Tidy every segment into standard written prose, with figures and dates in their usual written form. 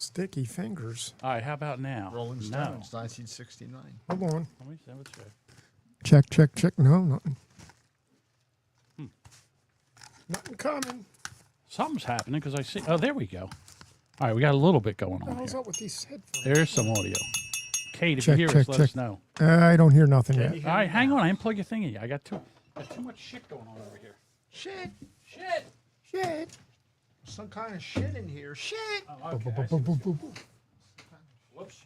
Sticky fingers. All right, how about now? Rolling No. Stones, 1969. Hold on. Let me see what's good. Check, check, check. No, nothing. Nothing coming. Something's happening because I see. Oh, there we go. All right, we got a little bit going What the on hell's here. up with these headphones? There's some audio. Kate, if Check, you hear check, us, let check. us know. I don't hear nothing Can yet. you All hear right, me hang now? on. I didn't plug your thingy. I got too much shit going on over here. Shit. Shit. Shit. Some kind of shit in here. Shit. Oh, okay. I see Boom, boom, what's boom, going boom. on. Whoops.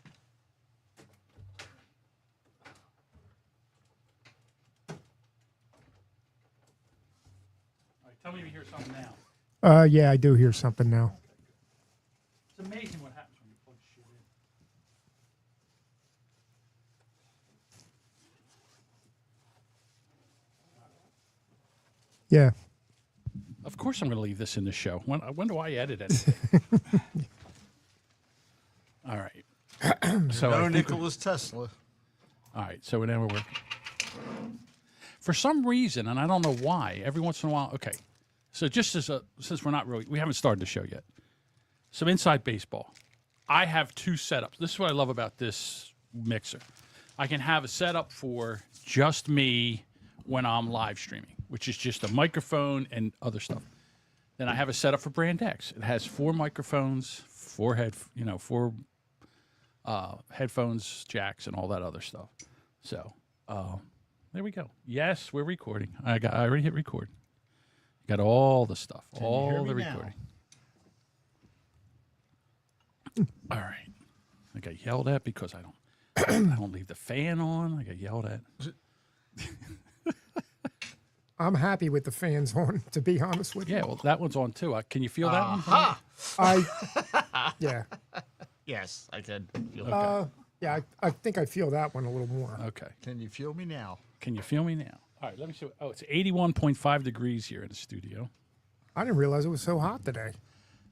All right, tell me if you hear something now. Yeah, I do hear something now. It's amazing what happens when you plug shit in. Yeah. Of course, I'm going to leave this in the show. When do I edit it? All right. So I No think Nicholas Tesla. all right. So now we're working. For some reason, and I don't know why, every once in a while. Okay. So just since we haven't started the show yet. Some inside baseball. I have two setups. This is what I love about this mixer. I can have a setup for just me when I'm live streaming, which is just a microphone and other stuff. Then I have a setup for Brand X. It has 4 microphones, 4 headphones, jacks, and all that other stuff. So there we go. Yes, we're recording. I already hit record. Got all the stuff, Can you all hear the me now? recording. All right. I got yelled at because I don't leave the fan on. I got yelled at. I'm happy with the fans on, to be honest with you. Yeah, well, that one's on too. Can you feel that one? Ha! Yeah. Yes, I can feel Yeah, I think I feel that one a little more. Okay. Can you feel me now? Can you feel me now? All right, let me see. Oh, it's 81.5 degrees here in the studio. I didn't realize it was so hot today.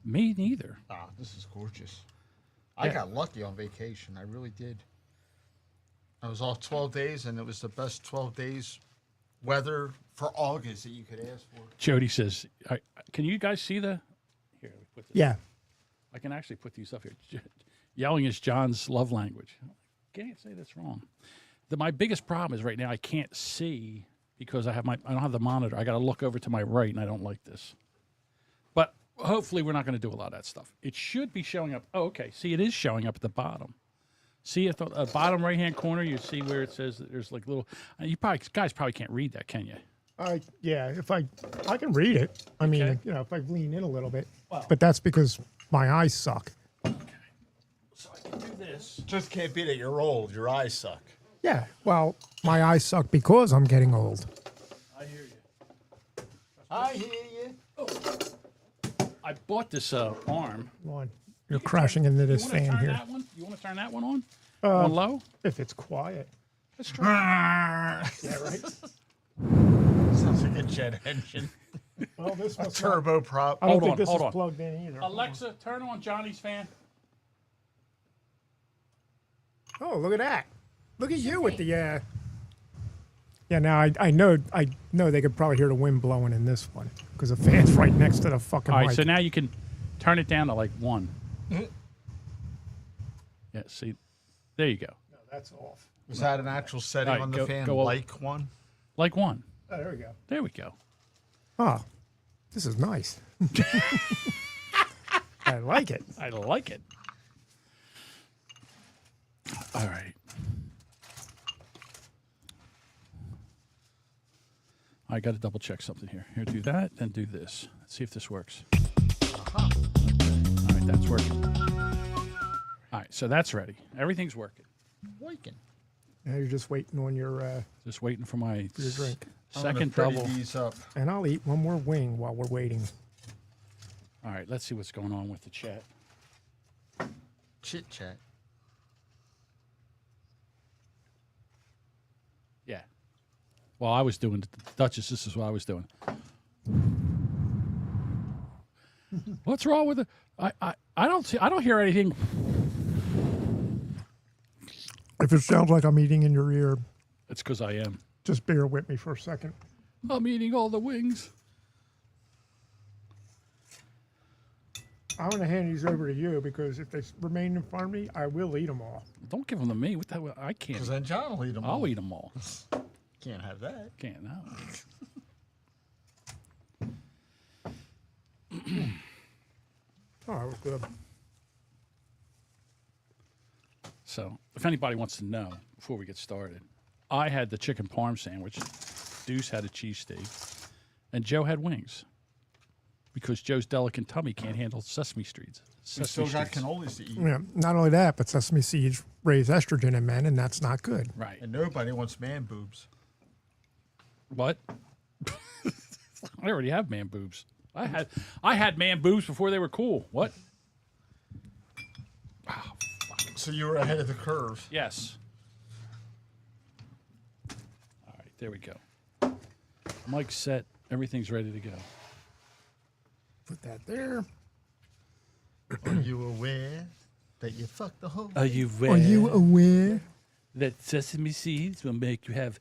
Me neither. Ah, this is gorgeous. I Yeah. got lucky on vacation. I really did. I was off 12 days, and it was the best 12 days weather for August that you could ask for. Jody says, can you guys see the? Here, let me put this. Yeah. I can actually put these up here. Yelling is John's love language. Can't say that's wrong. My biggest problem is right now I can't see because I don't have the monitor. I got to look over to my right, and I don't like this. But hopefully we're not going to do a lot of that stuff. It should be showing up. Oh, okay. See, it is showing up at the bottom. See at the bottom right-hand corner, you see where it says that there's like little. Guys probably can't read that, can you? Yeah, if I can read it. I mean, Okay. if I lean in a little bit. Wow. But that's because my eyes suck. Okay. So I can do this. Just can't be that you're old. Your eyes suck. Yeah, well, my eyes suck because I'm getting old. I hear you. I hear you. I bought this arm. Come on. You're crashing into this fan here. That one? You want to turn that one on? On low? If it's quiet. Let's try. Yeah, right? Sounds like a jet engine. Well, this A was turbo prop. I don't Hold think on, this hold is on. plugged in either. Alexa, turn on Johnny's fan. Oh, look at that. Look at you with the Yeah, now I know they could probably hear the wind blowing in this one because the fan's right next to the fucking All right, mic. so now you can turn it down to like 1. Yeah, see, there you go. No, that's off. Was that an actual setting All right, on the fan? go up. Like one? Like 1. Oh, there we go. There we go. Oh, this is nice. I like it. I like it. All right. I got to double check something here. Here, do that, then do this. Let's see if this works. Uh-huh. All right, that's working. All right, so that's ready. Everything's working. Working. Now you're just waiting on your Just waiting for my your drink. second I'm gonna double. pretty these up. And I'll eat one more wing while we're waiting. All right, let's see what's going on with the chat. Chit chat. Yeah. Well, I was doing Duchess. This is what I was doing. What's wrong with it? I don't hear anything. If it sounds like I'm eating in your ear, It's because I am. just bear with me for a second. I'm eating all the wings. I'm going to hand these over to you because if they remain in front of me, I will eat them all. Don't give them to me. What the hell? I can't. Because then John will eat them all. I'll eat them all. Can't have that. Can't no. Oh, that was good. So, if anybody wants to know, before we get started, I had the chicken parm sandwich, Deuce had a cheesesteak, and Joe had wings. Because Joe's delicate tummy can't handle sesame streets. We still got cannolis to eat. Yeah, not only that, but sesame seeds raise estrogen in men, and that's not good. Right. And nobody wants man boobs. What? I already have man boobs. I had man boobs before they were cool. What? So you were ahead of the curve. Yes. All right, there we go. Mike's set. Everything's ready to go. Put that there. Are you aware that you fucked the whole? Are you aware Are you aware? that sesame seeds will make you have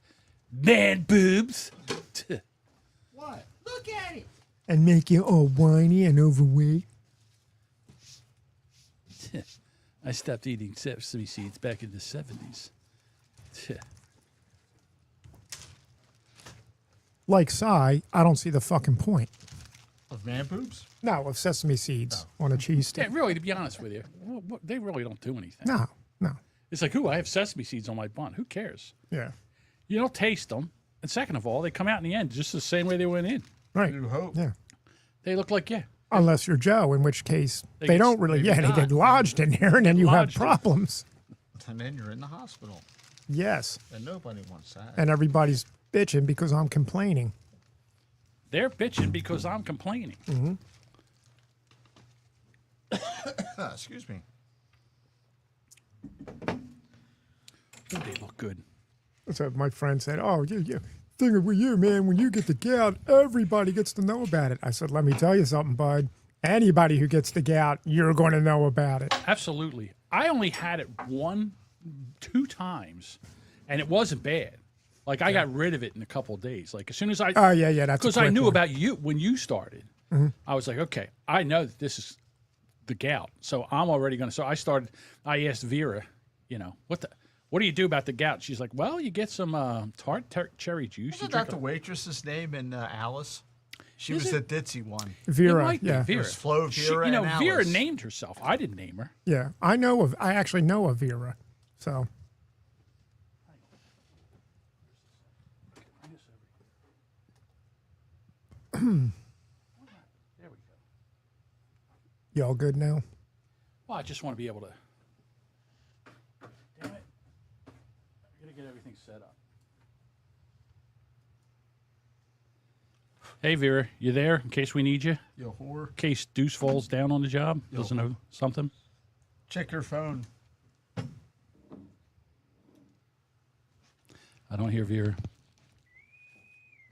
man boobs? What? Look at it. And make you all whiny and overweight? I stopped eating sesame seeds back in the 70s. Like Cy, I don't see the fucking point. Of man boobs? No, of sesame seeds on a cheese Yeah, stick. really, to be honest with you, they really don't do anything. No, no. It's like, ooh, I have sesame seeds on my bun. Who cares? Yeah. You don't taste them. And second of all, they come out in the end just the same way they went in. Right. You hope. Yeah. They look like, yeah. Unless you're Joe, in which case They they get- don't really, maybe yeah, they not. get lodged in there and then you have Lodged in- problems. And then you're in the hospital. Yes. And nobody wants that. And everybody's bitching because I'm complaining. They're bitching because I'm complaining. Excuse me. Ooh, they look good. So my friend said, oh, you thing with you, man, when you get the gout, everybody gets to know about it. I said, let me tell you something, bud. Anybody who gets the gout, you're going to know about it. Absolutely. I only had it 2 times, and it wasn't bad. Like, I got rid of it in a couple of days. Like, as soon as I... Oh, yeah, that's a because I quick knew one. about you when you started. I was like, okay, I know that this is the gout, so I'm already going to... So I asked Vera, what do you do about the gout? She's like, well, you get some tart cherry juice. Isn't that the waitress's name in Alice? She Is was it? the ditzy one. Vera, It might be yeah. Vera. It was Flo, Vera, and Vera Alice. named herself. I didn't name her. Yeah, I actually know of Vera. So, There we go. you all good now? Well, I just want to be able to. Damn it! I gotta get everything set up. Hey Vera, you there? In case we need you. You whore. In case Deuce falls down on the job, doesn't know something. Check your phone. I don't hear Vera.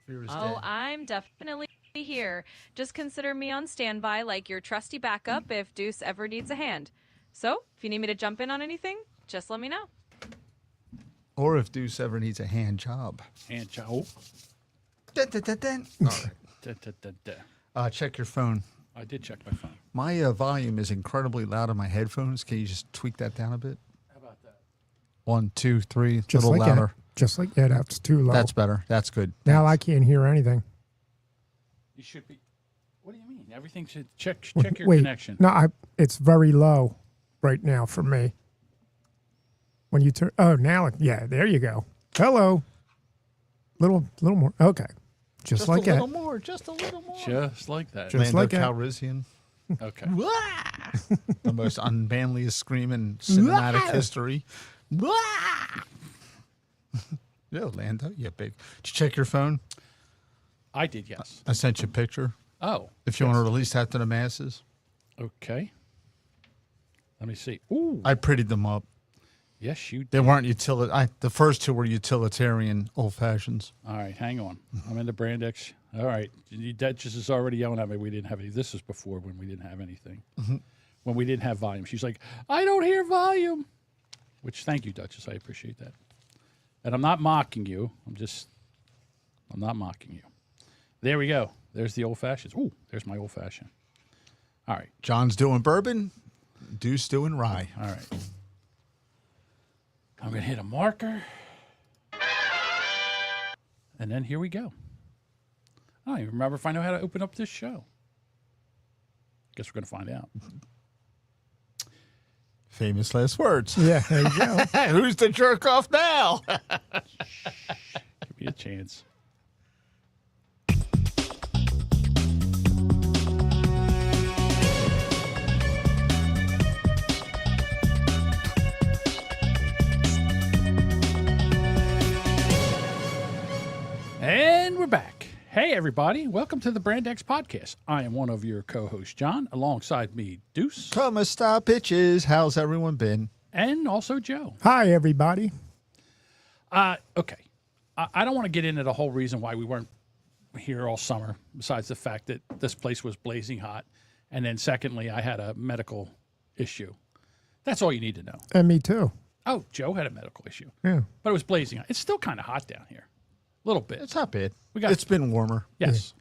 Vera's Oh, dead. I'm definitely here. Just consider me on standby like your trusty backup if Deuce ever needs a hand. So, if you need me to jump in on anything, just let me know. Or if Deuce ever needs a hand job. And oh, Dun, dun, dun, dun. All right. Check your phone. I did check my phone. My volume is incredibly loud on my headphones. Can you just tweak that down a bit? How about that? 1, 2, 3. A Just little like louder. that. Just like that. That's too low. That's better. That's good. Now I can't hear anything. You should be. What do you mean? Everything should check your Wait, connection. no, it's very low right now for me. When you turn, now, yeah, there you go. Hello. Little more. Okay. Just like a that. little more. Just a little more. Just like that. Just Lando like that. Calrissian. Okay. The most unmanliest scream in cinematic history. Yo, Lando, you big. Did you check your phone? I did, yes. I sent you a picture. Oh. If you want to release that to the masses, Okay. Let me see. Ooh. I prettied them up. Yes, you did. They weren't the first 2 were utilitarian old fashions. All right, hang on. I'm in the brand X. All right. Duchess is already yelling at me. We didn't have any. This was before when we didn't have anything. When we didn't have volume. She's like, I don't hear volume. Which, thank you, Duchess. I appreciate that. And I'm not mocking you. I'm not mocking you. There we go. There's the old fashions. Ooh, there's my old fashioned. All right. John's doing bourbon. Deuce doing rye. All right. I'm going to hit a marker. And then here we go. I don't even remember if I know how to open up this show. Guess we're going to find out. Famous last words. Yeah, there you go. Who's the jerk off now? Give me a chance. And we're back. Hey, everybody. Welcome to the Brand X Podcast. I am one of your co-hosts, John, alongside me, Deuce. Come a stop, bitches. How's everyone been? And also Joe. Hi, everybody. Okay. I don't want to get into the whole reason why we weren't here all summer, besides the fact that this place was blazing hot. And then secondly, I had a medical issue. That's all you need to know. And me too. Oh, Joe had a medical issue. Yeah. But it was blazing hot. It's still kind of hot down here. A little bit. It's not bad. got- It's been warmer. Yes.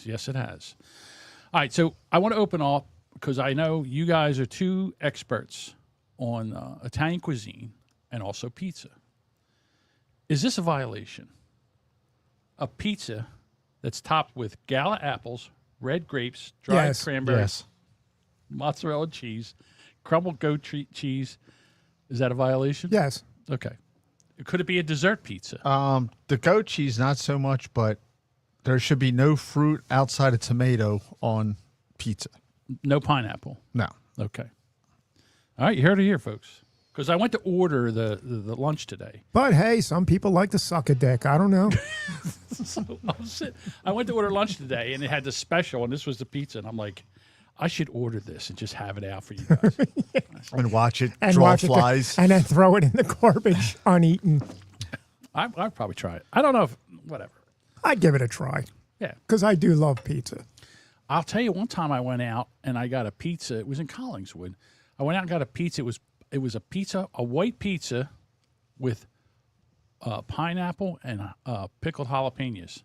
Yes, it has. All right. So I want to open up because I know you guys are two experts on Italian cuisine and also pizza. Is this a violation? A pizza that's topped with gala apples, red grapes, dried Yes. cranberries, Yes. mozzarella cheese, crumbled goat cheese. Is that a violation? Yes. Okay. Could it be a dessert pizza? The goat cheese, not so much, but there should be no fruit outside of tomato on pizza. No pineapple. No. Okay. All right, you heard it here, folks. Because I went to order the lunch today. But hey, some people like to suck a dick. I don't know. So I went to order lunch today, and it had the special, and this was the pizza. And I'm like, I should order this and just have it out for you guys. And watch it And draw watch flies. and then throw it in the garbage uneaten. I'd probably try it. I don't know if, whatever. I'd give it a try Yeah. because I do love pizza. I'll tell you, one time I went out and I got a pizza. It was in Collingswood. I went out and got a pizza. It was a pizza, a white pizza with pineapple and pickled jalapenos.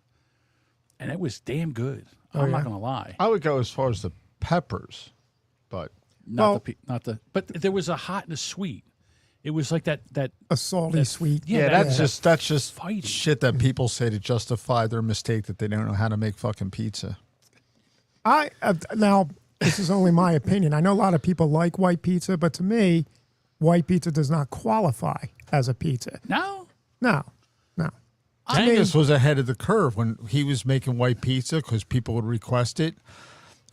And it was damn good. I'm not going to lie. I would go as far as the peppers, but Not but there was a hot and a sweet. It was like that A salty sweet. yeah, that's just fighting. shit that people say to justify their mistake that they don't know how to make fucking pizza. Now this is only my opinion. I know a lot of people like white pizza, but to me, white pizza does not qualify as a pizza. No? No. Angus was ahead of the curve when he was making white pizza because people would request it.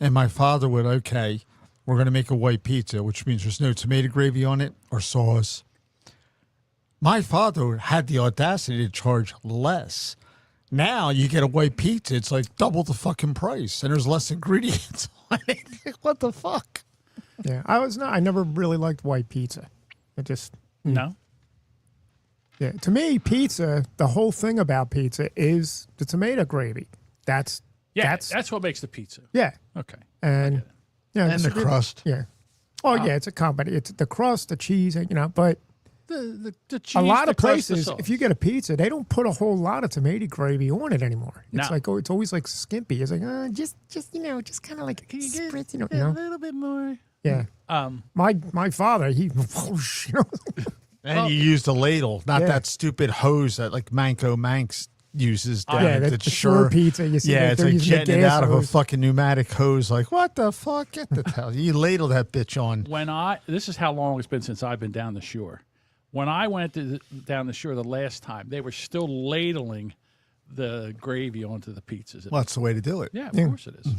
And my father would, okay, we're going to make a white pizza, which means there's no tomato gravy on it or sauce. My father had the audacity to charge less. Now you get a white pizza, it's like double the fucking price, and there's less ingredients on it. What the fuck? Yeah, I never really liked white pizza. It just No? yeah. To me, pizza. The whole thing about pizza is the tomato gravy. That's That's what makes the pizza. yeah, Okay. and yeah, And the crust. Yeah. Oh yeah, it's a company. It's the crust, the cheese, but The cheese, a lot the of crust, the places, sauce. if you get a pizza, they don't put a whole lot of tomato gravy on it anymore. It's No. like it's always like skimpy. It's like just just kind of like spritz, you know. little bit more. Yeah. My father, he whoosh, And you used a ladle, not Yeah. that stupid hose that like Manco Manx uses down yeah, at the the shore shore. pizza. You see, Yeah, it's they're like using the jetting it gas out of a hose. fucking pneumatic hose. Like, what the fuck? Get the hell. You ladle that bitch on. This is how long it's been since I've been down the shore. When I went down the shore the last time, they were still ladling the gravy onto the pizzas. Well, that's the way to do it. Yeah, of course it is.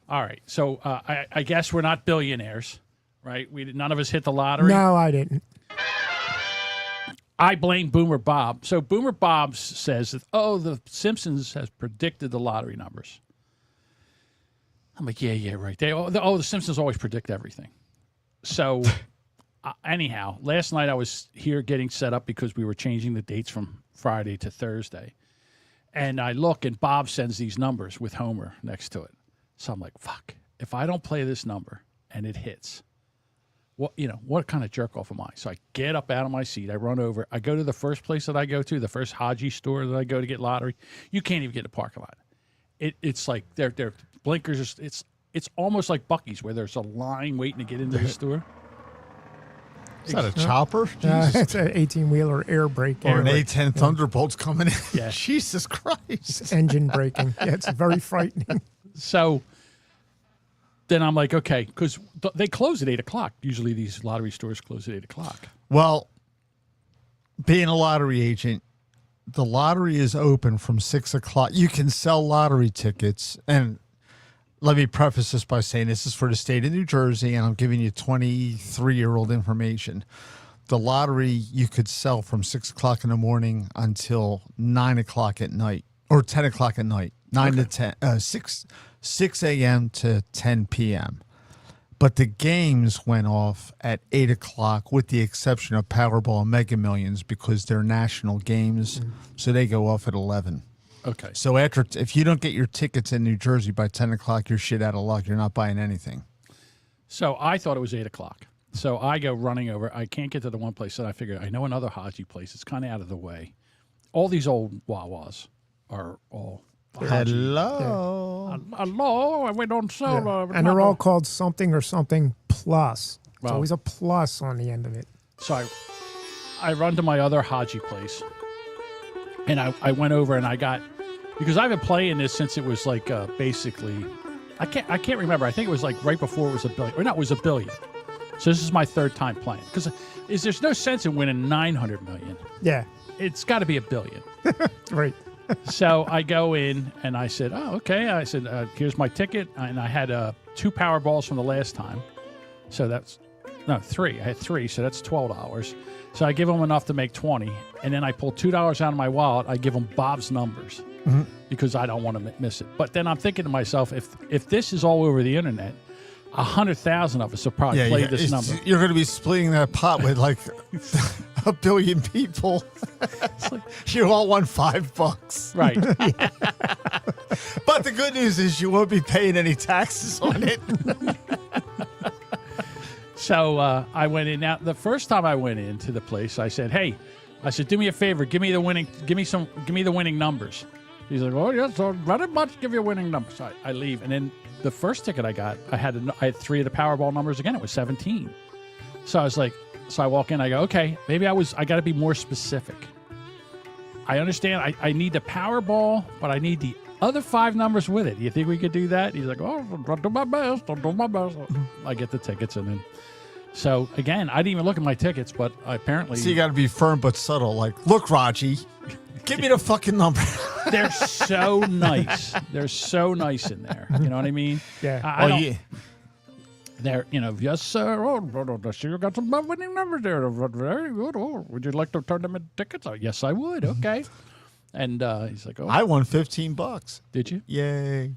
All right, so I guess we're not billionaires, right? None of us hit the lottery. No, I didn't. I blame Boomer Bob. So Boomer Bob says that, the Simpsons has predicted the lottery numbers. I'm like, yeah, right. The Simpsons always predict everything. So anyhow, last night I was here getting set up because we were changing the dates from Friday to Thursday. And I look, and Bob sends these numbers with Homer next to it. So I'm like, fuck, if I don't play this number and it hits, what kind of jerk off am I? So I get up out of my seat. I run over. I go to the first place that I go to, the first Haji store that I go to get lottery. You can't even get in the parking lot. It's like their blinkers. it's almost like Buc-ee's where there's a line waiting to get into the store. Is that a chopper? Jesus. It's an 18-wheeler air brake. Or an A-10 Thunderbolt's coming in. Yeah. Jesus Christ. Engine braking. Yeah, it's very frightening. So then I'm like, okay, because they close at 8 o'clock. Usually these lottery stores close at 8 o'clock. Well, being a lottery agent, the lottery is open from 6 o'clock. You can sell lottery tickets. And let me preface this by saying this is for the state of New Jersey, and I'm giving you 23-year-old information. The lottery you could sell from 6 o'clock in the morning until 9 o'clock at night, or 10 o'clock at night, 6 a.m. to 10 p.m. But the games went off at 8 o'clock, with the exception of Powerball and Mega Millions, because they're national games, so they go off at 11. Okay. So if you don't get your tickets in New Jersey by 10 o'clock, you're shit out of luck. You're not buying anything. So I thought it was 8 o'clock. So I go running over. I can't get to the one place that I figured I know another Haji place. It's kind of out of the way. All these old Wawas are all Hello. hello. We don't sell. And they're all called something or something plus. It's Well- always a plus on the end of it. So I run to my other Haji place, and I went over and I got, because I've been playing this since it was like basically, I can't remember. I think it was like right before it was a billion, or not, it was a billion. So this is my third time playing, because there's no sense in winning 900 million. Yeah, It's got to be a billion. right. So I go in and I said, oh, okay. I said, here's my ticket. And I had 2 Powerballs from the last time. So that's, no, 3. I had 3, so that's $12. So I give them enough to make 20. And then I pull $2 out of my wallet. I give them Bob's numbers because I don't want to miss it. But then I'm thinking to myself, if this is all over the internet, 100,000 of us will probably play this number. You're going to be splitting that pot with like a billion people. You all won $5. Right. But the good news is you won't be paying any taxes on it. So I went in. Now, the first time I went into the place, I said, "Hey, do me a favor, give me the winning numbers." He's like, "Oh yes, I'll very much give you winning numbers." So I leave, and then the first ticket I got, I had 3 of the Powerball numbers again. It was 17. So I was like, I walk in, I go, okay, maybe I got to be more specific. I understand. I need the Powerball, but I need the other 5 numbers with it. Do you think we could do that? He's like, oh, I'll do my best. I'll do my best. I get the tickets, and then. So, again, I didn't even look at my tickets, but apparently... So you got to be firm but subtle. Like, look, Raji, give me the fucking number. They're so nice. They're so nice in there. You know what I mean? Yeah. I don't, they're, yes, sir. Oh, sure, you got some winning numbers there. Very good. Oh, would you like to turn them into tickets? Oh, yes, I would. Okay. And he's like, oh. I won $15. Did you? Yay.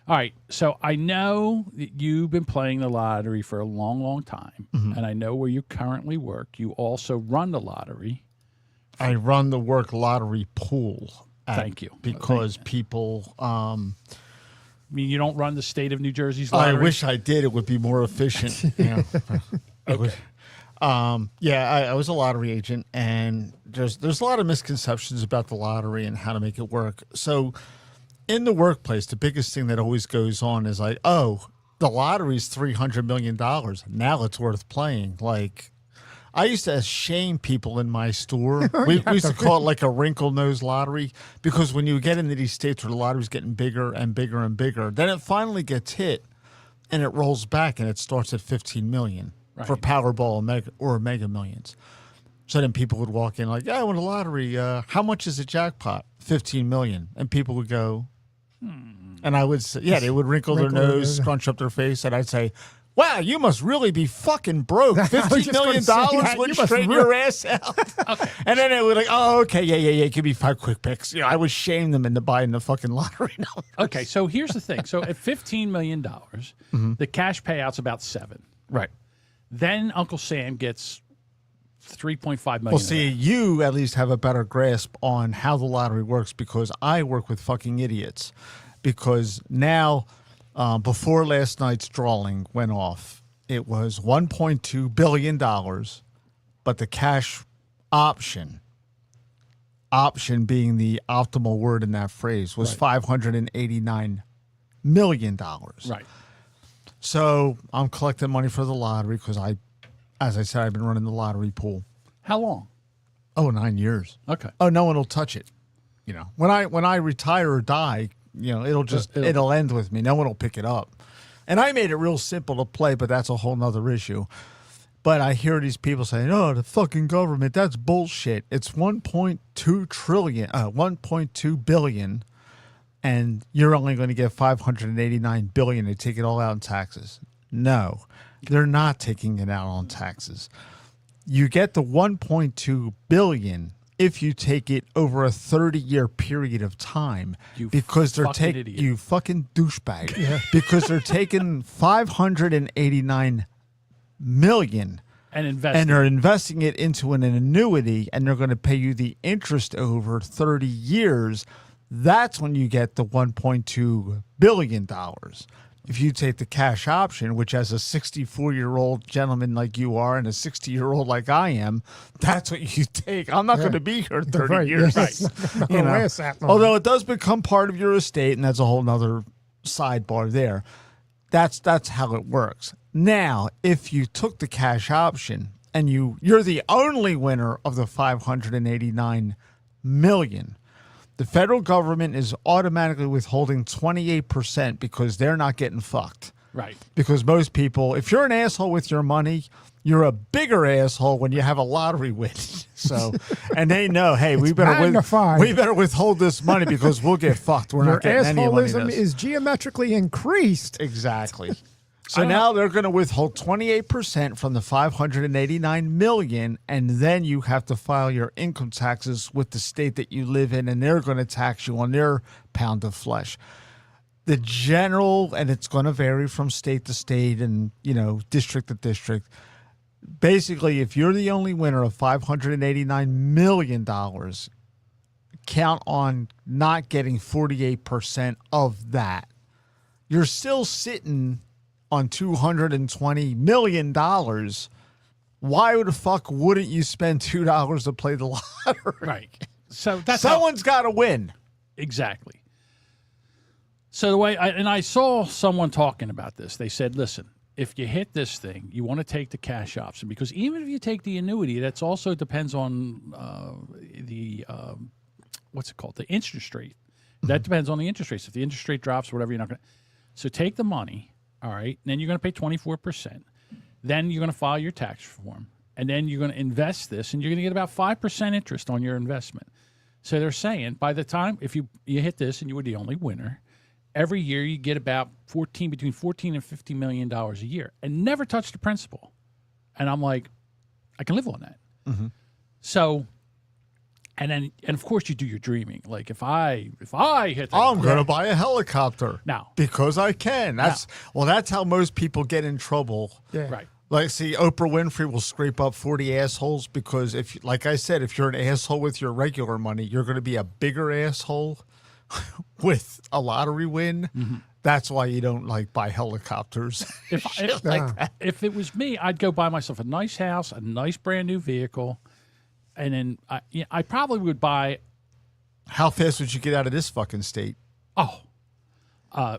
All right, so I know that you've been playing the lottery for a long, long time, and I know where you currently work. You also run the lottery. I run the work lottery pool. Thank you. Because people... I mean, you don't run the state of New Jersey's lottery? I wish I did. It would be more efficient. Yeah. Okay. I was a lottery agent, and there's a lot of misconceptions about the lottery and how to make it work. So... in the workplace, the biggest thing that always goes on is like, oh, the lottery's $300 million. Now it's worth playing. Like, I used to shame people in my store. We used to call it like a wrinkle-nose lottery, because when you get into these states where the lottery's getting bigger and bigger and bigger, then it finally gets hit, and it rolls back, and it starts at $15 million for Powerball or Mega Millions. So then people would walk in like, yeah, I won a lottery. How much is a jackpot? $15 million. And people would go... And I would say, yeah, they would wrinkle their nose, scrunch up their face, and I'd say, wow, you must really be fucking broke. $15 million would straighten your ass out. Okay. And then they would like, oh, okay, yeah, give me 5 quick picks. You know, I would shame them into buying the fucking lottery numbers. Okay, so here's the thing. So at $15 million, the cash payout's about $7 million. Right. Then Uncle Sam gets $3.5 million. Well, see, you at least have a better grasp on how the lottery works, because I work with fucking idiots. Because now, before last night's drawing went off, it was $1.2 billion, but the cash option being the optimal word in that phrase, was $589 million. Right. So I'm collecting money for the lottery because as I said, I've been running the lottery pool. How long? Oh, 9 years. Okay. Oh, no one will touch it. When I retire or die, it'll end with me. No one will pick it up. And I made it real simple to play, but that's a whole nother issue. But I hear these people saying, "Oh, the fucking government, that's bullshit." It's 1.2 billion, and you're only going to get 589 billion to take it all out in taxes. No, they're not taking it out on taxes. You get the 1.2 billion if you take it over a 30-year period of time, because they're taking you fucking douchebag. Because they're taking 589 million and they're investing it into an annuity, and they're going to pay you the interest over 30 years. That's when you get the $1.2 billion. If you take the cash option, which as a 64-year-old gentleman like you are and a 60-year-old like I am, that's what you take. I'm not going to be here 30 years. Right. Although it does become part of your estate, and that's a whole nother sidebar there. That's how it works. Now, if you took the cash option and you're the only winner of the 589 million, the federal government is automatically withholding 28% because they're not getting fucked. Right. Because most people, if you're an asshole with your money, you're a bigger asshole when you have a lottery win. So, and they know, hey, we better withhold this money because we'll get fucked. We're not getting any money. Your assholism is geometrically increased. Exactly. So now they're going to withhold 28% from the 589 million, and then you have to file your income taxes with the state that you live in, and they're going to tax you on their pound of flesh. The general, and it's going to vary from state to state and, district to district. Basically, if you're the only winner of $589 million, count on not getting 48% of that. You're still sitting on $220 million. Why the fuck wouldn't you spend $2 to play the lottery? Right. So that's someone's got to win. Exactly. So the way I saw someone talking about this, they said, listen, if you hit this thing, you want to take the cash option, because even if you take the annuity, that's also depends on the what's it called? The interest rate. That depends on the interest rates. If the interest rate drops or whatever, you're not going to. So take the money. All right, then you're going to pay 24%. Then you're going to file your tax form, and then you're going to invest this, and you're going to get about 5% interest on your investment. So they're saying by the time, if you hit this and you were the only winner, every year you get about between $14 and $50 million a year, and never touch the principal. And I'm like, I can live on that. Mm-hmm. So. And of course you do your dreaming. Like if I hit that, I'm going to buy a helicopter now because I can. That's how most people get in trouble. Yeah. Right. Like, see, Oprah Winfrey will scrape up 40 assholes because like I said, if you're an asshole with your regular money, you're going to be a bigger asshole with a lottery win. Mm-hmm. That's why you don't buy helicopters. If it was me, I'd go buy myself a nice house, a nice brand new vehicle. And then I probably would buy. How fast would you get out of this fucking state? Oh,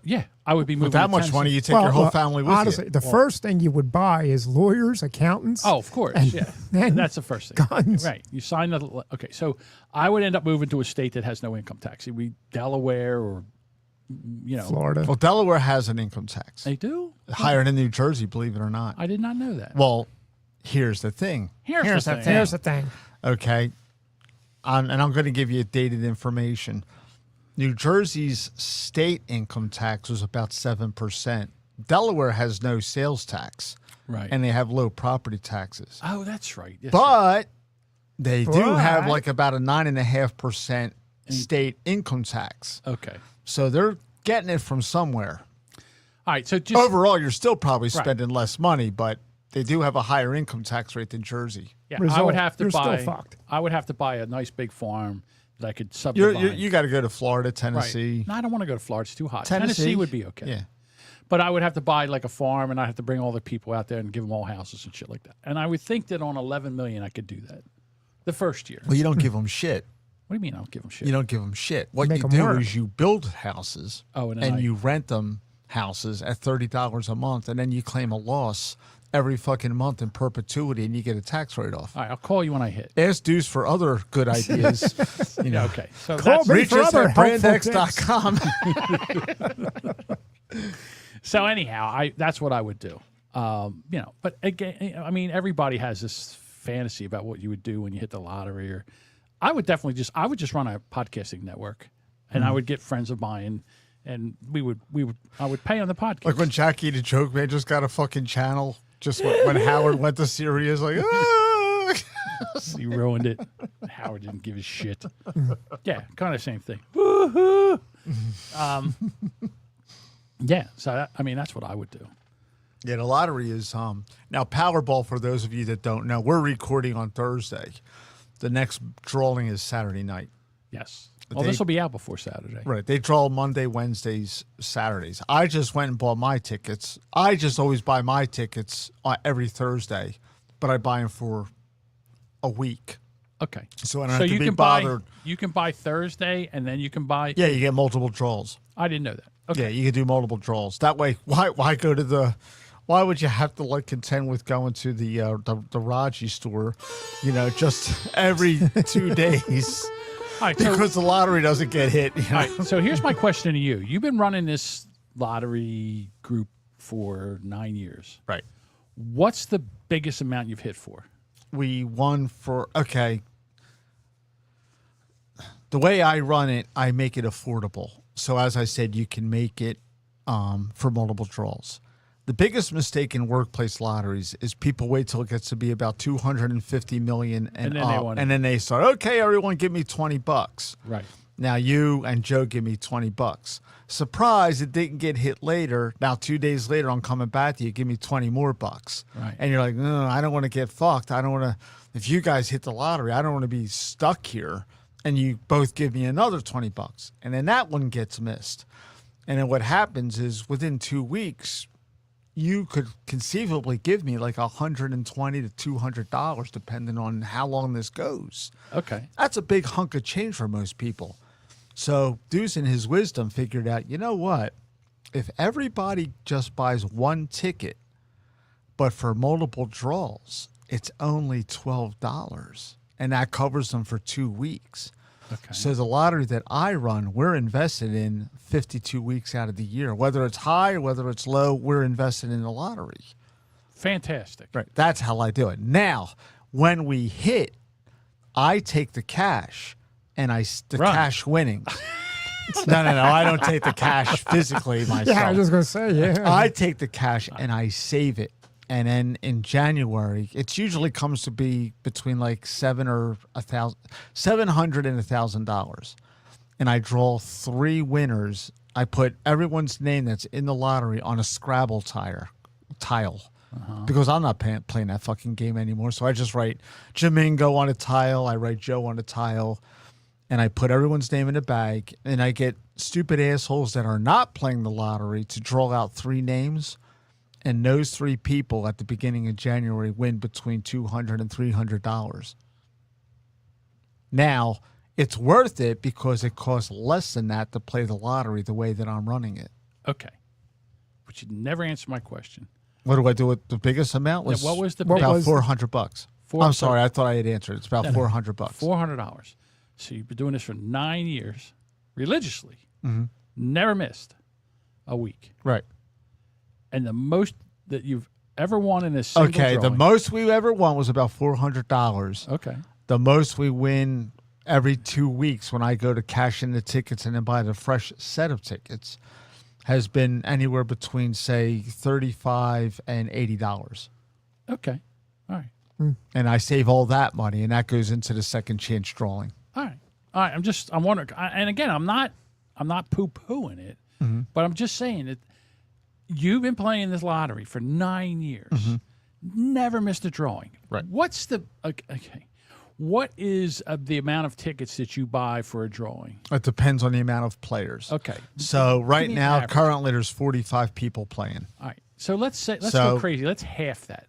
yeah, I would be moving. With that much money, you take your whole family with honestly, you. The first thing you would buy is lawyers, accountants. Oh, of course, yeah. That's the first thing. Guns. Right. You sign the. Okay, so I would end up moving to a state that has no income tax. It'd be Delaware or, Florida. Well, Delaware has an income tax. They do? Higher than New Jersey, believe it or not. I did not know that. Well, here's the thing. Here's the thing. Okay, and I'm going to give you dated information. New Jersey's state income tax was about 7%. Delaware has no sales tax, right? And they have low property taxes. Oh, that's right. Yes, but they do have about a 9.5% state income tax. Okay, so they're getting it from somewhere. All right. So just overall, you're still probably spending less money, but they do have a higher income tax rate than Jersey. Yeah, I would have to buy a nice big farm that I could subdivide. You got to go to Florida, Tennessee. Right. No, I don't want to go to Florida. It's too hot. Tennessee would be okay. Yeah. But I would have to buy a farm, and I have to bring all the people out there and give them all houses and shit like that. And I would think that on $11 million, I could do that the first year. Well, you don't give them shit. What do you mean I don't give them shit? You don't give them shit. What you do is you build houses, and you rent them houses at $30 a month, and then you claim a loss every fucking month in perpetuity, and you get a tax write-off. All right, I'll call you when I hit. Ask Deuce for other good ideas. You know, Okay, so Call that's, me reach for us other at helpful brandex.com. so anyhow, that's what I would do. But again, I mean, everybody has this fantasy about what you would do when you hit the lottery. Or I would definitely just run a podcasting network, and I would get friends of mine, and I would pay on the podcast. Like when Jackie the Joke Man just got a fucking channel. Just when Howard went to Sirius, like, ah! He ruined it. Howard didn't give a shit. Yeah, kind of same thing. Woohoo! Yeah, so that's what I would do. Yeah, the lottery is now Powerball. For those of you that don't know, we're recording on Thursday. The next drawing is Saturday night. Yes. Well, this will be out before Saturday. Right. They draw Monday, Wednesdays, Saturdays. I just went and bought my tickets. I just always buy my tickets every Thursday, but I buy them for a week. Okay. So I don't have to be bothered. You can buy Thursday, and then you can buy. Yeah, you get multiple draws. I didn't know that. Okay. Yeah, you can do multiple draws. That way, why go to the? Why would you have to contend with going to the Raji store, just every 2 days? All right, because the lottery doesn't get hit. All right, so here's my question to you. You've been running this lottery group for 9 years. Right. What's the biggest amount you've hit for? We won for, okay. The way I run it, I make it affordable. So as I said, you can make it for multiple draws. The biggest mistake in workplace lotteries is people wait till it gets to be about 250 million and up, and then they start, okay, everyone give me $20. Right. Now you and Joe give me $20. Surprise, it didn't get hit later. Now 2 days later, I'm coming back to you, give me 20 more bucks. Right. And you're like, no, I don't want to get fucked. I don't want to, if you guys hit the lottery, I don't want to be stuck here. And you both give me another $20. And then that one gets missed. And then what happens is within 2 weeks, you could conceivably give me like $120 to $200, depending on how long this goes. Okay. That's a big hunk of change for most people. So Deuce, in his wisdom, figured out, you know what? If everybody just buys one ticket, but for multiple draws, it's only $12, and that covers them for 2 weeks. Okay. So the lottery that I run, we're invested in 52 weeks out of the year. Whether it's high or whether it's low, we're invested in the lottery. Fantastic. Right. That's how I do it. Now, when we hit, I take the cash and cash winning. No. I don't take the cash physically myself. Yeah, I was just going to say, yeah. I take the cash and I save it. And then in January, it usually comes to be between like $700 and $1,000. And I draw 3 winners. I put everyone's name that's in the lottery on a Scrabble tile. Because I'm not playing that fucking game anymore. So I just write Jamingo on a tile. I write Joe on a tile. And I put everyone's name in a bag. And I get stupid assholes that are not playing the lottery to draw out 3 names. And those 3 people at the beginning of January win between $200 and $300. Now, it's worth it because it costs less than that to play the lottery the way that I'm running it. Okay. But you never answered my question. What do I do with the biggest amount? Yeah, what was the about biggest? $400. I'm sorry, I thought I had answered. It's about $400. $400. So you've been doing this for 9 years, religiously, never missed a week. Right. And the most that you've ever won in a single drawing. The most we ever won was about $400. Okay. The most we win every 2 weeks when I go to cash in the tickets and then buy the fresh set of tickets has been anywhere between, say, $35 and $80. Okay. All right. And I save all that money, and that goes into the second chance drawing. All right. I'm wondering, and again, I'm not poo-pooing it, but I'm just saying that you've been playing this lottery for 9 years, never missed a drawing. Right. What's the okay? What is the amount of tickets that you buy for a drawing? It depends on the amount of players. Okay. So right me an now, average. Currently, there's 45 people playing. All right. So let's go crazy. Let's half that.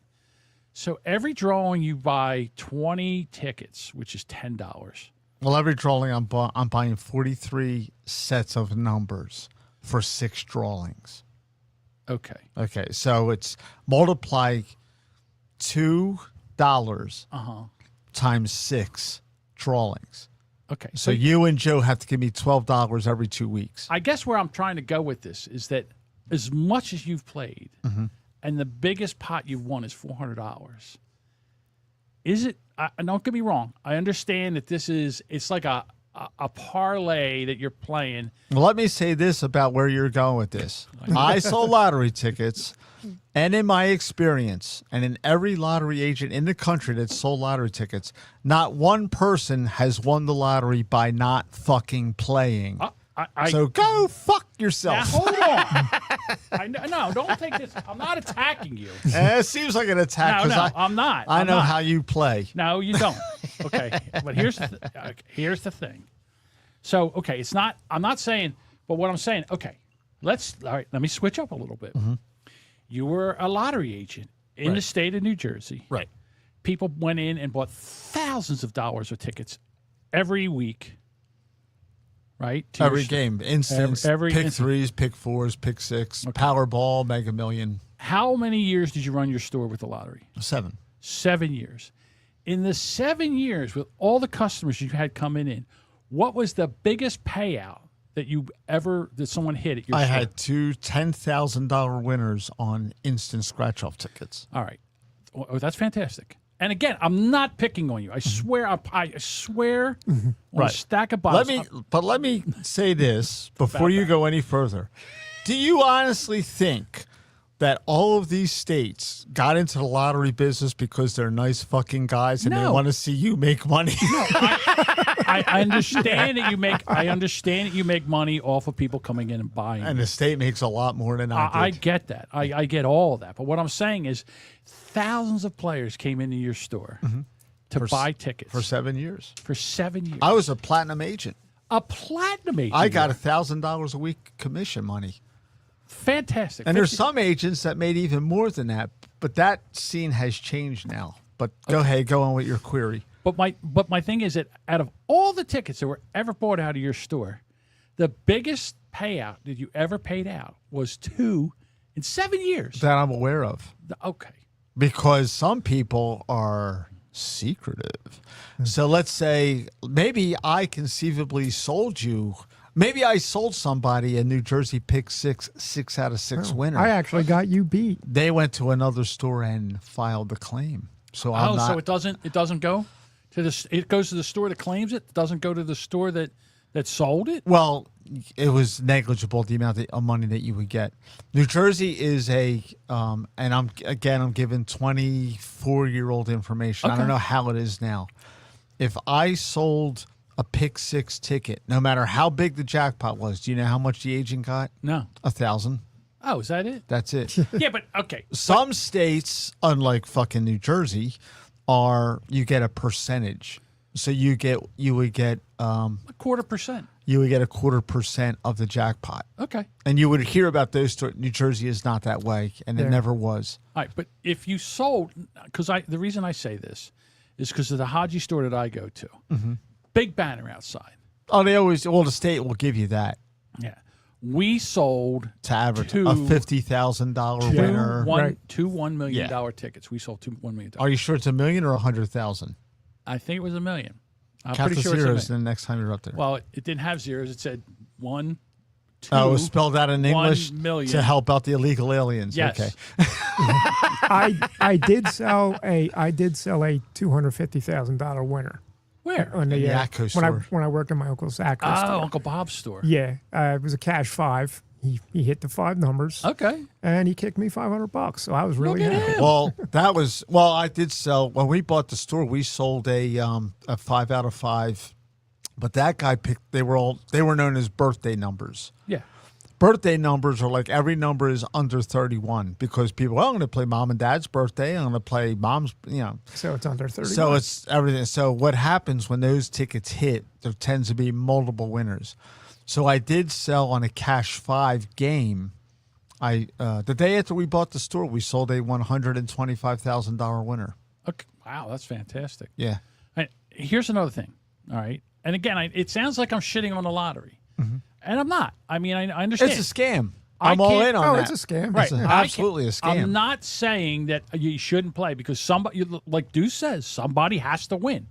So every drawing you buy 20 tickets, which is $10. Well, every drawing I'm buying 43 sets of numbers for 6 drawings. Okay. Okay, so it's multiply $2 times 6 drawings. Okay. So you and Joe have to give me $12 every 2 weeks. I guess where I'm trying to go with this is that as much as you've played, and the biggest pot you've won is $400, is it? Don't get me wrong. I understand that it's like a parlay that you're playing. Well, let me say this about where you're going with this. I sold lottery tickets, and in my experience, and in every lottery agent in the country that sold lottery tickets, not one person has won the lottery by not fucking playing. So go fuck yourself. Now, hold on. No, don't take this. I'm not attacking you. It seems like an attack. No, I'm not. I know how you play. No, you don't. Okay, but here's the thing. So, okay, it's not. I'm not saying. But what I'm saying. Okay, all right. Let me switch up a little bit. You were a lottery agent in the state of New Jersey. Right. People went in and bought thousands of dollars of tickets every week. Right? Every game. Instance, every pick instant. 3s, pick 4s, pick 6, Powerball, Mega Million. How many years did you run your store with the lottery? 7. 7 years. In the 7 years, with all the customers you had coming in, what was the biggest payout that someone hit at your store? I had 2 $10,000 winners on instant scratch-off tickets. All right. Oh, that's fantastic. And again, I'm not picking on you. I swear, I swear on a stack of bottles. Let me say this before you go any further. Do you honestly think that all of these states got into the lottery business because they're nice fucking guys and they want to see you make money? I understand that you make. I understand that you make money off of people coming in and buying. And the state makes a lot more than I did. I get that. I get all of that. But what I'm saying is, thousands of players came into your store to buy tickets for 7 years. For 7 years, I was a platinum agent. A platinum agent. I got $1,000 a week commission money. Fantastic. And there's some agents that made even more than that, but that scene has changed now. But go ahead, go on with your query. But my thing is that out of all the tickets that were ever bought out of your store, the biggest payout that you ever paid out was 2 in 7 years. That I'm aware of. Okay. Because some people are secretive. So let's say maybe I conceivably sold you. Maybe I sold somebody a New Jersey Pick 6 out of 6 winner. I actually got you beat. They went to another store and filed the claim. So I'm not, so it doesn't go to the. It goes to the store that claims it. It doesn't go to the store that sold it. Well, it was negligible the amount of money that you would get. New Jersey is and I'm giving 24-year-old information. I don't know how it is now. If I sold a Pick 6 ticket, no matter how big the jackpot was, do you know how much the agent got? No. $1,000. Oh, is that it? That's it. Yeah, but okay. Some states, unlike fucking New Jersey, you get a percentage. So you would get a 0.25%. You would get a 0.25% of the jackpot. Okay. And you would hear about those. New Jersey is not that way, and it never was. All right, but if you sold, because the reason I say this is because of the Haji store that I go to, big banner outside. Oh, the state will give you that. Yeah. We sold to advertise a $50,000 winner. Two $1 million tickets. We sold $1 million. Are you sure it's $1 million or 100,000? I think it was $1 million. I'm Count pretty the sure zeros it's $1 million. the next time you're up there. Well, it didn't have zeros. It said 1, 2. Oh, it was spelled out in English 1 million. to help out the illegal aliens. Yes. Okay. I did sell a $250,000 winner. Where? On the Atco store. when I worked in my uncle's Atco store. Oh, Uncle Bob's store. Yeah, it was a cash 5. He hit the 5 numbers. Okay. And he kicked me $500. So I was really Look at happy. him. Well, I did sell when we bought the store. We sold a 5 out of 5, but that guy picked. They were known as birthday numbers. Yeah. Birthday numbers are like every number is under 31 because people. Well, I'm going to play mom and dad's birthday. I'm going to play mom's. So it's under 31. So it's everything. So what happens when those tickets hit? There tends to be multiple winners. So I did sell on a cash 5 game. The day after we bought the store, we sold a $125,000 winner. Okay. Wow, that's fantastic. Yeah. And here's another thing. All right. And again, it sounds like I'm shitting on the lottery, and I'm not. I mean, I understand It's a scam. I'm all can't- in on Oh, that. it's a scam. Right. It's I absolutely a can't- scam. I'm not saying that you shouldn't play because somebody, like Deuce says, somebody has to win.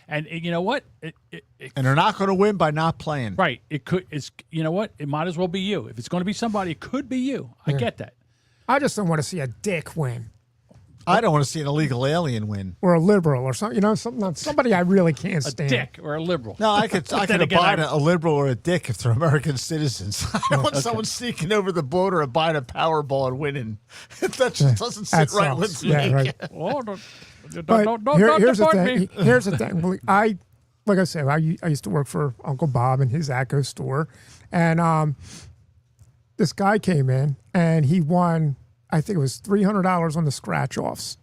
And you know what? And they're not going to win by not playing. Right. It could. It's you know what? It might as well be you. If it's going to be somebody, it could be you. I get that. I just don't want to see a dick win I don't want to see an illegal alien win. or a liberal or something. You know, somebody I really can't A stand. dick or a liberal. No, I could then again, abide a liberal or a dick if they're American citizens. I don't want someone sneaking over the border and buying a Powerball and winning. That just doesn't sit That right sucks. with me. Yeah, right. Oh, But don't here's the deport thing. me. Here's the thing. Like I said, I used to work for Uncle Bob in his ACO store, and this guy came in and he won, I think it was $300 on the scratch offs,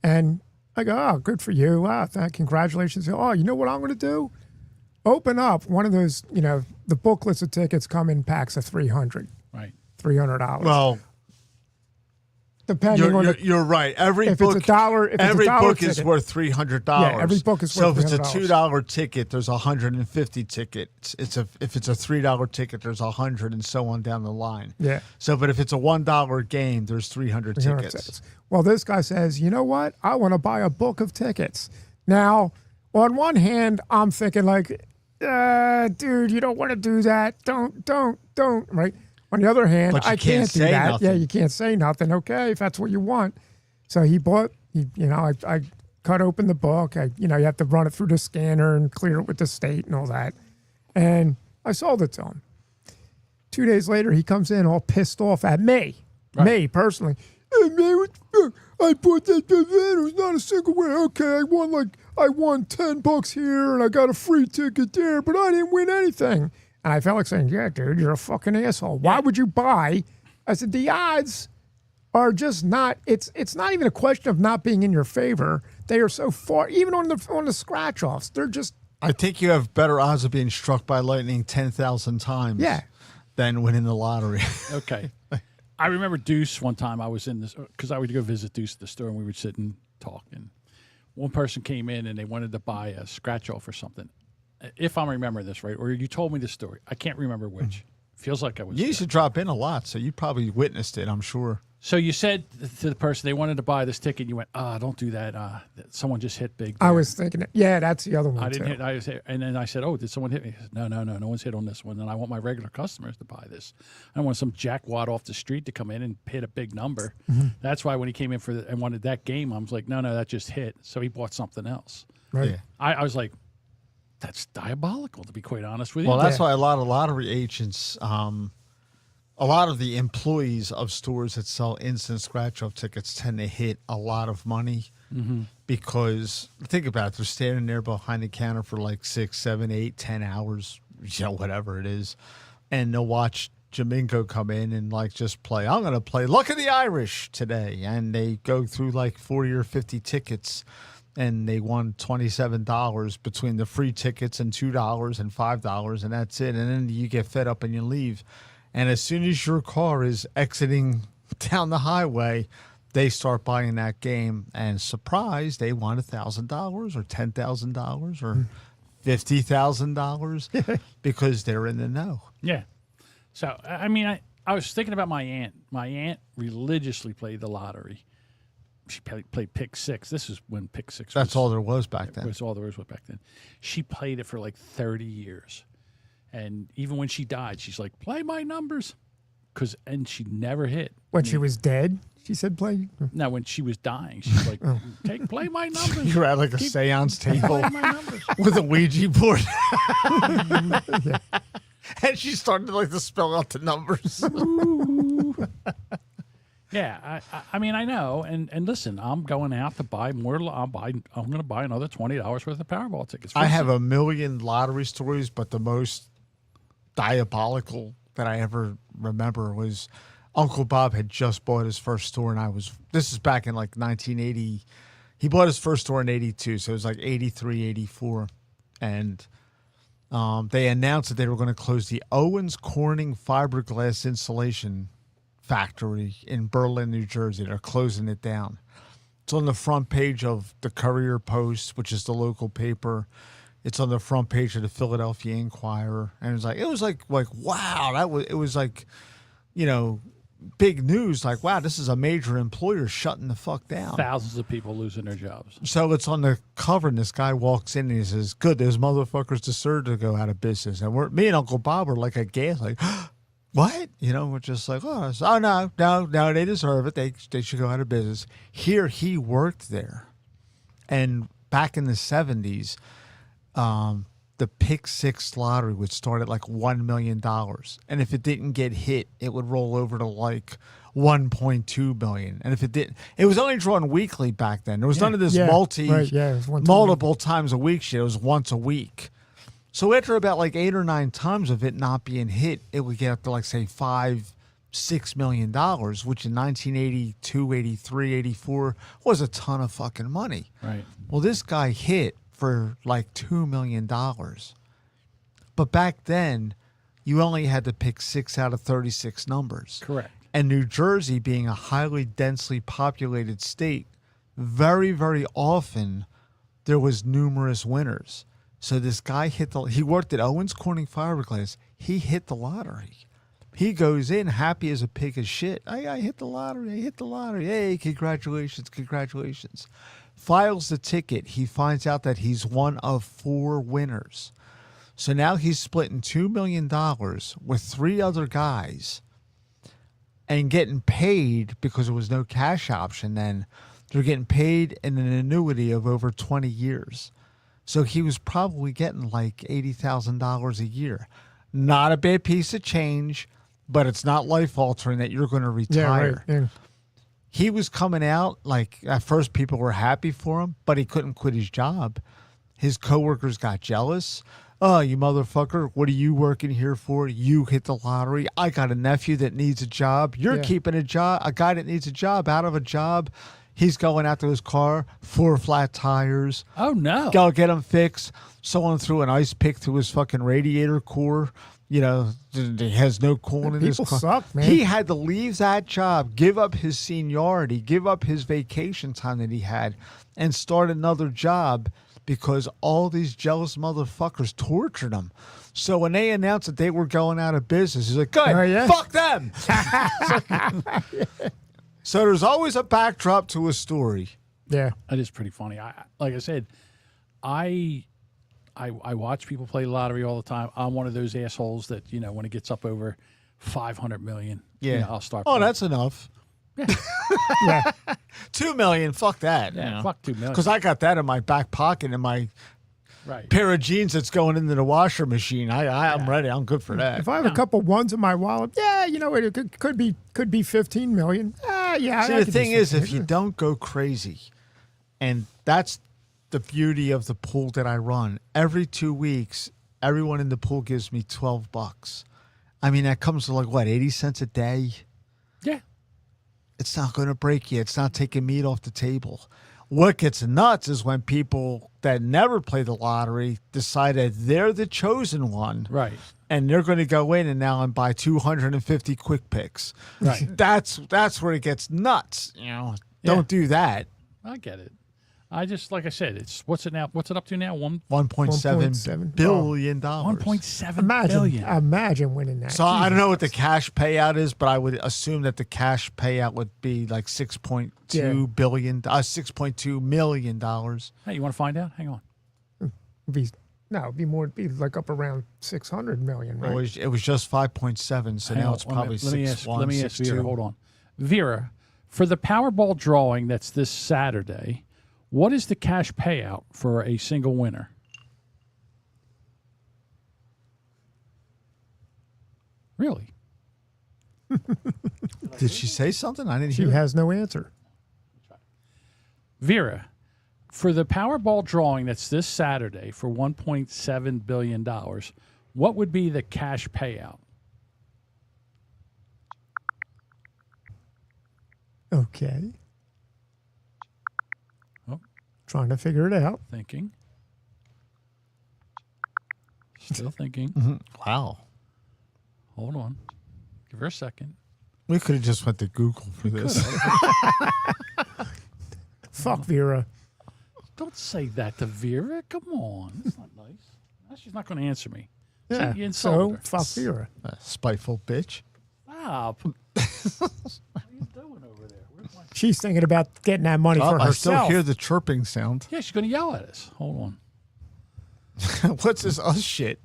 and I go, oh, good for you. Wow, congratulations. Oh, you know what I'm going to do? Open up one of those. You know, the booklets of tickets come in packs of 300. Right. $300. Well, depending on you're right. Every if book, it's a dollar, if every it's a dollar book is ticket. worth $300. Yeah, every book is so worth if it's a $300. $2 ticket, there's 150 tickets. If it's a $3 ticket, there's 100, and so on down the line. Yeah. So, but if it's a $1 game, there's 300 tickets. Well, this guy says, you know what? I want to buy a book of tickets. Now, on one hand, I'm thinking like, dude, you don't want to do that. Don't, right? On the other hand, But you I can't can't do say that. nothing. Yeah, you can't say nothing. Okay, if that's what you want. So he bought, I cut open the book. You have to run it through the scanner and clear it with the state and all that. And I sold it to him. 2 days later, he comes in all pissed off at me, me personally. Hey, man, what the fuck? I bought that event. It was not a single win. Okay, I won $10 here and I got a free ticket there, but I didn't win anything. And I felt like saying, yeah, dude, you're a fucking asshole. Why would you buy? I said, the odds are just not, it's not even a question of not being in your favor. They are so far, even on the scratch offs, they're just. I think you have better odds of being struck by lightning 10,000 times than winning the lottery. Okay. I remember Deuce one time. I was in this because I would go visit Deuce at the store, and we would sit and talk. And one person came in and they wanted to buy a scratch off or something. If I'm remembering this right, or you told me the story, I can't remember which. Feels like I was. You there. used to drop in a lot, so you probably witnessed it, I'm sure. So you said to the person they wanted to buy this ticket, you went, don't do that. Someone just hit big. I there." was thinking, yeah, that's the other one I too. didn't hit. And then I said, "Oh, did someone hit me?" He said, No one's hit on this one. And I want my regular customers to buy this. I don't want some jackwad off the street to come in and hit a big number. That's why when he came in and wanted that game, I was like, no, that just hit. So he bought something else. Right. Yeah. I was like, that's diabolical, to be quite honest with you. Well, that's why a lot of lottery agents, a lot of the employees of stores that sell instant scratch-off tickets tend to hit a lot of money because, think about it, they're standing there behind the counter for like 6, 7, 8, 10 hours, whatever it is, and they'll watch Jamingo come in and like just play. I'm going to play Luck of the Irish today, and they go through like 40 or 50 tickets, and they won $27 between the free tickets and $2 and $5, and that's it. And then you get fed up and you leave. And as soon as your car is exiting down the highway, they start buying that game. And surprise, they won $1,000 or $10,000 or $50,000 because they're in the know. Yeah. So, I mean, I was thinking about my aunt. My aunt religiously played the lottery. She played Pick Six. This is when Pick Six That's all there was back then. was all there was back then. She played it for like 30 years. And even when she died, she's like, play my numbers. And she never hit. When she was dead, she said play. No, when she was dying, she's like, play my numbers. You're at like a seance table Play my numbers. with a Ouija board. And she started like to spell out the numbers. Yeah, I mean, I know. And listen, I'm going out to buy more. I'm going to buy another $20 worth of Powerball tickets. I have a million lottery stories, but the most diabolical that I ever remember was Uncle Bob had just bought his first store, and this is back in like 1980. He bought his first store in 82, so it was like 83, 84. And they announced that they were going to close the Owens Corning fiberglass insulation factory in Berlin, New Jersey. They're closing it down. It's on the front page of the Courier Post, which is the local paper. It's on the front page of the Philadelphia Inquirer, and it was like wow, it was like big news like, wow, this is a major employer shutting the fuck down. Thousands of people losing their jobs. So it's on the cover, and this guy walks in and he says, good, those motherfuckers deserve to go out of business. And me and Uncle Bob were like aghast, like, what? We're just like, no, they deserve it. They should go out of business. Here, he worked there. And back in the 70s, the Pick Six lottery would start at like $1 million. And if it didn't get hit, it would roll over to like 1.2 billion. And if it didn't, it was only drawn weekly back then. There was none of this it was multiple times a week shit. It was once a week. So after about like 8 or 9 times of it not being hit, it would get up to like, say, $5-6 million, which in 1982, 83, 84 was a ton of fucking money. Right. Well, this guy hit for like $2 million. But back then, you only had to pick 6 out of 36 numbers. Correct. And New Jersey, being a highly densely populated state, very, very often there was numerous winners. So this guy he worked at Owens Corning Fiberglass. He hit the lottery. He goes in happy as a pig as shit. I hit the lottery. I hit the lottery. Hey, congratulations, congratulations. Files the ticket. He finds out that he's one of 4 winners. So now he's splitting $2 million with 3 other guys and getting paid, because there was no cash option then, they're getting paid in an annuity of over 20 years. So he was probably getting like $80,000 a year. Not a bad piece of change, but it's not life-altering that you're going to retire. Yeah, right. Yeah. He was coming out, like, at first people were happy for him, but he couldn't quit his job. His coworkers got jealous. Oh, you motherfucker, what are you working here for? You hit the lottery. I got a nephew that needs a job. You're keeping a guy that needs a job out of a job. He's going out to his car, 4 flat tires. Oh, no. Go get him fixed. Someone threw an ice pick through his fucking radiator core. He has no coolant in his car. People suck, man. He had to leave that job, give up his seniority, give up his vacation time that he had, and start another job because all these jealous motherfuckers tortured him. So when they announced that they were going out of business, he's like, good, fuck them. So there's always a backdrop to a story. Yeah. That is pretty funny. Like I said, I watch people play lottery all the time. I'm one of those assholes that, when it gets up over 500 million, I'll start playing. That's enough. Yeah. Yeah. 2 million, fuck that. Yeah, fuck 2 million. Because I got that in my back pocket in my pair of jeans that's going into the washer machine. I'm ready. I'm good for that. If I have a couple ones in my wallet, it could be 15 million. Yeah. See, the thing is, if you don't go crazy, and that's the beauty of the pool that I run, every 2 weeks, everyone in the pool gives me $12. I mean, that comes to like, what, 80 cents a day? Yeah. It's not going to break you. It's not taking meat off the table. What gets nuts is when people that never play the lottery decide that they're the chosen one. Right. And they're going to go in and now and buy 250 quick picks. Right. That's where it gets nuts. Don't do that. I get it. I just, like I said, what's it up to now? $1.7 billion. $1.7 billion. Imagine winning that. So I don't know what the cash payout is, but I would assume that the cash payout would be like $6.2 billion, $6.2 million. Hey, you want to find out? Hang on. It'd be like up around 600 million, right? Well, it was just 5.7, so now it's probably 6.1. Let me ask Vera. Hold on, Vera, for the Powerball drawing that's this Saturday, what is the cash payout for a single winner? Really? Did she say something? I didn't She hear. has no answer. Vera, for the Powerball drawing that's this Saturday for $1.7 billion, what would be the cash payout? Okay. Oh. Trying to figure it out. Thinking. Still thinking. Mm-hmm. Wow. Hold on. Give her a second. We could have just went to Google for this. Fuck Vera. Don't say that to Vera. Come on. That's not nice. She's not going to answer me. Yeah. You insulted her. Fuck Vera. Spiteful bitch. Wow. Stop. What are you doing over there? Where's my... She's thinking about getting that money for I still herself. hear the chirping sound. Yeah, she's going to yell at us. Hold on. What's this us shit?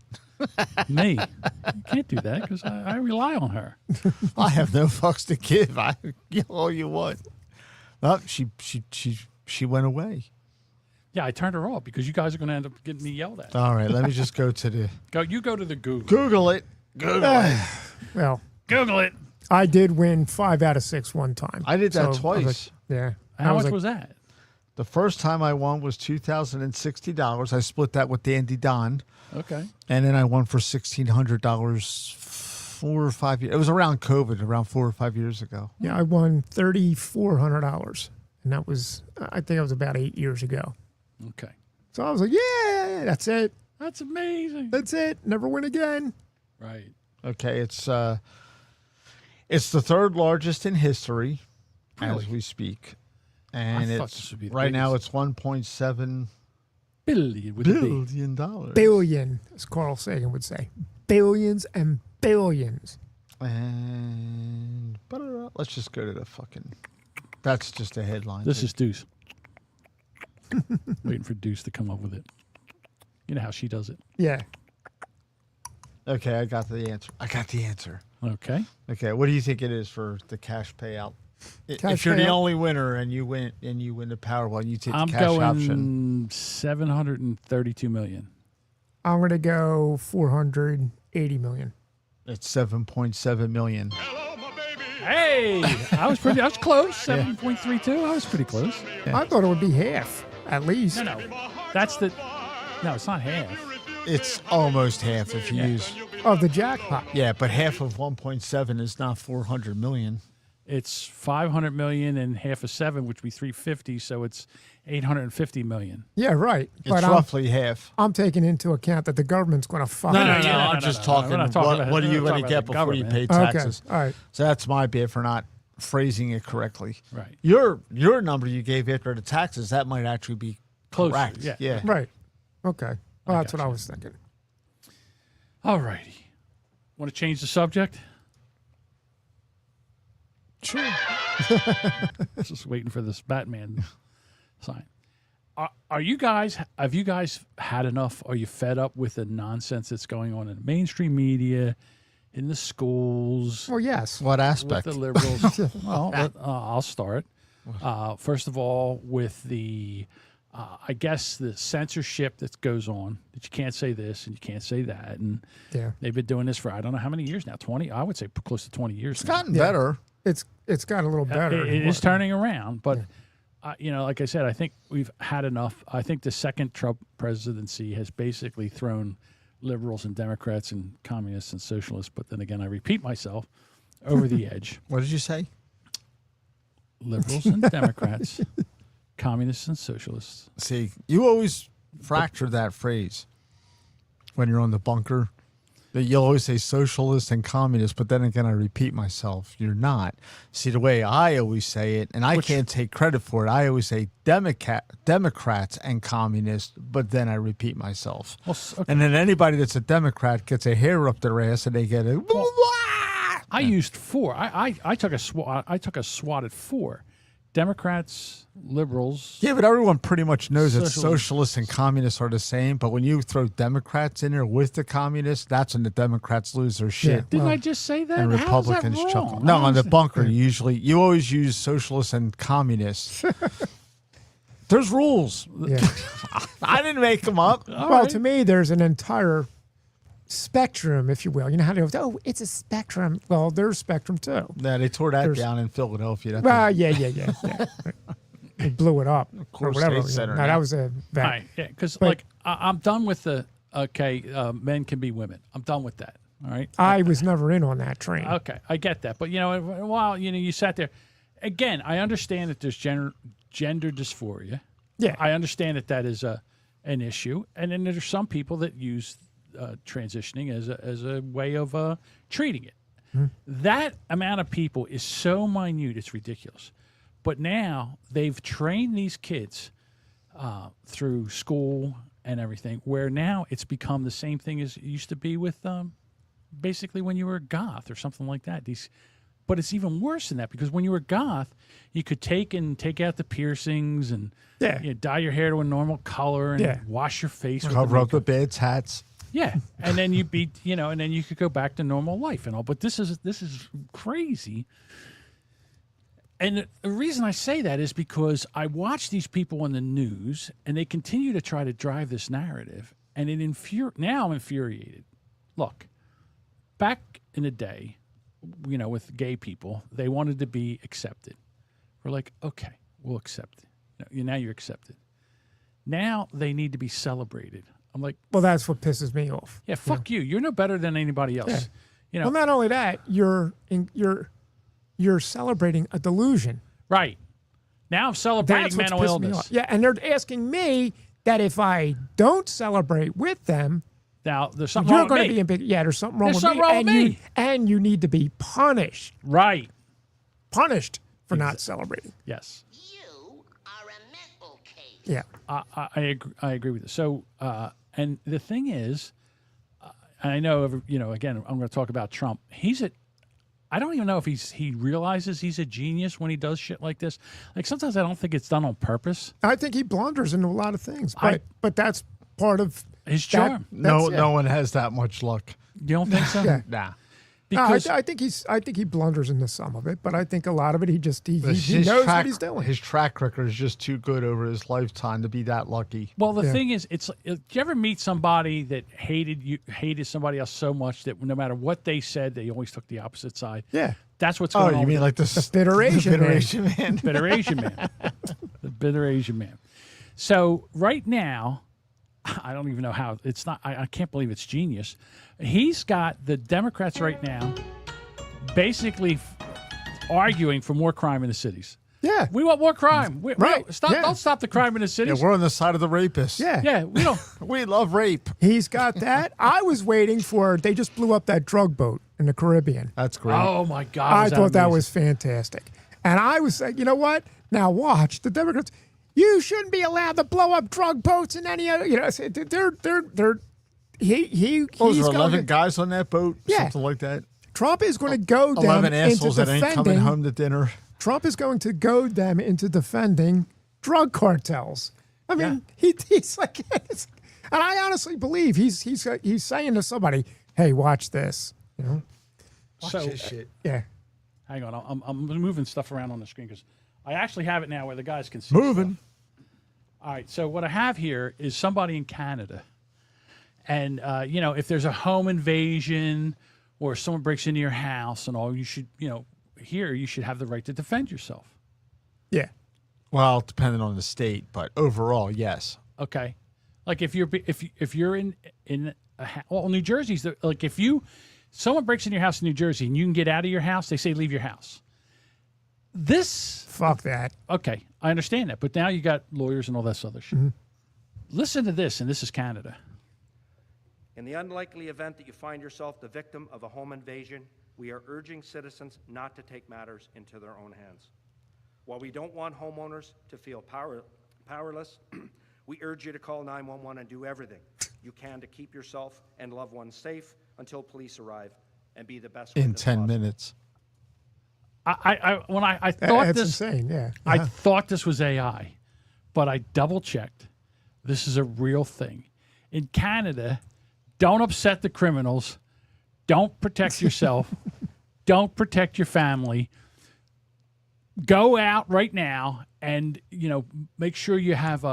Me. You can't do that because I rely on her. I have no fucks to give. I yell all you want. Oh, she went away. Yeah, I turned her off because you guys are going to end up getting me yelled at. All right, let me just go to the You go to the Google. Google it. Google it. Well, Google it. I did win 5 out of 6 one time. I did that was twice. like, yeah. How much was that? The first time I won was $2,060. I split that with Dandy Don, Okay. and then I won for $1,600 4 or 5 years. It was around COVID, around 4 or 5 years ago. Yeah, I won $3,400, and that was, I think it was about 8 years ago. Okay. So I was like, yeah, that's it. That's amazing. That's it. Never win again. Right. Okay, it's the third largest in history as Really? we speak, and I thought it's this would be the right now biggest. it's $1.7 Billion with a B. billion. Billion, as Carl Sagan would say. Billions and billions. And let's just go to the fucking. That's just a headline. This is Deuce. Waiting for Deuce to come up with it. You know how she does it. Yeah. Okay, I got the answer. Okay. Okay, what do you think it is for the cash payout? Cash If you're the payout? only winner and you win the Powerball, and you take I'm the cash going option. 732 million. I'm going to go 480 million. It's 7.7 million. Hey, I was close. 7.32. I was pretty close. Yeah. I thought it would be half, at least. No. That's the. No, it's not half. It's almost half if you Yeah. use. Of the jackpot. Yeah, but half of 1.7 is not 400 million. It's 500 million and half of 7, which would be 350. So it's 850 million. Yeah, right. It's But roughly half. I'm taking into account that the government's going to fuck No, it. no, no. no, I'm no, just no, talking. we're not talking about- What are we're you not going to talking get about the before you pay government. taxes? Okay, all right. So that's my bad for not phrasing it correctly. Right. Your number you gave after the taxes, that might actually be Closer, correct. yeah. Right. Okay. Well, that's what I gotcha. was thinking. All righty. Want to change the subject? Sure. Just waiting for this Batman sign. Are you guys? Have you guys had enough? Are you fed up with the nonsense that's going on in the mainstream media, in the schools, Well, yes. What with aspect? the liberals? Well, I'll start. First of all, with the, I guess the censorship that goes on. That you can't say this and you can't say that, and Yeah. they've been doing this for I don't know how many years now. 20. I would say close to 20 years. It's now. gotten better. It's got a little better. It is turning around, but like I said, I think we've had enough. I think the second Trump presidency has basically thrown liberals and Democrats and communists and socialists. But then again, I repeat myself, over the edge. What did you say? Liberals and Democrats, communists and socialists. See, you always fracture that phrase when you're on the bunker. That you'll always say socialist and communist, but then again, I repeat myself. You're not. See, the way I always say it, and I can't take credit for it, I always say Democrats and communists, but then I repeat myself. Well, okay. And then anybody that's a Democrat gets a hair up their ass and they get a. I used 4. I took a swat. I took a swat at 4. Democrats, liberals. Yeah, but everyone pretty much knows that Socialism. socialists and communists are the same. But when you throw Democrats in there with the communists, that's when the Democrats lose their shit. Yeah. Didn't Well, I just say that? And How is that Republicans wrong? chuckle. I No, don't on the understand. bunker, you always use socialists and communists. There's rules. Yeah. I didn't make them up. All Well, right. to me, there's an entire spectrum, if you will. You know how they go, oh, it's a spectrum. Well, there's spectrum too. Yeah, they tore that There's- down in Philadelphia. That's Well, yeah. They blew it up. Of course, or whatever. State Center No, now. that was a vet. Right, yeah, because But- like I'm done with the men can be women. I'm done with that. All right. I was never in on that train. Okay, I get that, but while you sat there, again, I understand that there's gender dysphoria. Yeah. I understand that is an issue, and then there's some people that use transitioning as a way of treating it. That amount of people is so minute, it's ridiculous. But now they've trained these kids through school and everything, where now it's become the same thing as it used to be with basically when you were a goth or something like that. These But it's even worse than that because when you were goth, you could take out the piercings and dye your hair to a normal color and wash your face. Cover up the bad tats. Yeah, and then you'd be, and then you could go back to normal life and all. But this is crazy. And the reason I say that is because I watch these people on the news, and they continue to try to drive this narrative, and now I'm infuriated. Look, back in the day, with gay people, they wanted to be accepted. We're like, okay, we'll accept it. Now you're accepted. Now they need to be celebrated. I'm like, well, that's what pisses me off. Yeah, fuck you. You're no better than anybody else. Yeah. Well, not only that, you're celebrating a delusion. Right. Now I'm celebrating mental illness. Yeah, and they're asking me that if I don't celebrate with them, now there's something wrong with me. You're going to be there's something wrong with me. Wrong with me. And you need to be punished. Right. Punished for not celebrating. Yes. You are a mental case. Yeah. I agree with this. So, and the thing is, I know, again, I'm going to talk about Trump. I don't even know if he realizes he's a genius when he does shit like this. Like sometimes I don't think it's done on purpose. I think he blunders into a lot of things, but that's part of his charm. No one has that much luck. You don't think so? Yeah. Nah. Because I think he blunders into some of it, but I think a lot of it he knows what he's doing. His track record is just too good over his lifetime to be that lucky. Well, the thing is, do you ever meet somebody that hated somebody else so much that no matter what they said, they always took the opposite side? Yeah. That's what's going on. Oh, you mean like the bitter Asian man? Bitter Asian man. The bitter Asian man. So right now, I don't even know how it's not. I can't believe it's genius. He's got the Democrats right now basically arguing for more crime in the cities. Yeah, we want more crime. Right? Don't stop the crime in the cities. Yeah, we're on the side of the rapists. Yeah. We don't. We love rape. He's got that. I was waiting for. They just blew up that drug boat in the Caribbean. That's great. Oh my God! I thought that was fantastic, and I was like, you know what? Now watch the Democrats. You shouldn't be allowed to blow up drug boats and any other. They're. He's 11 guys on that boat, something like that. Trump is going to goad them 11 assholes into that ain't coming home to dinner. Trump is going to goad them into defending drug cartels. I mean, he's like, and I honestly believe he's saying to somebody, "Hey, watch this." Watch this shit. Yeah. Hang on, I'm moving stuff around on the screen because I actually have it now where the guys can see. Moving. Stuff. All right, so what I have here is somebody in Canada. And, if there's a home invasion or someone breaks into your house and all, you should, here you should have the right to defend yourself. Yeah. Well, depending on the state, but overall, yes. Okay. Like if you're in New Jersey's like someone breaks in your house in New Jersey and you can get out of your house, they say leave your house. Fuck that. Okay, I understand that, but now you got lawyers and all this other shit. Mm-hmm. Listen to this, and this is Canada. In the unlikely event that you find yourself the victim of a home invasion, we are urging citizens not to take matters into their own hands. While we don't want homeowners to feel powerless, we urge you to call 911 and do everything you can to keep yourself and loved ones safe until police arrive and be the best in 10 possible. Minutes. I thought that's this insane. Yeah. I thought this was AI, but I double checked. This is a real thing. In Canada, don't upset the criminals. Don't protect yourself. Don't protect your family. Go out right now and, make sure you have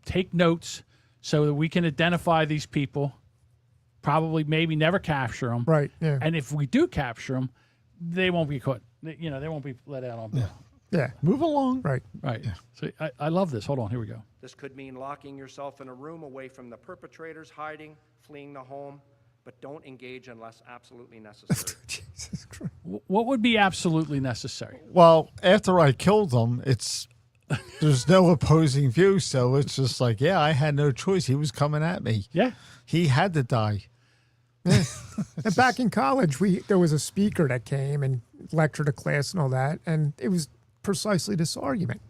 take notes so that we can identify these people, probably maybe never capture them. Right, yeah. And if we do capture them, they won't be caught. They won't be let out on bail. Yeah. Move along. Right. Right. Yeah. So I love this. Hold on. Here we go. This could mean locking yourself in a room away from the perpetrators, hiding, fleeing the home, but don't engage unless absolutely necessary. Jesus Christ. What would be absolutely necessary? Well, after I killed him, there's no opposing view, so it's just like, I had no choice. He was coming at me. Yeah. He had to die. Yeah. And back in college, there was a speaker that came and lectured a class and all that, and it was precisely this argument.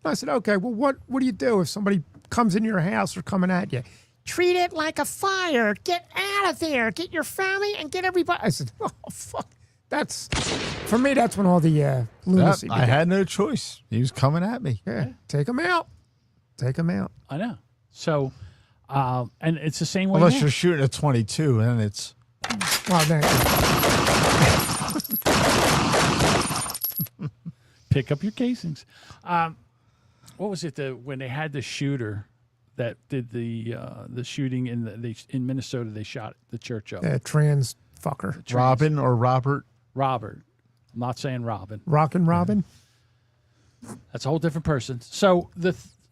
And I said, okay, well, what do you do if somebody comes in your house or coming at you? Treat it like a fire. Get out of there. Get your family and get everybody. I said, oh, fuck. that's for me. That's when all the lunacy. I had no choice. He was coming at me. Yeah, take him out. Take him out. I know. So, and it's the same way. Unless now. you're shooting at 22, and it's Well, then, pick up your casings. What was it? When they had the shooter that did the shooting in Minnesota, they shot the church up. trans fucker. Robin or Robert. Robert. I'm not saying Robin. Rockin' Robin. That's a whole different person. So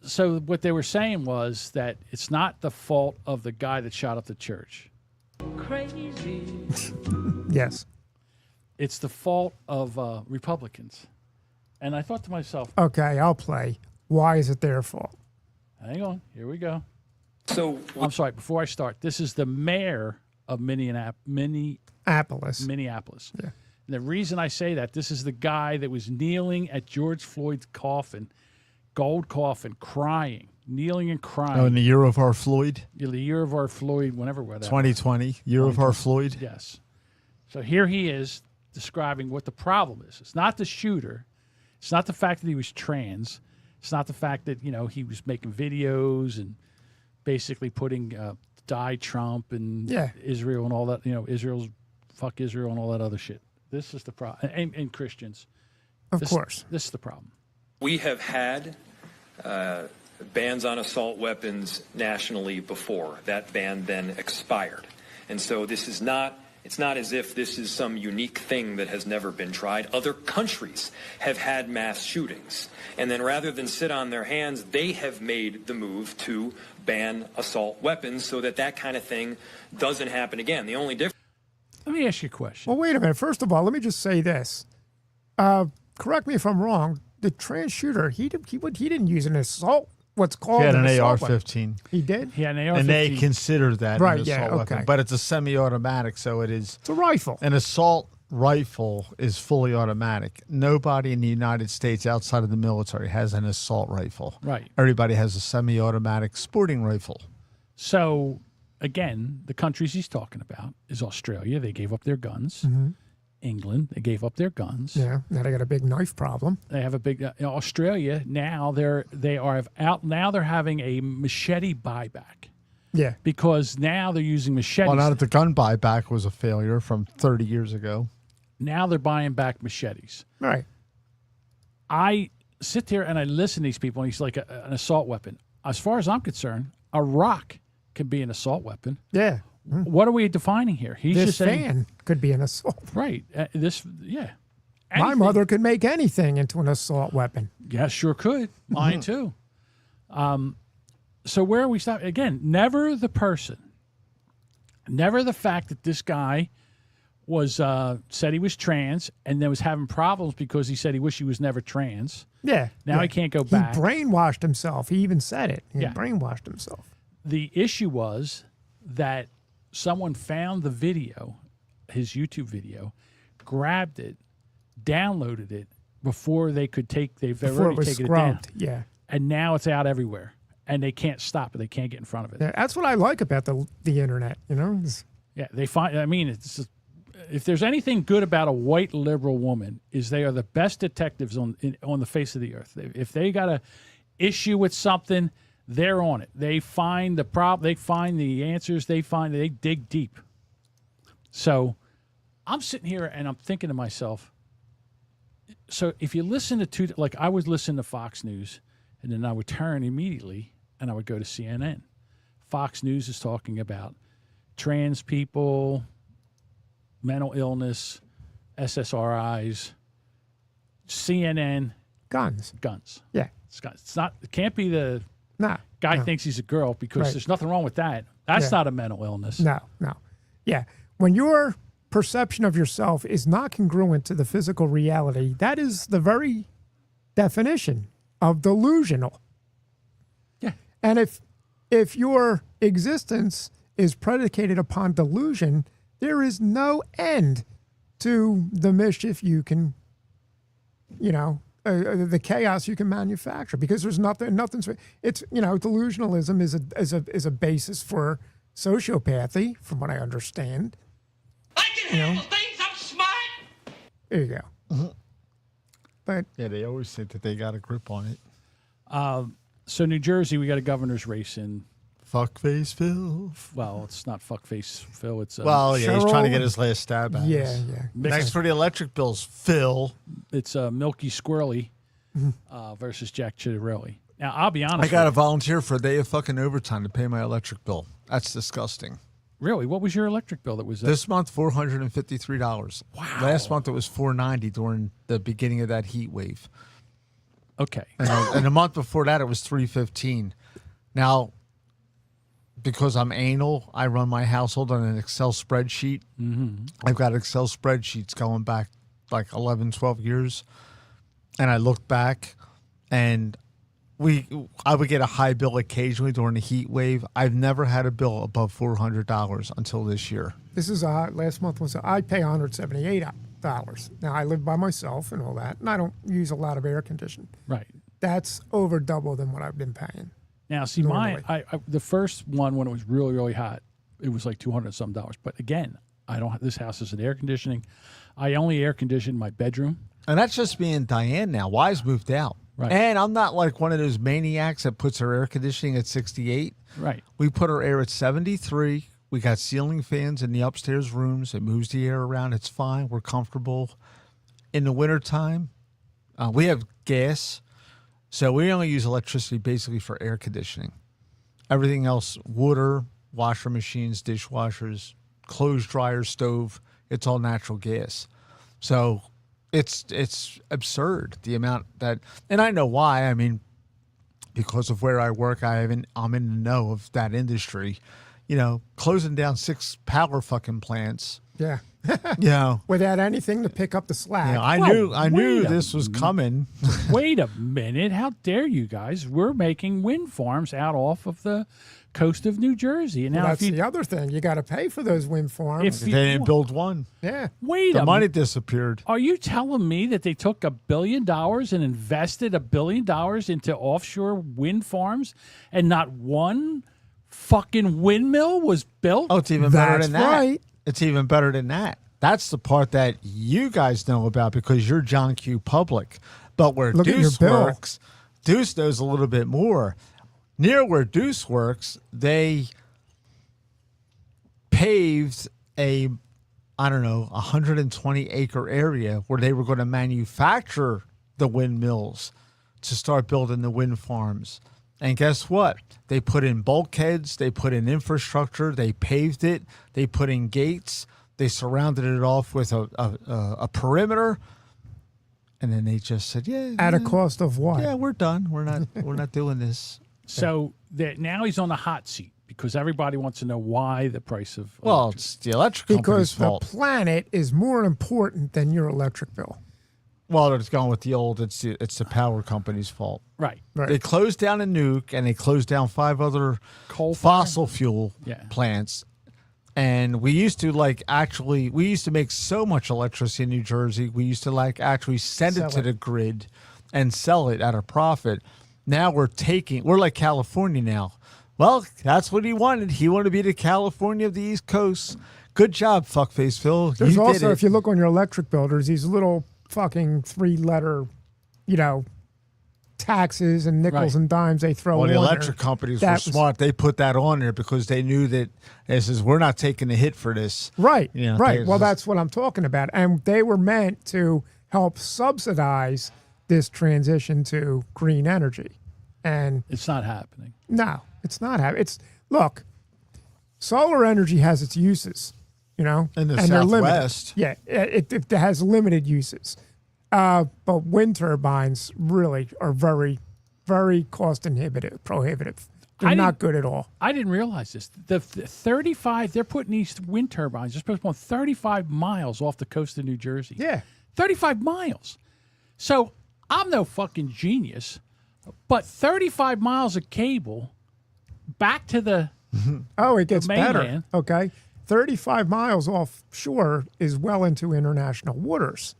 so what they were saying was that it's not the fault of the guy that shot up the church. Yes. It's the fault of Republicans. And I thought to myself, Okay, I'll play. Why is it their fault? hang on, here we go. So I'm sorry, before I start, this is the mayor of Minneapolis. Yeah. And the reason I say that, this is the guy that was kneeling at George Floyd's coffin, gold coffin, crying, kneeling and crying. Oh, in the year of our Floyd, The year of our Floyd, whenever we're that. 2020, year of our Floyd. Yes. So here he is describing what the problem is. It's not the shooter. It's not the fact that he was trans. It's not the fact that, he was making videos and basically putting die Trump and Israel and all that, Israel's fuck Israel and all that other shit. This is the problem. And Christians. Of course. This is the problem. We have had bans on assault weapons nationally before. That ban then expired. And so it's not as if this is some unique thing that has never been tried. Other countries have had mass shootings. And then rather than sit on their hands, they have made the move to ban assault weapons so that kind of thing doesn't happen again. The only difference. Let me ask you a question. Well, wait a minute. First of all, let me just say this. Correct me if I'm wrong. The trans shooter, he didn't use an assault. What's called He had an assault weapon. AR-15. He did. He had an AR-15. And they consider that Right, an yeah, assault okay. weapon. But it's a semi-automatic, so it is. It's a rifle. An assault rifle is fully automatic. Nobody in the United States outside of the military has an assault rifle. Right. Everybody has a semi-automatic sporting rifle. So, again, the countries he's talking about is Australia. They gave up their guns. Mm-hmm. England, they gave up their guns. Yeah. Now they got a big knife problem. They have a big Australia now. They're having a machete buyback Yeah. because now they're using machetes. Well, now that the gun buyback was a failure from 30 years ago. Now they're buying back machetes. All right. I sit there and I listen to these people, and he's like an assault weapon. As far as I'm concerned, a rock can be an assault weapon. Yeah. What are we defining here? He's This just saying, fan could be an assault. right? My My mother could make anything into an assault weapon. Yeah, sure could. Mine too. So where are we stop again? Never the person. Never the fact that this guy was said he was trans and then was having problems because he said he wished he was never trans. Yeah. Now yeah. he can't go back. He brainwashed himself. He even said it. He Yeah. brainwashed himself. The issue was that someone found the video, his YouTube video, grabbed it, downloaded it before they could they've Before it already was taken it down. scrubbed. Yeah. And now it's out everywhere. And they can't stop it. They can't get in front of it. Yeah. That's what I like about the internet. It's- Yeah, they find. I mean, if there's anything good about a white liberal woman, is they are the best detectives on the face of the earth. If they got a issue with something, they're on it. They find the problem. They find the answers. They dig deep. So, I'm sitting here and I'm thinking to myself. So if you listen to like I would listen to Fox News, and then I would turn immediately and I would go to CNN. Fox News is talking about trans people, mental illness, SSRIs, CNN, guns. Yeah. It's not. It can't be the No. guy no. thinks he's a girl because Right. there's nothing wrong with that. That's Yeah. not a mental illness. No. Yeah. When your perception of yourself is not congruent to the physical reality, that is the very definition of delusional. Yeah. And if your existence is predicated upon delusion, there is no end to the mischief you can, the chaos you can manufacture, because there's nothing's. It's delusionalism is a basis for sociopathy, from what I understand. I can handle things. I'm smart. There you go. But Yeah, they always think that they got a grip on it. So New Jersey, we got a governor's race in. Fuckface Phil. Well, it's not fuckface Phil. It's Well, yeah, he's Cheryl? trying to get his last stab at us. yeah. Next for the electric bills, Phil. it's Milky Squirrely versus Jack Chittarelli. Now, I'll be honest. I got to with volunteer for a day of fucking overtime to pay my electric bill. That's disgusting. you. Really, what was your electric bill that was This month, $453. Wow. Last month it was $490 during the beginning of that heat wave, okay? and the month before that it was $315. Now, because I'm anal, I run my household on an Excel spreadsheet. Mm-hmm. I've got Excel spreadsheets going back like 11, 12 years, and I look back, and I would get a high bill occasionally during the heat wave. I've never had a bill above $400 until this year. This is last month I pay $178. Now I live by myself and all that, and I don't use a lot of air conditioning. Right. That's over double than what I've been paying. Now, see, Normally. the first one when it was really, really hot, it was like $200 some. But again, I don't. This house isn't air conditioning. I only air condition my bedroom. And that's just me and Diane now. Wise moved out. Right. And I'm not like one of those maniacs that puts her air conditioning at 68. Right. We put our air at 73. We got ceiling fans in the upstairs rooms. It moves the air around. It's fine. We're comfortable. In the wintertime, we have gas. So we only use electricity basically for air conditioning. Everything else, water, washer machines, dishwashers, clothes dryer, stove, it's all natural gas. So it's absurd the amount that, and I know why. I mean, because of where I work, I'm in the know of that industry. You know, closing down 6 power fucking plants. Yeah. You know, Without anything to pick up the slack. you know, I knew wait a this was coming. Wait a minute! How dare you guys? We're making wind farms out off of the coast of New Jersey, and Well, now that's if you the other thing. You got to pay for those wind farms. If They didn't build one. Yeah. wait The a money minute. disappeared. Are you telling me that they took $1 billion and invested $1 billion into offshore wind farms, and not one fucking windmill was built? Oh, it's even better That's than that. right. It's even better than that. That's the part that you guys know about because you're John Q. Public. But where Look at your Deuce bill. works, Deuce knows a little bit more. Near where Deuce works, they paved a 120-acre area where they were going to manufacture the windmills to start building the wind farms. And guess what? They put in bulkheads, they put in infrastructure, they paved it, they put in gates, they surrounded it off with a perimeter, and then they just said, "Yeah, At a cost of what? yeah, we're done. We're not doing this." So that now he's on the hot seat because everybody wants to know why the price of Well, electric- it's the electric company's Because the fault. planet is more important than your electric bill. Well, it's going with the old. It's the power company's fault. right. Right. They closed down a nuke and they closed down 5 other Coal fossil fuel Yeah. plants. And we used to make so much electricity in New Jersey. We used to actually send it Sell to it. the grid and sell it at a profit. Now we're like California now. Well, that's what he wanted. He wanted to be the California of the East Coast. Good job, fuckface Phil. There's you also, did it. if you look on your electric bill, there's these little fucking 3-letter, taxes and nickels Right. and dimes they throw Well, the on electric there. companies That were was- smart. They put that on there because they knew that this is we're not taking the hit for this. Right, You know, right. they Well, just- that's what I'm talking about. And they were meant to help subsidize this transition to green energy. And It's not happening. no, it's not happening. Look, solar energy has its uses, In the and they're limited. Southwest. Yeah, it has limited uses. But wind turbines really are very, very cost prohibitive. They're I not didn't- good at all. I didn't realize this. The 35, they're putting these wind turbines, they're supposed to put 35 miles off the coast of New Jersey. Yeah. 35 miles. So I'm no fucking genius, but 35 miles of cable back to the Oh, it gets better. mainland. Okay. 35 miles offshore is well into international waters.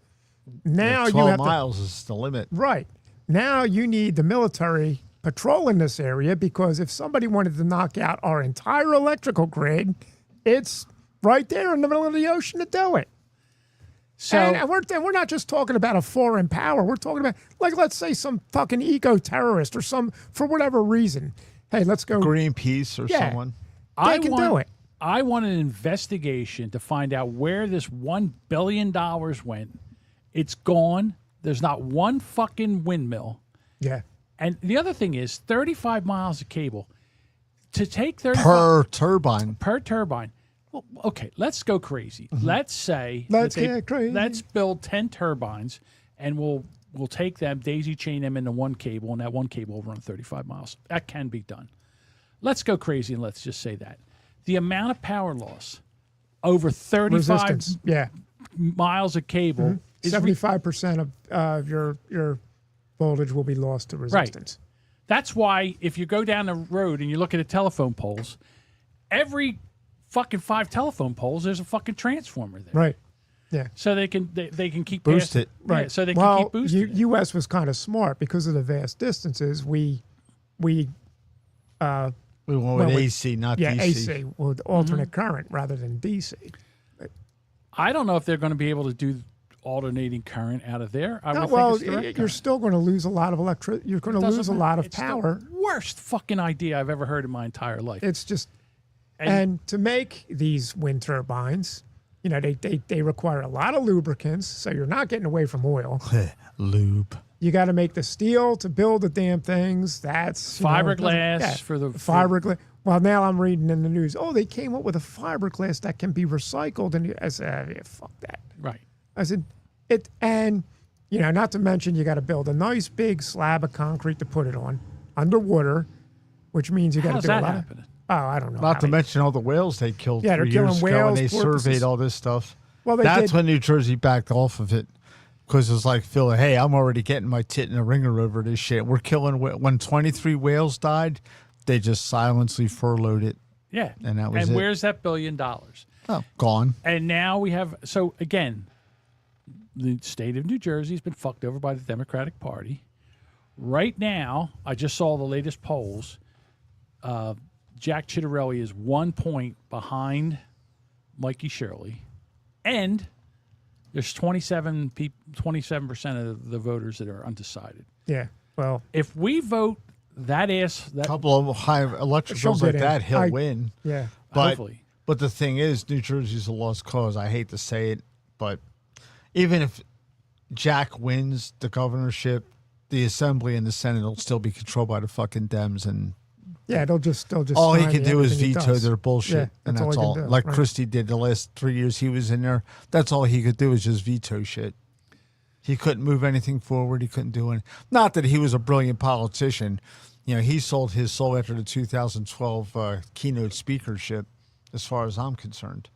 Now you 12 have miles is the limit. right. Now you need the military patrolling this area because if somebody wanted to knock out our entire electrical grid, it's right there in the middle of the ocean to do it. So and we're not just talking about a foreign power. We're talking about, like, let's say some fucking eco-terrorist or some, for whatever reason. Hey, let's go. Greenpeace or someone. They can do it. I want an investigation to find out where this $1 billion went. It's gone. There's not one fucking windmill. Yeah. And the other thing is 35 miles of cable. To take 35 Per turbine. per turbine. Well, okay, let's go crazy. Let's say Let's that get crazy. Let's build 10 turbines, and we'll take them, daisy chain them into one cable, and that one cable will run 35 miles. That can be done. Let's go crazy, and let's just say that. The amount of power loss over 35 Resistance. Yeah. miles of cable is 75% of your voltage will be lost to resistance. That's why if you go down the road and you look at the telephone poles, every fucking 5 telephone poles, there's a fucking transformer there. Right. Yeah. So they can keep Boost passing- it. Right. Yeah, so they can keep boosting it. U.S. was kind of smart because of the vast distances. We We went with Well, AC, not DC. AC with alternate Mm-hmm. current rather than DC. I don't know if they're going to be able to do alternating current out of there. I No, would well, think it's direct you're current. still going to lose a lot of electricity. You're going to Doesn't lose a matter. lot of It's power. the worst fucking idea I've ever heard in my entire life. It's just And- and to make these wind turbines, you know, they require a lot of lubricants, so you're not getting away from oil. Lube. You got to make the steel to build the damn things. That's Fiberglass for the- fiberglass. Well, now I'm reading in the news. Oh, they came up with a fiberglass that can be recycled, and I said, yeah, fuck that. Right. I said, it, and you know, not to mention you got to build a nice big slab of concrete to put it on underwater, which means you got to How's do a that lot. happening? Oh, I don't know. Not how to they- mention all the whales they killed Yeah, they're 3 years killing ago, and whales, they porpoises. surveyed all this stuff. Well, they That's did. when New Jersey backed off of it because it was like, Phil, hey, I'm already getting my tit in a ringer over this shit. We're killing when 23 whales died, they just silently furloughed it. Yeah. And that was and it. where's that $1 billion? Oh, gone. And now we have, so again, the state of New Jersey has been fucked over by the Democratic Party. Right now, I just saw the latest polls. Jack Ciattarelli is 1 point behind Mikey Shirley. And there's 27% of the voters that are undecided. Yeah. Well, If we vote that A couple of high electric She'll bills get like in. that, he'll win. yeah. But, hopefully. But the thing is, New Jersey's a lost cause. I hate to say it, but even if Jack wins the governorship, the assembly and the Senate will still be controlled by the fucking Dems, and Yeah, they'll just all he stymie can do is everything he veto does. their bullshit, Yeah, and all that's he can all. do, Like right. Christie did the last 3 years he was in there. That's all he could do is just veto shit. He couldn't move anything forward. He couldn't do anything. Not that he was a brilliant politician. You know, he sold his soul after the 2012 keynote speakership, as far as I'm concerned.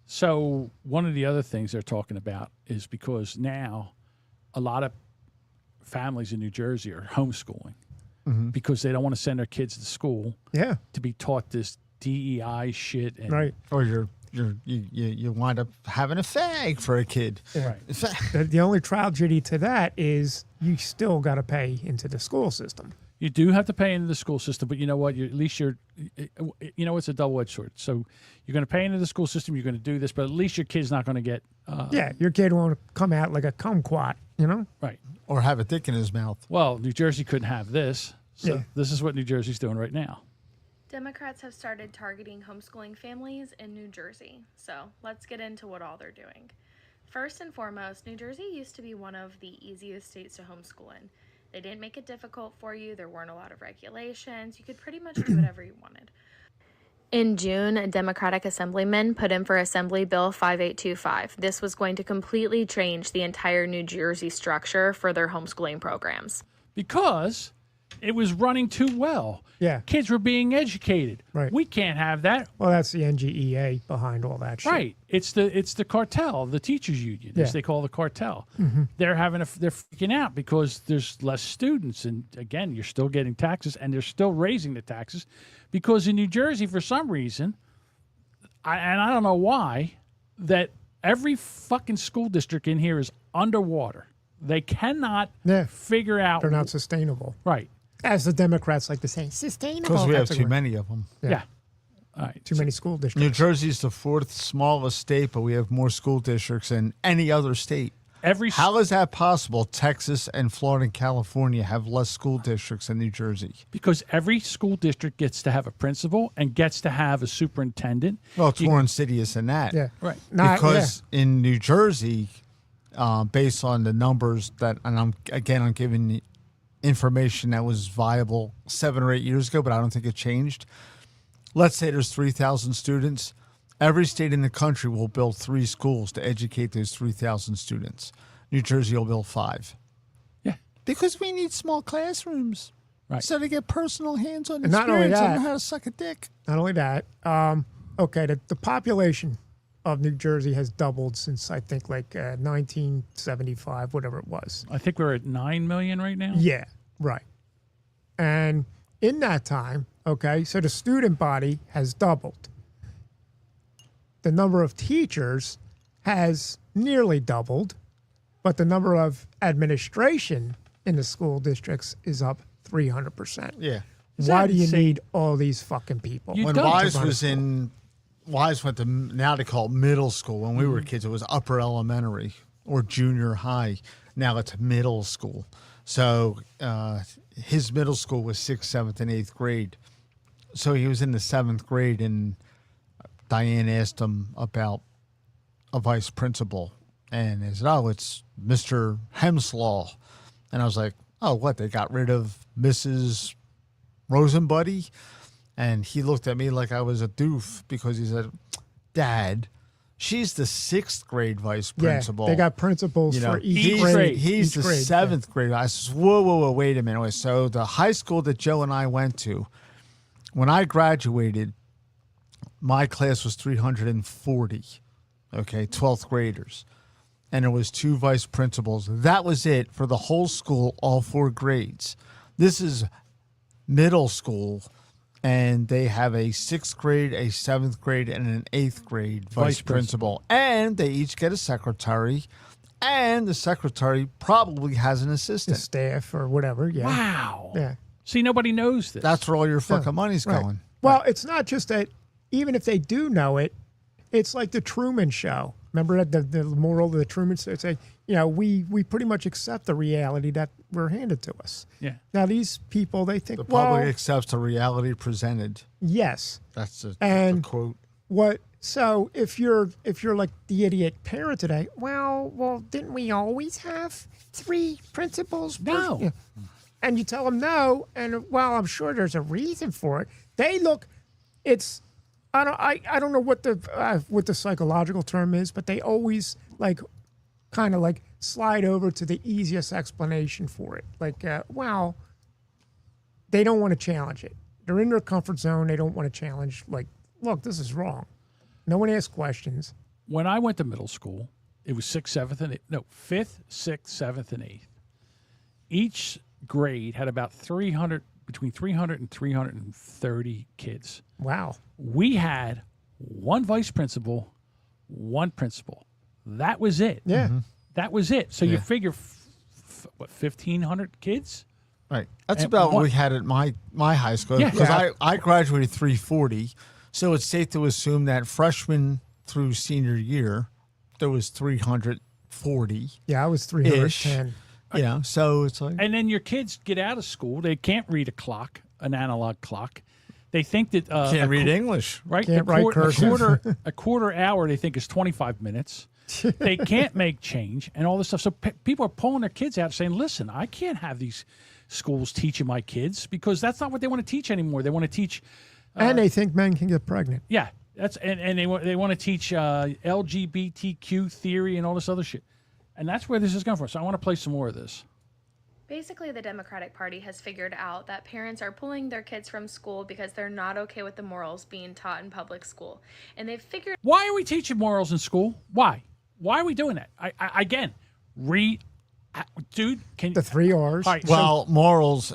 So one of the other things they're talking about is because now a lot of families in New Jersey are homeschooling because they don't want to send their kids to school Yeah. to be taught this DEI shit. And Right. Or you wind up having a fag for a kid. Right. The only tragedy to that is you still got to pay into the school system. You do have to pay into the school system, but you know what? At least it's a double-edged sword. So you're going to pay into the school system. You're going to do this, but at least your kid's not going to get Yeah, your kid won't come out like a kumquat, you know? right. Or have a dick in his mouth. Well, New Jersey couldn't have this, so Yeah. this is what New Jersey's doing right now. Democrats have started targeting homeschooling families in New Jersey, so let's get into what all they're doing. First and foremost, New Jersey used to be one of the easiest states to homeschool in. They didn't make it difficult for you, there weren't a lot of regulations, you could pretty much do whatever you wanted. In June, a Democratic assemblyman put in for Assembly Bill 5825. This was going to completely change the entire New Jersey structure for their homeschooling programs. Because it was running too well. Yeah. Kids were being educated. Right. We can't have that. Well, that's the NGEA behind all that shit. Right. It's the cartel, the teachers union, as Yeah. they call the cartel. They're they're freaking out because there's less students, and again, you're still getting taxes, and they're still raising the taxes because in New Jersey, for some reason, I don't know why, that every fucking school district in here is underwater. They cannot Yeah. figure out. They're not sustainable. Right. As the Democrats like to say, sustainable. Because we have That's a too word. many of them. Yeah. All right. Too many school districts. New Jersey's the 4th smallest state, but we have more school districts than any other state. How is that possible? Texas and Florida and California have less school districts than New Jersey. Because every school district gets to have a principal and gets to have a superintendent. Well, it's more insidious than that. Yeah. Right. Because in New Jersey, based on the numbers that, and I'm giving information that was viable 7 or 8 years ago, but I don't think it changed. Let's say there's 3,000 students. Every state in the country will build 3 schools to educate those 3,000 students. New Jersey will build 5. Yeah. Because we need small classrooms. Right. So they get personal hands-on And not only experience that- on how to suck a dick. Not only that, the population of New Jersey has doubled since I think like 1975, whatever it was. I think we're at 9 million right now. Yeah, right. And in that time, so the student body has doubled. The number of teachers has nearly doubled, but the number of administration in the school districts is up 300%. Yeah. Why do you insane? need all these fucking people? When Wise went to, now they call it middle school. When we were kids, it was upper elementary or junior high. Now it's middle school. So his middle school was 6th, 7th, and 8th grade. So he was in the 7th grade, and Diane asked him about a vice principal. And he said, oh, it's Mr. Hemslaw. And I was like, oh, what? They got rid of Mrs. Rosenbuddy? And he looked at me like I was a doof because he said, Dad, she's the 6th grade vice principal. Yeah, they got principals for each grade. He's each the grade, 7th grade. I said, whoa, wait a minute. So the high school that Joe and I went to, when I graduated, my class was 340, 12th graders. And there was 2 vice principals. That was it for the whole school, all 4 grades. This is middle school, and they have a 6th grade, a 7th grade, and an 8th grade vice principal. And they each get a secretary, and the secretary probably has an the assistant. staff or whatever. Yeah. Wow. Yeah. See, nobody knows this. That's where all your fucking money's Right. going. Well, it's not just that. Even if they do know it, it's like the Truman Show. Remember the moral of the Truman Show? It's like, we pretty much accept the reality that we're handed to us. Yeah. Now these people, they think, The public well, accepts the reality presented. yes. That's the quote. What? So if you're like the idiot parent today, well, didn't we always have 3 principals? No. Yeah. And you tell them no, and well, I'm sure there's a reason for it. They look, it's. I don't know what the psychological term is, but they always kind of slide over to the easiest explanation for it. Well, they don't want to challenge it. They're in their comfort zone. They don't want to challenge. Look, this is wrong. No one asks questions. When I went to middle school, it was 6th, 7th, and 5th, 6th, 7th, and 8th. Each grade had about between 300 and 330 kids. Wow. We had 1 vice principal, 1 principal. That was it. Yeah. Mm-hmm. That was it. So you figure, 1,500 kids? Right. That's And about what what- we had at my high school. Yeah. Because Yeah. I graduated 340. So it's safe to assume that freshman through senior year, there was 340. Yeah, I was 310. So it's like. And then your kids get out of school. They can't read an analog clock. They think that Can't read English. right? Can't write cursive. A quarter hour they think is 25 minutes. They can't make change and all this stuff. So people are pulling their kids out saying, listen, I can't have these schools teaching my kids because that's not what they want to teach anymore. They want to teach. And they think men can get pregnant. Yeah. And they want to teach LGBTQ theory and all this other shit. And that's where this is going from. So I want to play some more of this. Basically, the Democratic Party has figured out that parents are pulling their kids from school because they're not okay with the morals being taught in public school. And they've figured Why are we teaching morals in school? Why? Why are we doing that? Dude, can The 3 R's. All right, Well, morals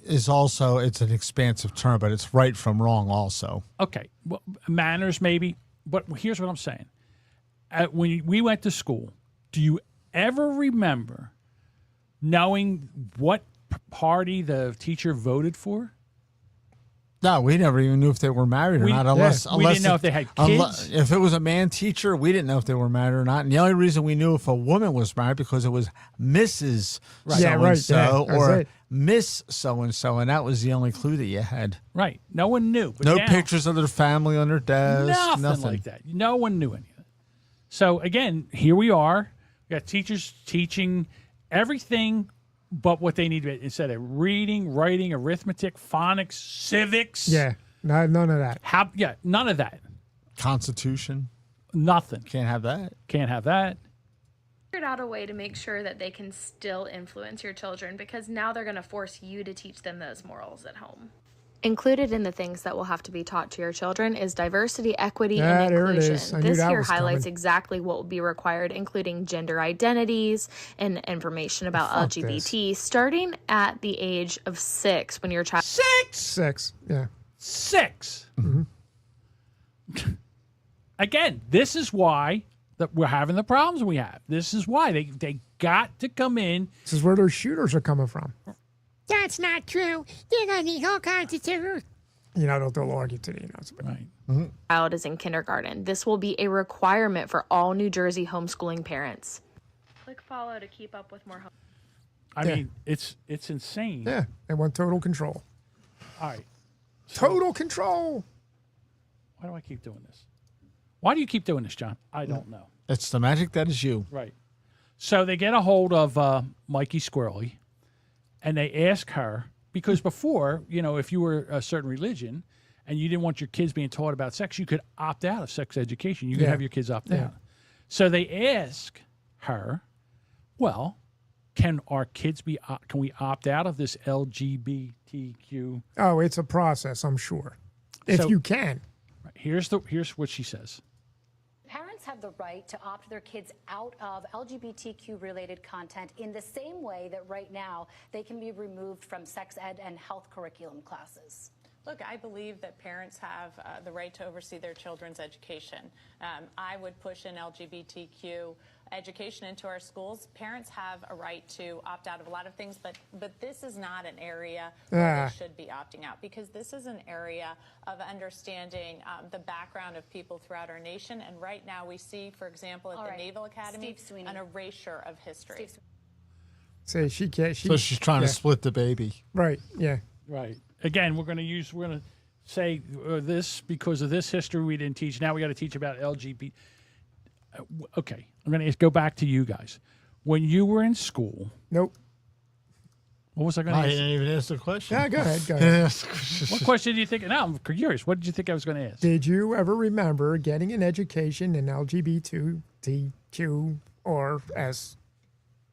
is also, it's an expansive term, but it's right from wrong also. okay, well, manners maybe, but here's what I'm saying. When we went to school, do you ever remember knowing what party the teacher voted for? No, we never even knew if they were married or not, unless we didn't know if they had kids. If it was a man teacher, we didn't know if they were married or not. And the only reason we knew if a woman was married because it was Mrs. So-and-so or Miss So-and-so, and that was the only clue that you had. Right. No one knew. But no now, pictures of their family on their desk. Nothing like that. No one knew anything. So, again, here we are. We got teachers teaching everything but what they need to, instead of reading, writing, arithmetic, phonics, civics. Yeah, none of that. None of that. Constitution. Nothing. Can't have that. Can't have that. Figured out a way to make sure that they can still influence your children, because now they're going to force you to teach them those morals at home. Included in the things that will have to be taught to your children is diversity, equity, and inclusion. This here highlights exactly what will be required, including gender identities and information about LGBT, starting at the age of 6 when your child... 6? Yeah. 6. Mm-hmm. Again, this is why that we're having the problems we have. This is why they got to come in. This is where those shooters are coming from. That's not true. You're going to need all kinds of terror. They'll argue today. Right. Mm-hmm. Child is in kindergarten. This will be a requirement for all New Jersey homeschooling parents. Click follow to keep up with more. I mean, it's insane. Yeah, they want total control. All right. Total control. Why do I keep doing this? Why do you keep doing this, John? I don't know. It's the magic that is you. Right. So they get a hold of Mikey Squirrely. And they ask her, because before, if you were a certain religion and you didn't want your kids being taught about sex, you could opt out of sex education. You could have your kids opt out. So they ask her, well, can our kids can we opt out of this LGBTQ? Oh, it's a process, I'm sure. If you can. Here's what she says. Parents have the right to opt their kids out of LGBTQ-related content in the same way that right now they can be removed from sex ed and health curriculum classes. Look, I believe that parents have the right to oversee their children's education. I would push an LGBTQ education into our schools. Parents have a right to opt out of a lot of things, but this is not an area where they should be opting out, because this is an area of understanding the background of people throughout our nation. And right now we see, for example, at the Naval Academy, an erasure of history. So she can't. So she's trying to split the baby. Right. Yeah. Right. Again, we're going to say this because of this history we didn't teach. Now we got to teach about LGBT. Okay, I'm going to go back to you guys. When you were in school. Nope. What was I going to ask? I didn't even ask the question. Yeah, go ahead. What question do you think? Now I'm curious. What did you think I was going to ask? Did you ever remember getting an education in LGBTQ or as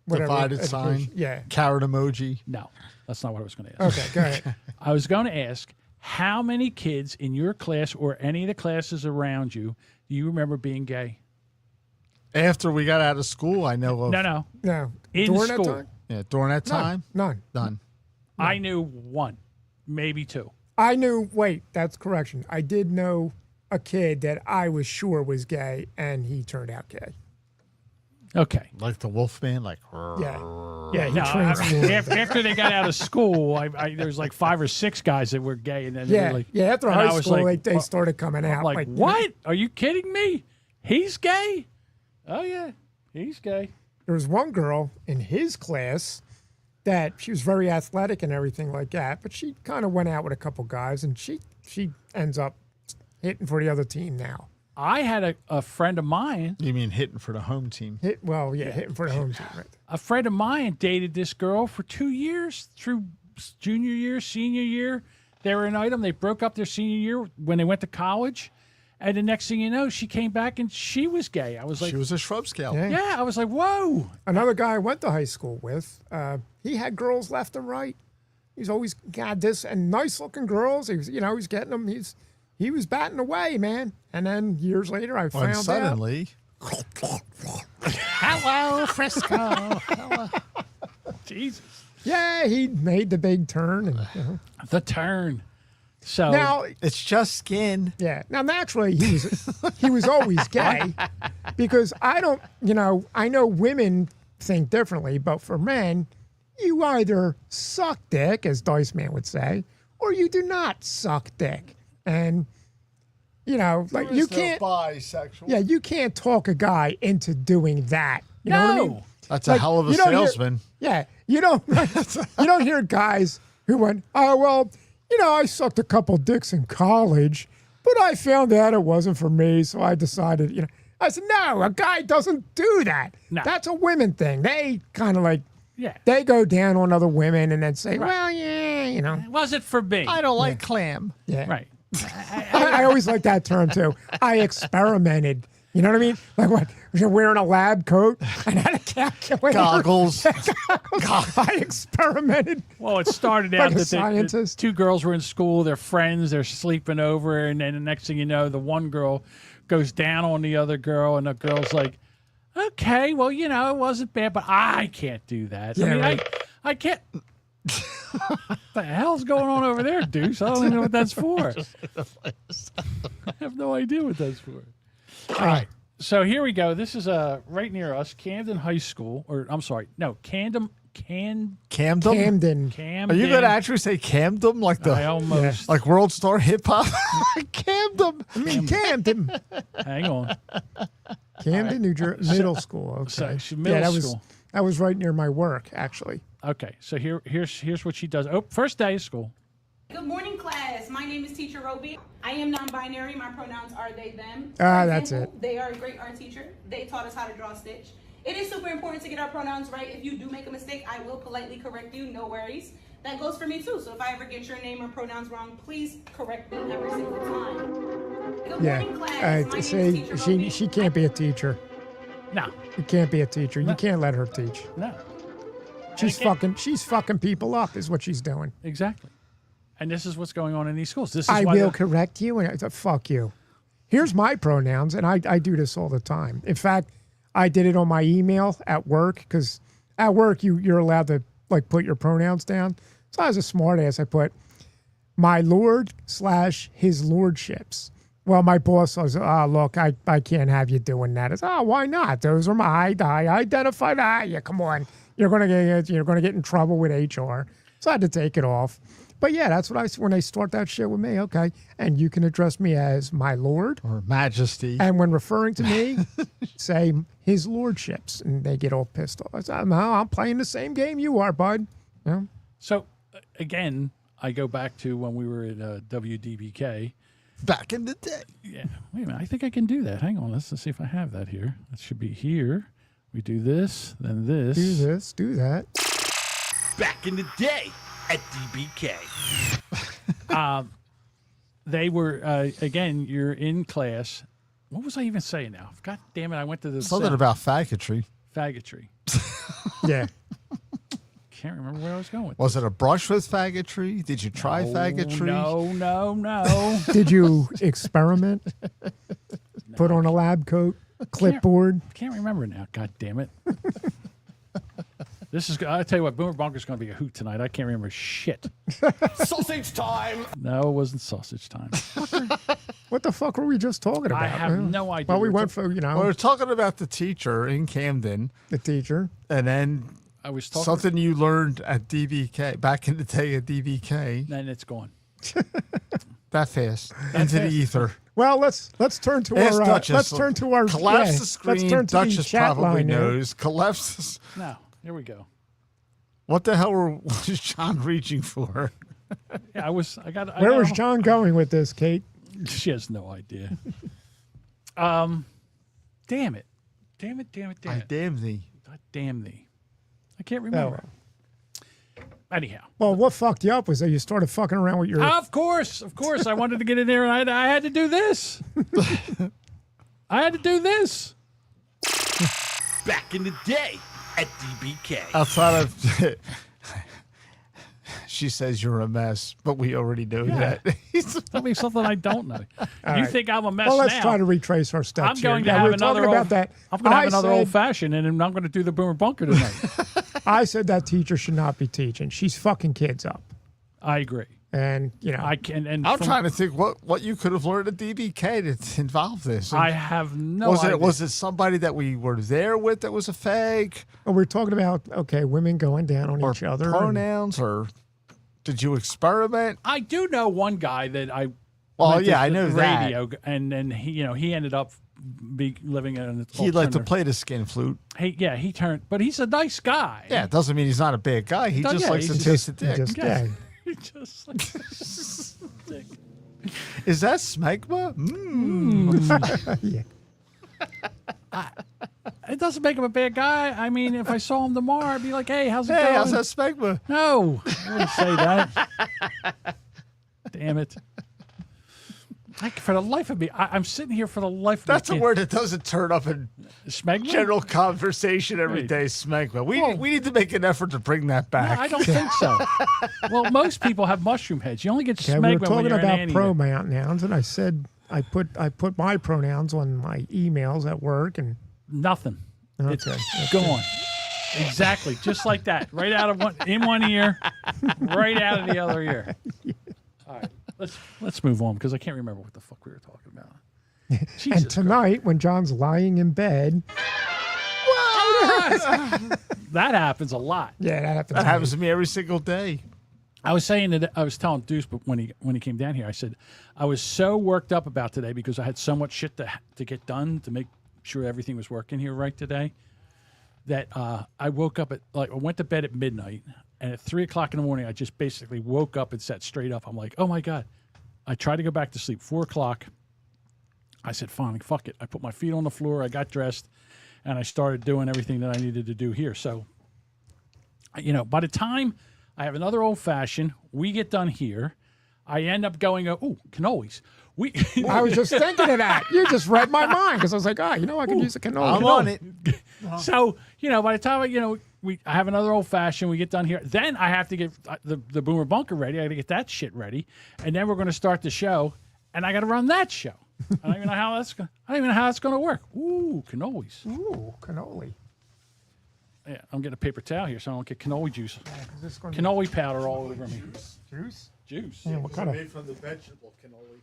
whatever? Divided sign. Yeah. Carrot emoji. No, that's not what I was going to ask. Okay, go ahead. I was going to ask, how many kids in your class or any of the classes around you do you remember being gay? After we got out of school, I know of. No. In during school. that time? Yeah, during that time? None. I knew one, maybe two. That's correction. I did know a kid that I was sure was gay, and he turned out gay. Okay. Like the Wolfman, like. Yeah, he after they got out of school, there was like 5 or 6 guys that were gay, and then after high school, they started coming out. Like, what? Are you kidding me? He's gay? Oh yeah, he's gay. There was one girl in his class that she was very athletic and everything like that, but she kind of went out with a couple guys, and she ends up hitting for the other team now. I had a friend of mine. You mean hitting for the home team? Hitting for the home team, right? A friend of mine dated this girl for 2 years through junior year, senior year. They were an item. They broke up their senior year when they went to college. And the next thing you know, she came back and she was gay. I was like, she was a Shrub Scout. Yeah, I was like, whoa. Another guy I went to high school with, he had girls left and right. He's always got this and nice looking girls. He was, he's getting them. He was batting away, man. And then years later, I found suddenly, hello, Frisco. Hello. Jesus. Yeah, he made the big turn. And, The turn. So now it's just skin. Yeah. Now naturally he was always gay, because I know women think differently, but for men, you either suck dick, as Dice Man would say, or you do not suck dick. And, you know, like you can't. Bisexual. Yeah, you can't talk a guy into doing that. You know what I mean? That's a hell of a salesman. You don't hear guys who went, oh, well, you know, I sucked a couple dicks in college, but I found out it wasn't for me, so I decided, you know. I said, no, a guy doesn't do that. No. That's a women thing. They kind of like, Yeah. they go down on other women and then say, well, yeah, you know. Was it for me? I don't like clam. Yeah. Right. I always like that term, too. I experimented. You know what I mean? Like what? You're wearing a lab coat and had a calculator. Goggles. I experimented. Well, it started Like out a that scientist. two girls were in school, they're friends, they're sleeping over, and then the next thing you know, the one girl goes down on the other girl, and the girl's like, okay, well, you know, it wasn't bad, but I can't do that. Yeah, I mean, right. I can't. What the hell's going on over there, Deuce? I don't even know what that's for. I have no idea what that's for. All right. So here we go. This is right near us, Camden High School, or I'm sorry, no, Camden. Camden. Are you going to actually say Camden like I almost. like World Star Hip Hop? Camden. I mean, Camden. Hang on. Camden, New Jersey, middle school. Okay. So middle school. That was right near my work, actually. Okay. So here's what she does. Oh, first day of school. Good morning, class. My name is Teacher Roby. I am non-binary. My pronouns are they, them. That's it. They are a great art teacher. They taught us how to draw stitch. It is super important to get our pronouns right. If you do make a mistake, I will politely correct you. No worries. That goes for me too. So if I ever get your name or pronouns wrong, please correct me every single time. Good morning, class. My name is Teacher Roby. she can't be a teacher. No. You can't be a teacher. You can't let her teach. No. She's fucking people up is what she's doing. Exactly. And this is what's going on in these schools. This is I why will correct you. And I said, fuck you. Here's my pronouns, and I do this all the time. In fact, I did it on my email at work because at work you're allowed to like put your pronouns down. So I was a smart ass. I put my lord / his lordships. Well, my boss was, look, I can't have you doing that. I said, why not? Those are my I identified. Yeah, come on. You're gonna get in trouble with HR. So I had to take it off. But yeah, that's what when they start that shit with me, okay. And you can address me as my lord or majesty. And when referring to me, say his lordships, and they get all pissed off. I said, no, I'm playing the same game you are, bud. You know? So again, I go back to when we were at WDBK. Back in the day. Yeah. Wait a minute. I think I can do that. Hang on. Let's see if I have that here. It should be here. We do this, then this. Do this, do that. Back in the day at DBK. They were, again, you're in class. What was I even saying now? God damn it. I went to the. Something about faggotry. Faggotry. Yeah. Can't remember where I was going with Was it a brush with faggotry? Did you try faggotry? No. Did you experiment? Put on a lab coat? Clipboard? Can't remember now. God damn it. This is, I tell you what, Boomer Bunker's going to be a hoot tonight. I can't remember shit. Sausage time. No, it wasn't sausage time. What the fuck were we just talking about? I have no idea. Well, we went for, We were talking about the teacher in Camden. The teacher. And then I was talking something you learned at DBK, back in the day at DBK. Then it's gone. That fast. Into the ether. Well, let's turn to Ask our Duchess. let's turn to our collapse the screen. Let's turn to the Duchess chat probably line knows. Collapse. No, here we go. What the hell was John reaching for? Yeah, Where was John going with this, Kate? She has no idea. Damn it. I damn thee. God damn thee. I can't remember. Anyhow. Well, what fucked you up was that you started fucking around with your. Of course. I wanted to get in there, and I had to do this. I had to do this. Back in the day at DBK. Outside of, she says you're a mess, but we already know that. Tell me something I don't know. You right. think I'm a mess well, let's now? try to retrace our steps. I'm going here. to have another about that. I'm going to have another old fashioned, and I'm going to do the Boomer Bunker tonight. I said that teacher should not be teaching. She's fucking kids up. I agree. And I can. And I'm trying to think what you could have learned at DBK to involve this. And I have no idea. Was it somebody that we were there with that was a fag? Well, we're talking about women going down on or each other. Pronouns or Did you experiment? I do know one guy that I. Well, went to yeah, I the know radio, and then he ended up living in an. He'd like to play the skin flute. He turned, but he's a nice guy. Yeah, it doesn't mean he's not a bad guy. He just likes to taste the dick. He just likes dick. Is that smegma? Yeah. It doesn't make him a bad guy. I mean, if I saw him tomorrow, I'd be like, "Hey, how's it going?" Hey, how's that smegma? No, I wouldn't say that. Damn it! Like, for the life of me, I'm sitting here for the life of me. That's a word that doesn't turn up in smegma? General conversation every day. Smegma. We need to make an effort to bring that back. No, I don't think so. Well, most people have mushroom heads. You only get Yeah, smegma we were when talking you're about an pronouns, and I said I put my pronouns on my emails at work, and nothing. Okay. It's gone. Exactly, just like that. Right out of one ear, right out of the other ear. All right, let's move on because I can't remember what the fuck we were talking about. And tonight, when John's lying in bed, that happens a lot. Yeah, that happens. That happens to me every single day. I was saying that I was telling Deuce, but when he came down here, I said I was so worked up about today because I had so much shit to get done to make sure everything was working here right today. That I woke up I went to bed at midnight, and at 3 o'clock in the morning, I just basically woke up and sat straight up. I'm like, oh my God. I tried to go back to sleep. 4 o'clock. I said, fine, fuck it. I put my feet on the floor. I got dressed, and I started doing everything that I needed to do here. So, by the time I have another old fashioned, we get done here, I end up going, cannolis. I was just thinking of that. You just read my mind because I was like, I could use a cannoli. I'm on it. So, by the time I have another old fashioned, we get done here. Then I have to get the Boomer Bunker ready. I got to get that shit ready, and then we're going to start the show, and I got to run that show. I don't even know how that's going to work. Ooh, cannolis. Ooh, cannoli. Yeah, I'm getting a paper towel here so I don't get cannoli juice. Yeah, cannoli powder all over me. Juice. Yeah, what kind of? Made from the vegetable cannoli.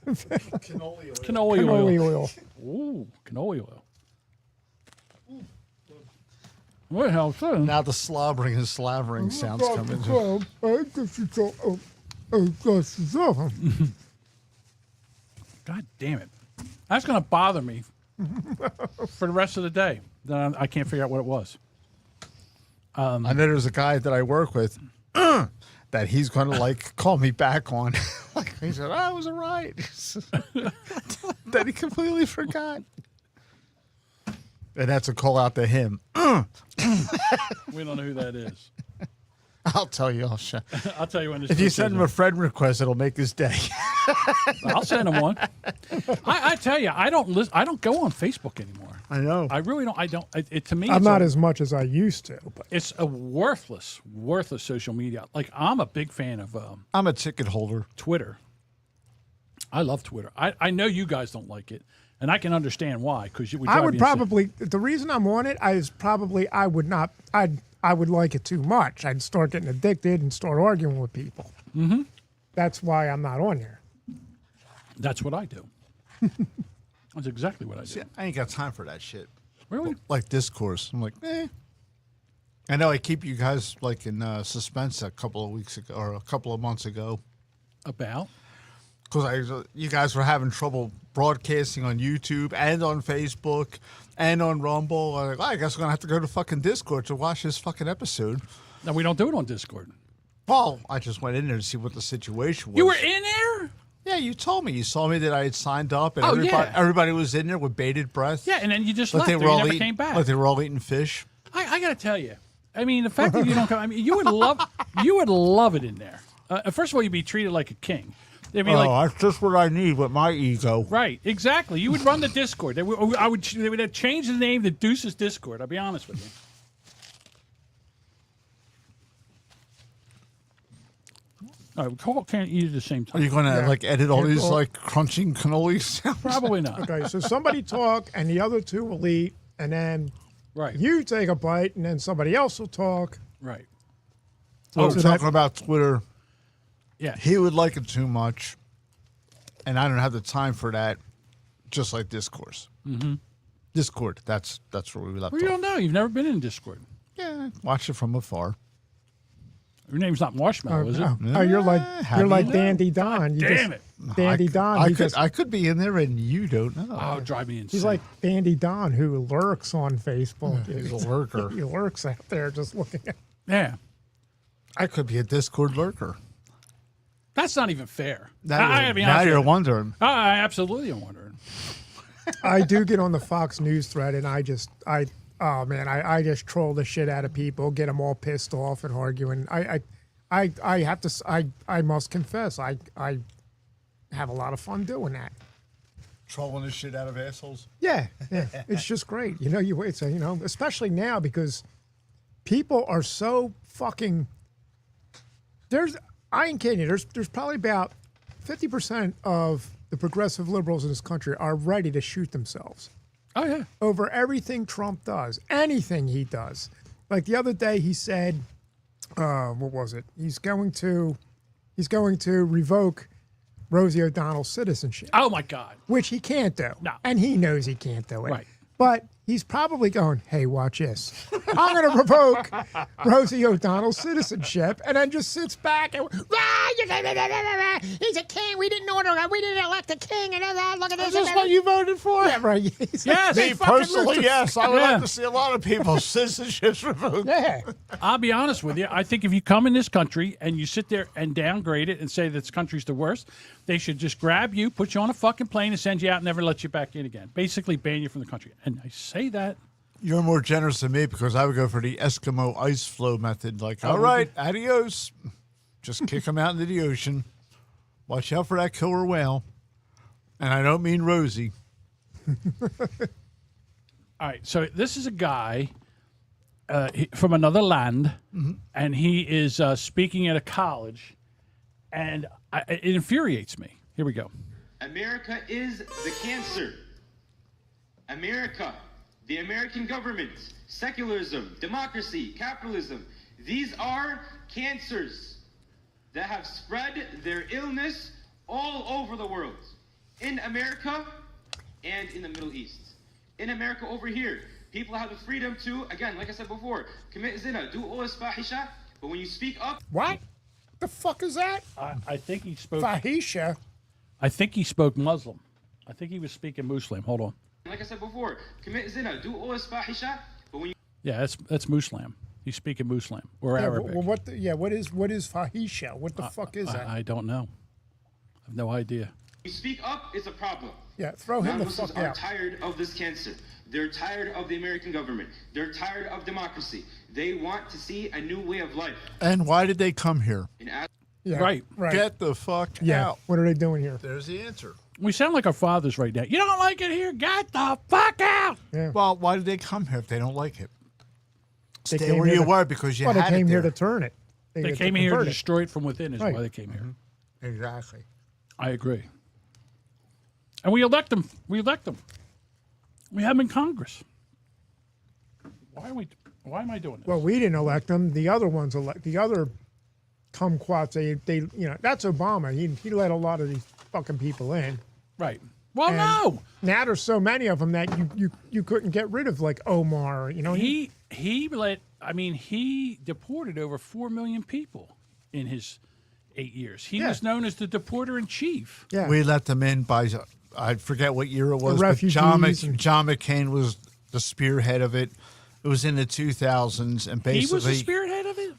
Cannoli oil. Cannoli oil. Ooh, cannoli oil. What the hell? Now the slobbering and slavering sounds come in. God damn it. That's going to bother me for the rest of the day. Then I can't figure out what it was. I know there's a guy that I work with that he's going to call me back on. He said, I was right. That he completely forgot. And that's a call out to him. We don't know who that is. I'll tell you. I'll tell you when. If you send him a friend request, it'll make his day. I'll send him one. I tell you, I don't go on Facebook anymore. I know. I really don't. I don't. To me, I'm not as much as I used to. But it's a worthless social media. Like, I'm a big fan of. I'm a ticket holder. Twitter. I love Twitter. I know you guys don't like it, and I can understand why. Because I would probably. The reason I'm on it is probably I would not. I would like it too much. I'd start getting addicted and start arguing with people. Mm-hmm. That's why I'm not on there. That's what I do. That's exactly what I do. See, I ain't got time for that shit. Really? Like discourse. I'm like, I know I keep you guys in suspense a couple of weeks ago or a couple of months ago. About? Because you guys were having trouble broadcasting on YouTube and on Facebook and on Rumble. I'm like, I guess we're going to have to go to fucking Discord to watch this fucking episode. No, we don't do it on Discord. Well, I just went in there to see what the situation was. You were in there? Yeah, you told me. You saw me that I had signed up, and everybody was in there with bated breath. Yeah, and then you just left. You never came back. Like they were all eating fish. I got to tell you, I mean, the fact that you don't come, I mean, you would love it in there. First of all, you'd be treated like a king. They'd be that's just what I need with my ego. Right, exactly. You would run the Discord. They would have changed the name to Deuce's Discord. I'll be honest with you. All right, we can't eat at the same time. Are you going to edit all these crunching cannoli sounds? Probably not. Okay, so somebody talk, and the other two will eat, and then you take a bite, and then somebody else will talk. Right. We're talking about Twitter. Yeah. He would like it too much, and I don't have the time for that, just like Discourse. Mm-hmm. Discord, that's where we left off. You don't know. You've never been in Discord. Yeah, watch it from afar. Your name's not Marshmallow, is it? Oh, you're like Dandy Don. Damn it. Dandy Don. I could be in there and you don't know. Oh, drive me insane. He's like Dandy Don who lurks on Facebook. He's a lurker. He lurks out there just looking at. Yeah. I could be a Discord lurker. That's not even fair. Now you're wondering. I absolutely am wondering. I do get on the Fox News thread, and I just troll the shit out of people, get them all pissed off and arguing. I must confess, I have a lot of fun doing that. Trolling the shit out of assholes. Yeah, it's just great. Especially now because people are so fucking. I ain't kidding you. There's probably about 50% of the progressive liberals in this country are ready to shoot themselves. Oh, yeah. Over everything Trump does, anything he does. Like the other day he said, what was it? He's going to revoke Rosie O'Donnell's citizenship. Oh, my God. Which he can't do. No. And he knows he can't do it. Right. But he's probably going, hey, watch this. I'm going to revoke Rosie O'Donnell's citizenship, and then just sits back and, he's a king. We didn't elect a king. And look at this. Is this what you voted for? Yeah, right. Yes. Me personally, yes. I would like to see a lot of people's citizenships revoked. Yeah. I'll be honest with you. I think if you come in this country and you sit there and downgrade it and say this country's the worst, they should just grab you, put you on a fucking plane, and send you out and never let you back in again. Basically ban you from the country. And I say that. You're more generous than me because I would go for the Eskimo ice flow method. Like, all right, adios. Just kick them out into the ocean. Watch out for that killer whale. And I don't mean Rosie. All right, so this is a guy from another land, and he is speaking at a college, and it infuriates me. Here we go. America is the cancer. America, the American government, secularism, democracy, capitalism, these are cancers that have spread their illness all over the world. In America and in the Middle East. In America over here, people have the freedom to, again, like I said before, commit zina, do ois fahisha, but when you speak up... What? The fuck is that? I think he spoke... Fahisha? I think he spoke Muslim. I think he was speaking Muslim. Hold on. Like I said before, commit zina, do ois fahisha, but when you... Yeah, that's Muslim. He's speaking Muslim or Arabic. Well, what is fahisha? What the fuck is that? I don't know. I have no idea. When you speak up, it's a problem. Yeah, throw him the Non-Muslims fuck are out. tired of this cancer. They're tired of the American government. They're tired of democracy. They want to see a new way of life. And why did they come here? Yeah, Right. Get the fuck Yeah. out. What are they doing here? There's the answer. We sound like our fathers right now. You don't like it here? Get the fuck out! Yeah. Well, why did they come here if they don't like it? They Stay came where here you to- were because you Well, they had came it here there. to turn it. They came here to convert it. destroy it from within is Right. why they came here. Exactly. I agree. And we elect them. We elect them. We have them in Congress. Why am I doing this? Well, we didn't elect them. The other ones elect. The other kumquats. They that's Obama. He let a lot of these fucking people in. Right. Well, And no. Now there's so many of them that you couldn't get rid of, like Omar. He deported over 4 million people in his 8 years. He was known as the deporter in chief. Yeah. We let them in by, I forget what year it was, but refugees John and- McCain was the spearhead of it. It was in the 2000s, and basically He was the spearhead of it?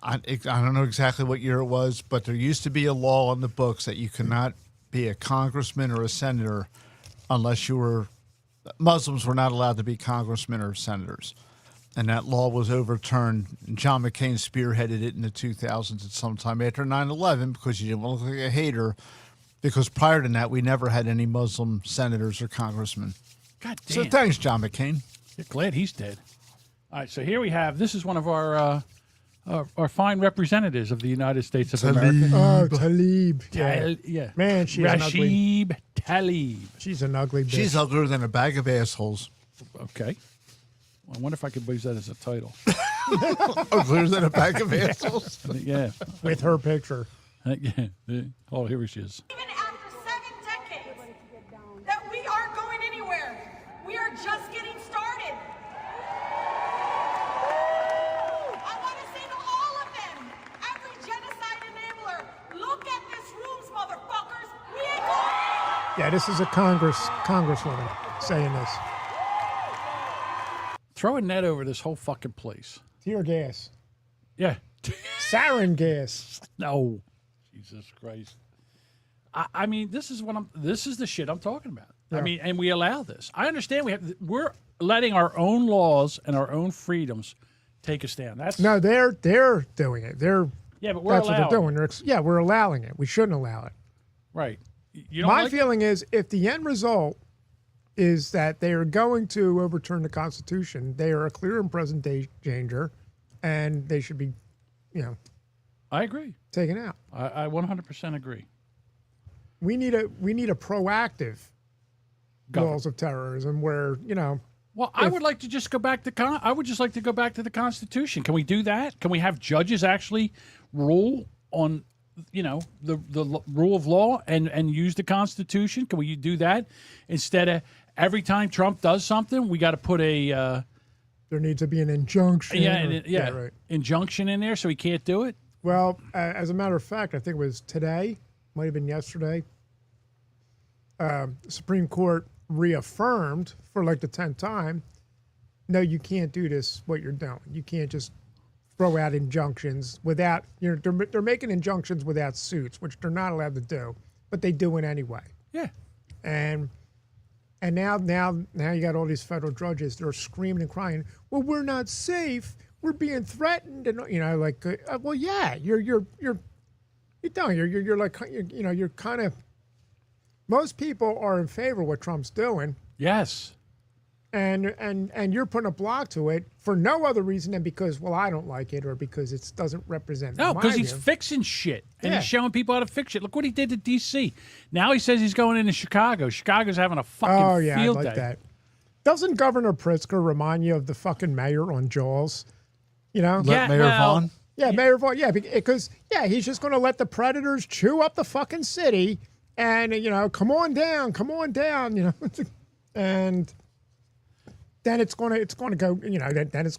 I don't know exactly what year it was, but there used to be a law on the books that you cannot be a congressman or a senator unless you were Muslims were not allowed to be congressmen or senators. And that law was overturned. John McCain spearheaded it in the 2000s at some time after 9/11 because you didn't want to look like a hater. Because prior to that, we never had any Muslim senators or congressmen. God damn. So thanks, John McCain. You're glad he's dead. All right, so here we have, this is one of our fine representatives of the United States of America. Oh, Talib. Yeah. Man, she's an ugly. Rashid Talib. She's an ugly bitch. She's uglier than a bag of assholes. Okay. I wonder if I could use that as a title. Uglier than a bag of assholes. Yeah. With her picture. Oh, here she is. Even after 7 decades, that we aren't going anywhere. We are just getting started. I want to say to all of them, Yeah, this is a congresswoman saying this. Throw a net over this whole fucking place. Tear gas. Yeah. Sarin gas. No. Jesus Christ. I mean, this is the shit I'm talking about. Yeah. I mean, and we allow this. I understand we're letting our own laws and our own freedoms take us down. No, they're doing it. But we're that's what they're allowing doing. We're allowing it. We shouldn't allow it. Right. You don't My feeling is if the end result is that they are going to overturn the Constitution, they are a clear and present danger, and they should be, I agree. Taken out. I 100% agree. We need a proactive laws of terrorism where, Well, I would like to just go back to I would just like to go back to the Constitution. Can we do that? Can we have judges actually rule on, the rule of law and use the Constitution? Can we do that instead of every time Trump does something, we got to put a there needs to be an injunction. Right. Injunction in there so he can't do it? Well, as a matter of fact, I think it was today, might have been yesterday, Supreme Court reaffirmed for like the 10th time, no, you can't do this, what you're doing. You can't just throw out injunctions without, they're making injunctions without suits, which they're not allowed to do, but they do it anyway. Yeah. And now you got all these federal judges, they're screaming and crying, well, we're not safe. We're being threatened. And, well, yeah, you're kind of, most people are in favor of what Trump's doing. Yes. And you're putting a block to it for no other reason than because, well, I don't like it or because it doesn't represent No, my because he's view. fixing shit. And Yeah. he's showing people how to fix it. Look what he did to D.C. Now he says he's going into Chicago. Chicago's having a fucking I field like day. that. Doesn't Governor Pritzker remind you of the fucking mayor on Jaws? Mayor Vaughn? Yeah, Mayor Vaughn. Yeah, because he's just going to let the predators chew up the fucking city, and come on down, and then it's going to go. Then it's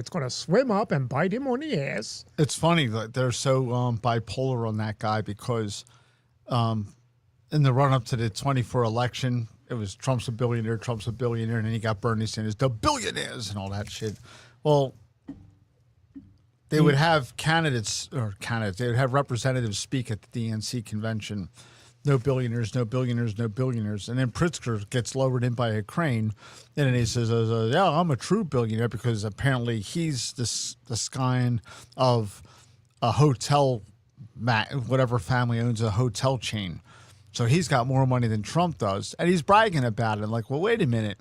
going to swim up and bite him on the ass. It's funny that they're so bipolar on that guy because in the run up to the 24 election, it was Trump's a billionaire, and then you got Bernie Sanders, the billionaires, and all that shit. Well, they would have candidates. They would have representatives speak at the DNC convention. No billionaires, no billionaires, no billionaires. And then Pritzker gets lowered in by a crane. And then he says, yeah, I'm a true billionaire because apparently he's the scion of a hotel, whatever family owns a hotel chain. So he's got more money than Trump does. And he's bragging about it. Like, well, wait a minute.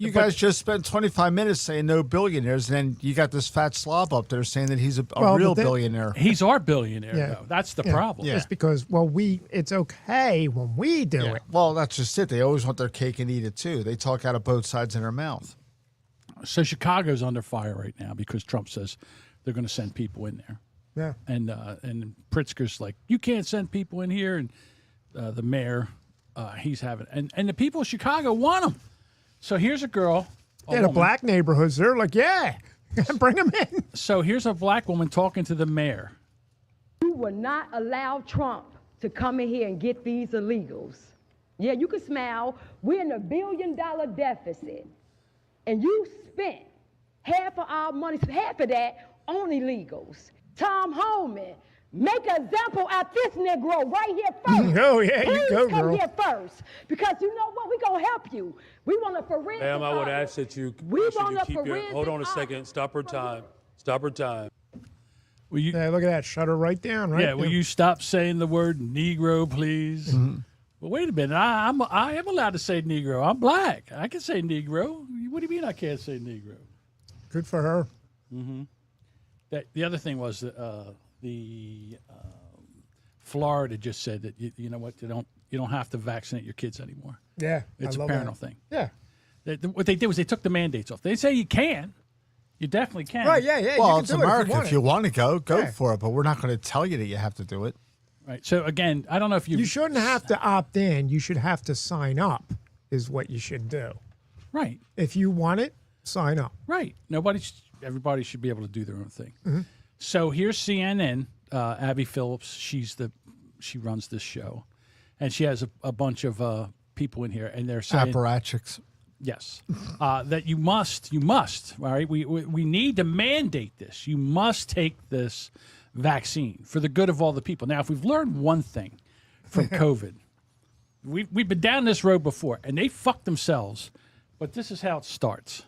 You guys just spent 25 minutes saying no billionaires, and then you got this fat slob up there saying that he's a real billionaire. He's our billionaire, though. That's the problem. It's because, it's okay when we do it. Well, that's just it. They always want their cake and eat it, too. They talk out of both sides of their mouth. So Chicago's under fire right now because Trump says they're going to send people in there. Yeah. And Pritzker's like, you can't send people in here. And the mayor, he's having and the people of Chicago want them. So here's a girl. The black neighborhoods, they're like, bring them in. So here's a black woman talking to the mayor. You will not allow Trump to come in here and get these illegals. Yeah, you can smile. We're in a $1 billion deficit. And you spent half of our money, half of that on illegals. Tom Homan, make an example out this Negro right here first. Oh, yeah, Please you go, come girl. here first. Because you know what? We're going to help you. We want a forensic Ma'am, I would audit. ask that you keep your... Hold on a second. Stop her time. Stop her time. Will you, look at that. Shut her right down, right? Yeah, will you stop saying the word Negro, please? Mm-hmm. Well, wait a minute. I am allowed to say Negro. I'm black. I can say Negro. What do you mean I can't say Negro? Good for her. Mm-hmm. The other thing was Florida just said that you know what, you don't have to vaccinate your kids anymore. Yeah, it's I a love parental that. thing. Yeah. What they did was they took the mandates off. They say you can. You definitely can. Right, yeah. Well, it's America. If you want to go for it. But we're not going to tell you that you have to do it. Right. So, again, I don't know if you... You shouldn't have to opt in. You should have to sign up is what you should do. Right. If you want it, sign up. Right. Everybody should be able to do their own thing. Mm-hmm. So here's CNN, Abby Phillips. She runs this show. and she has a bunch of people in here, and they're saying Apparatchiks. yes, that you must, all right? We need to mandate this. You must take this vaccine for the good of all the people. Now, if we've learned one thing from COVID, we've been down this road before, and they fucked themselves, but this is how it starts.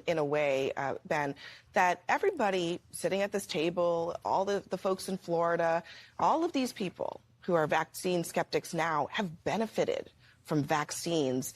In a way, Ben, that everybody sitting at this table, all the folks in Florida, all of these people who are vaccine skeptics now have benefited from vaccines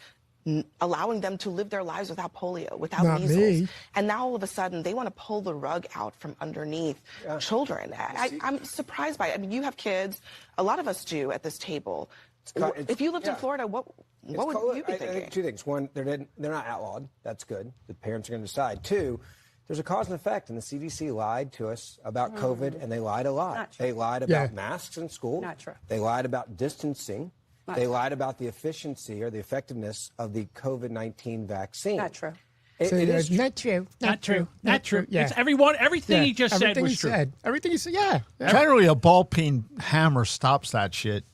allowing them to live their lives without polio, without Not measles. me. And now all of a sudden they want to pull the rug out from underneath children. I'm surprised by it. I mean, you have kids. A lot of us do at this table. If you lived in Florida, what would you be thinking? I think two things. One, they're not outlawed. That's good. The parents are going to decide. Two, there's a cause and effect, and the CDC lied to us about COVID, and they lied a lot. They lied about masks in school. Not true. They lied about distancing. Not they true. lied about the efficiency or the effectiveness of the COVID-19 vaccine. Not true. So It is not true. Not true. Not true. Yeah. It's everything he just said Everything was he true. said. Everything he said. Yeah. Generally, a ball peen hammer stops that shit.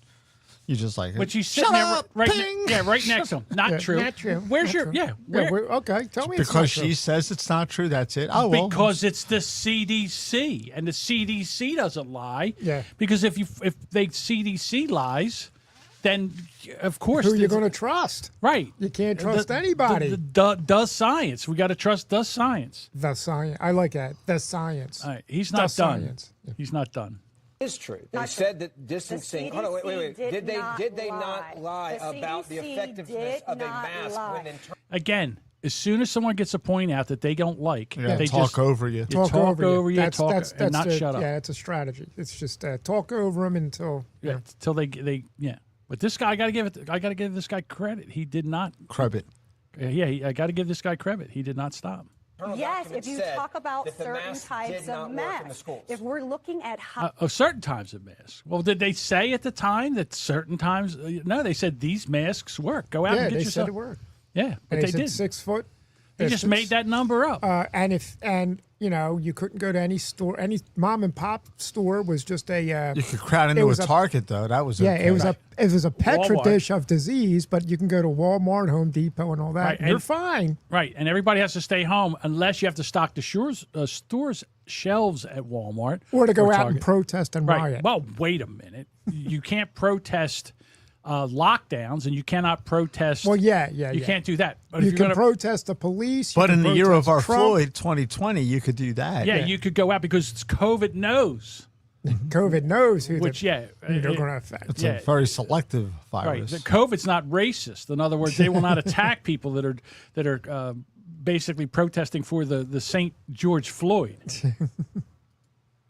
You just like, But she's sitting shut there up, right, ping! right next to him. Not Yeah, true. not true. Where's Not your true. yeah? Yeah, Where, okay, tell me it's not because true. she says it's not true. That's it. Oh, well. because it's the CDC, and the CDC doesn't lie. Yeah. Because if the CDC lies, then of course Who are you it's- going to trust? Right. You can't trust The- anybody. Does science? We got to trust does science. The science. I like that. The science. All right, he's The not done. science. He's not done. is true. They said that distancing. Hold on, wait. Did they not lie about the effectiveness of a mask when in Again, as soon as someone gets a point out that they don't like, Yeah, they talk just over you. Talk over you. Talk That's and not shut up. Yeah, it's a strategy. It's just talk over them until. Yeah, till they. But this guy, I got to give this guy credit. He did not. Credit. I got to give this guy credit. He did not stop. Yes, if you talk about certain types of masks, if we're looking at how Certain types of masks. Well, did they say at the time that certain times? No, they said these masks work. Go out and get they yourself. said it worked. Yeah, but And they said did. 6 foot. They just distance. made that number up. And you couldn't go to any store. Any mom and pop store was just a. You could crowd it into a was Target though. That was yeah. okay. It was a petri Walmart. dish of disease, but you can go to Walmart, Home Depot, and all that. Right, and you're and- fine. Right, and everybody has to stay home unless you have to stock the store's shelves at Walmart Or to go out and Target. protest and Right. riot. Well, wait a minute. You can't protest lockdowns, and you cannot protest. Well, you You can't do that. But You if can you're gonna, protest the police. you But can in the year of protest our Trump. Floyd 2020, you could do that. yeah, you could go out because it's COVID knows. COVID knows who Which, they're yeah, going to affect. It's Yeah. a very selective Right. virus. The COVID's not racist. In other words, they will not attack people that are basically protesting for the St. George Floyd.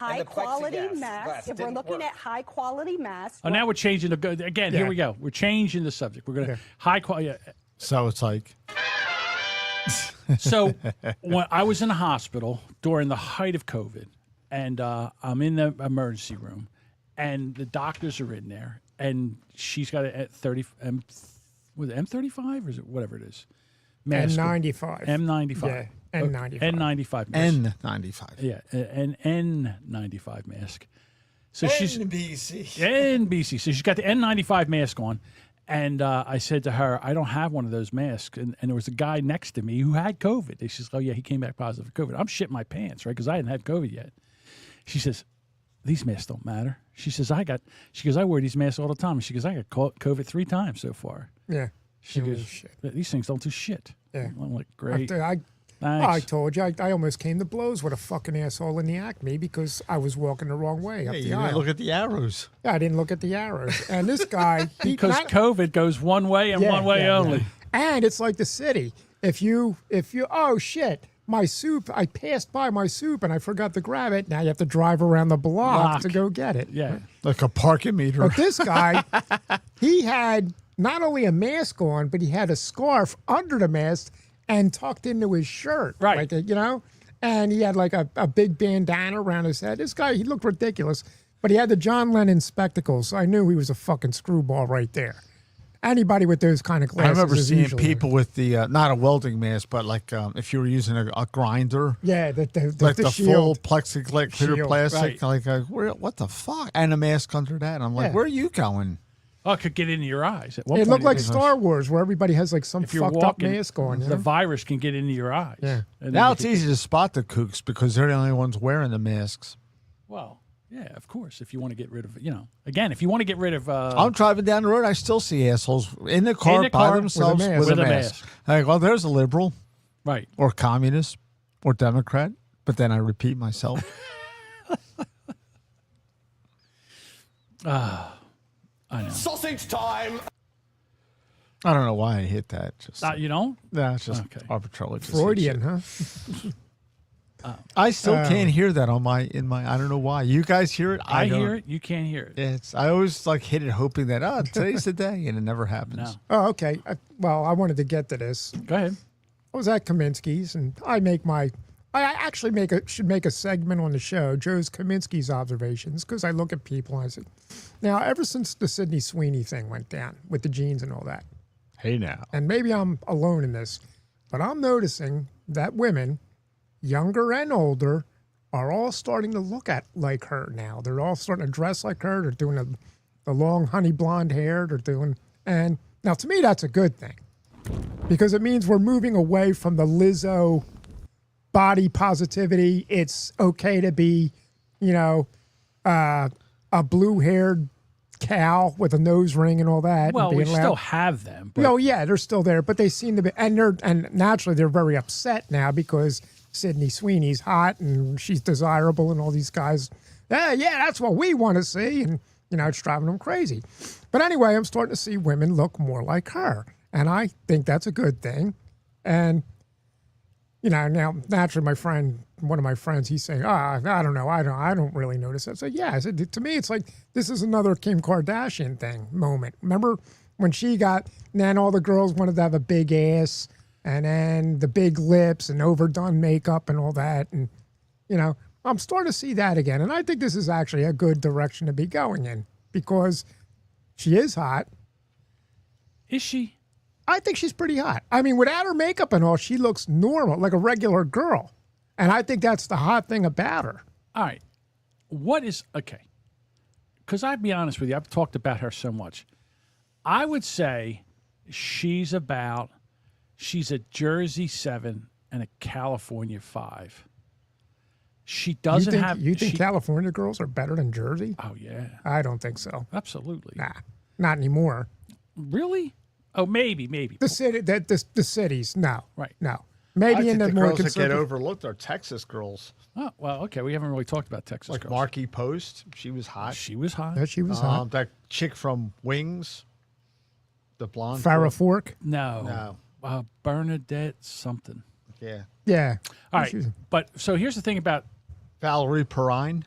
high quality plexiglass masks, if we're didn't looking work. at high quality masks, Oh, now we're changing again. Here Yeah. we go. We're changing the subject. We're going to high quality. So it's like, So when I was in the hospital during the height of COVID, and I'm in the emergency room, and the doctors are in there, and she's got a 30 was it M35 or is it whatever it is? Mask. N95. M95. Yeah, N95. N95 mask. N95. Yeah, an N95 mask. So she's NBC. NBC. So she's got the N95 mask on. And I said to her, I don't have one of those masks. And there was a guy next to me who had COVID. She says, oh, yeah, he came back positive for COVID. I'm shitting my pants, right? Because I hadn't had COVID yet. She says, these masks don't matter. She says, I wear these masks all the time. And she goes, I got COVID 3 times so far. Yeah. She It goes, was shit. these things don't do shit. Yeah. I'm like, great. I Thanks. told you, I almost came to blows with a fucking asshole in the Acme because I was walking the wrong way up Hey, the you aisle. didn't look at the arrows. Yeah, I didn't look at the arrows. And this guy... Because COVID goes one way and one way only. And it's like the city. If you, oh shit, my soup, I passed by my soup and I forgot to grab it. Now you have to drive around the block to go get it. Yeah. Like a parking meter. But this guy, he had not only a mask on, but he had a scarf under the mask and tucked into his shirt. Right. Like, and he had like a big bandana around his head. This guy, he looked ridiculous, but he had the John Lennon spectacles. So I knew he was a fucking screwball right there. Anybody with those kind of I glasses. remember is seeing usually- people with the, not a welding mask, but like if you were using a grinder. Yeah, the Like the full shield. plexiglass, clear Shield. plastic. Right. Like, what the fuck? And a mask under that. And I'm like, Yeah. where are you going? Oh, it could get into your eyes. At one It point, looked like was- Star Wars, where everybody has like some if you're fucked up walking, mask on. the virus can get into your eyes. Yeah. And Now then it's easy to spot the kooks because they're the only ones wearing the masks. Well, yeah, of course. If you want to get rid of, again, if you want to get rid of, I'm driving down the road. I still see assholes in the car by car themselves with a mask. I go, well, there's a liberal. Right. Or communist or Democrat. But then I repeat myself. I know. Sausage time. I don't know why I hit that. Just You don't? No, it's just Okay. arbitrarily. just Freudian, huh? I still can't hear that on my. I don't know why. You guys hear it? I don't. hear it. You can't hear it. I always hit it hoping that today's the day, and it never happens. No. Oh, okay. Well, I wanted to get to this. Go ahead. I was at Kaminsky's, and I actually should make a segment on the show, Joe's Kaminsky's observations, because I look at people and I say, now, ever since the Sydney Sweeney thing went down with the jeans and all that, Hey now. and maybe I'm alone in this, but I'm noticing that women, younger and older, are all starting to look like her now. They're all starting to dress like her. They're doing the long honey blonde hair. And now to me, that's a good thing, because it means we're moving away from the Lizzo body positivity. It's okay to be, a blue-haired cow with a nose ring and all that. Well, and we being still loud. have them. But Oh yeah, they're still there, but they seem to be, and naturally they're very upset now because Sydney Sweeney's hot and she's desirable, and all these guys, yeah, that's what we want to see, and it's driving them crazy. But anyway, I'm starting to see women look more like her, and I think that's a good thing. And now naturally, one of my friends, he's saying, I don't know, I don't really notice that. So yeah, I said, to me, it's like this is another Kim Kardashian thing moment. Remember when then all the girls wanted to have a big ass, and then the big lips and overdone makeup and all that, and I'm starting to see that again, and I think this is actually a good direction to be going in, because she is hot. Is she? I think she's pretty hot. I mean, without her makeup and all, she looks normal, like a regular girl. And I think that's the hot thing about her. All right. Okay. Because I'd be honest with you, I've talked about her so much. I would say she's a Jersey 7 and a California 5. She doesn't have... You think California girls are better than Jersey? Oh, yeah. I don't think so. Absolutely. Nah, not anymore. Really? Oh, maybe. The cities, no. Right. No. Maybe in the more girls that get conservative... overlooked are Texas girls. Oh, well, okay. We haven't really talked about Texas Like girls. Marky Post. She was hot. She was hot. Yeah, she was hot. That chick from Wings. The blonde. Farrah girl. Fork? No. Bernadette something. Yeah. Yeah. All right. But so here's the thing about Valerie Perrine.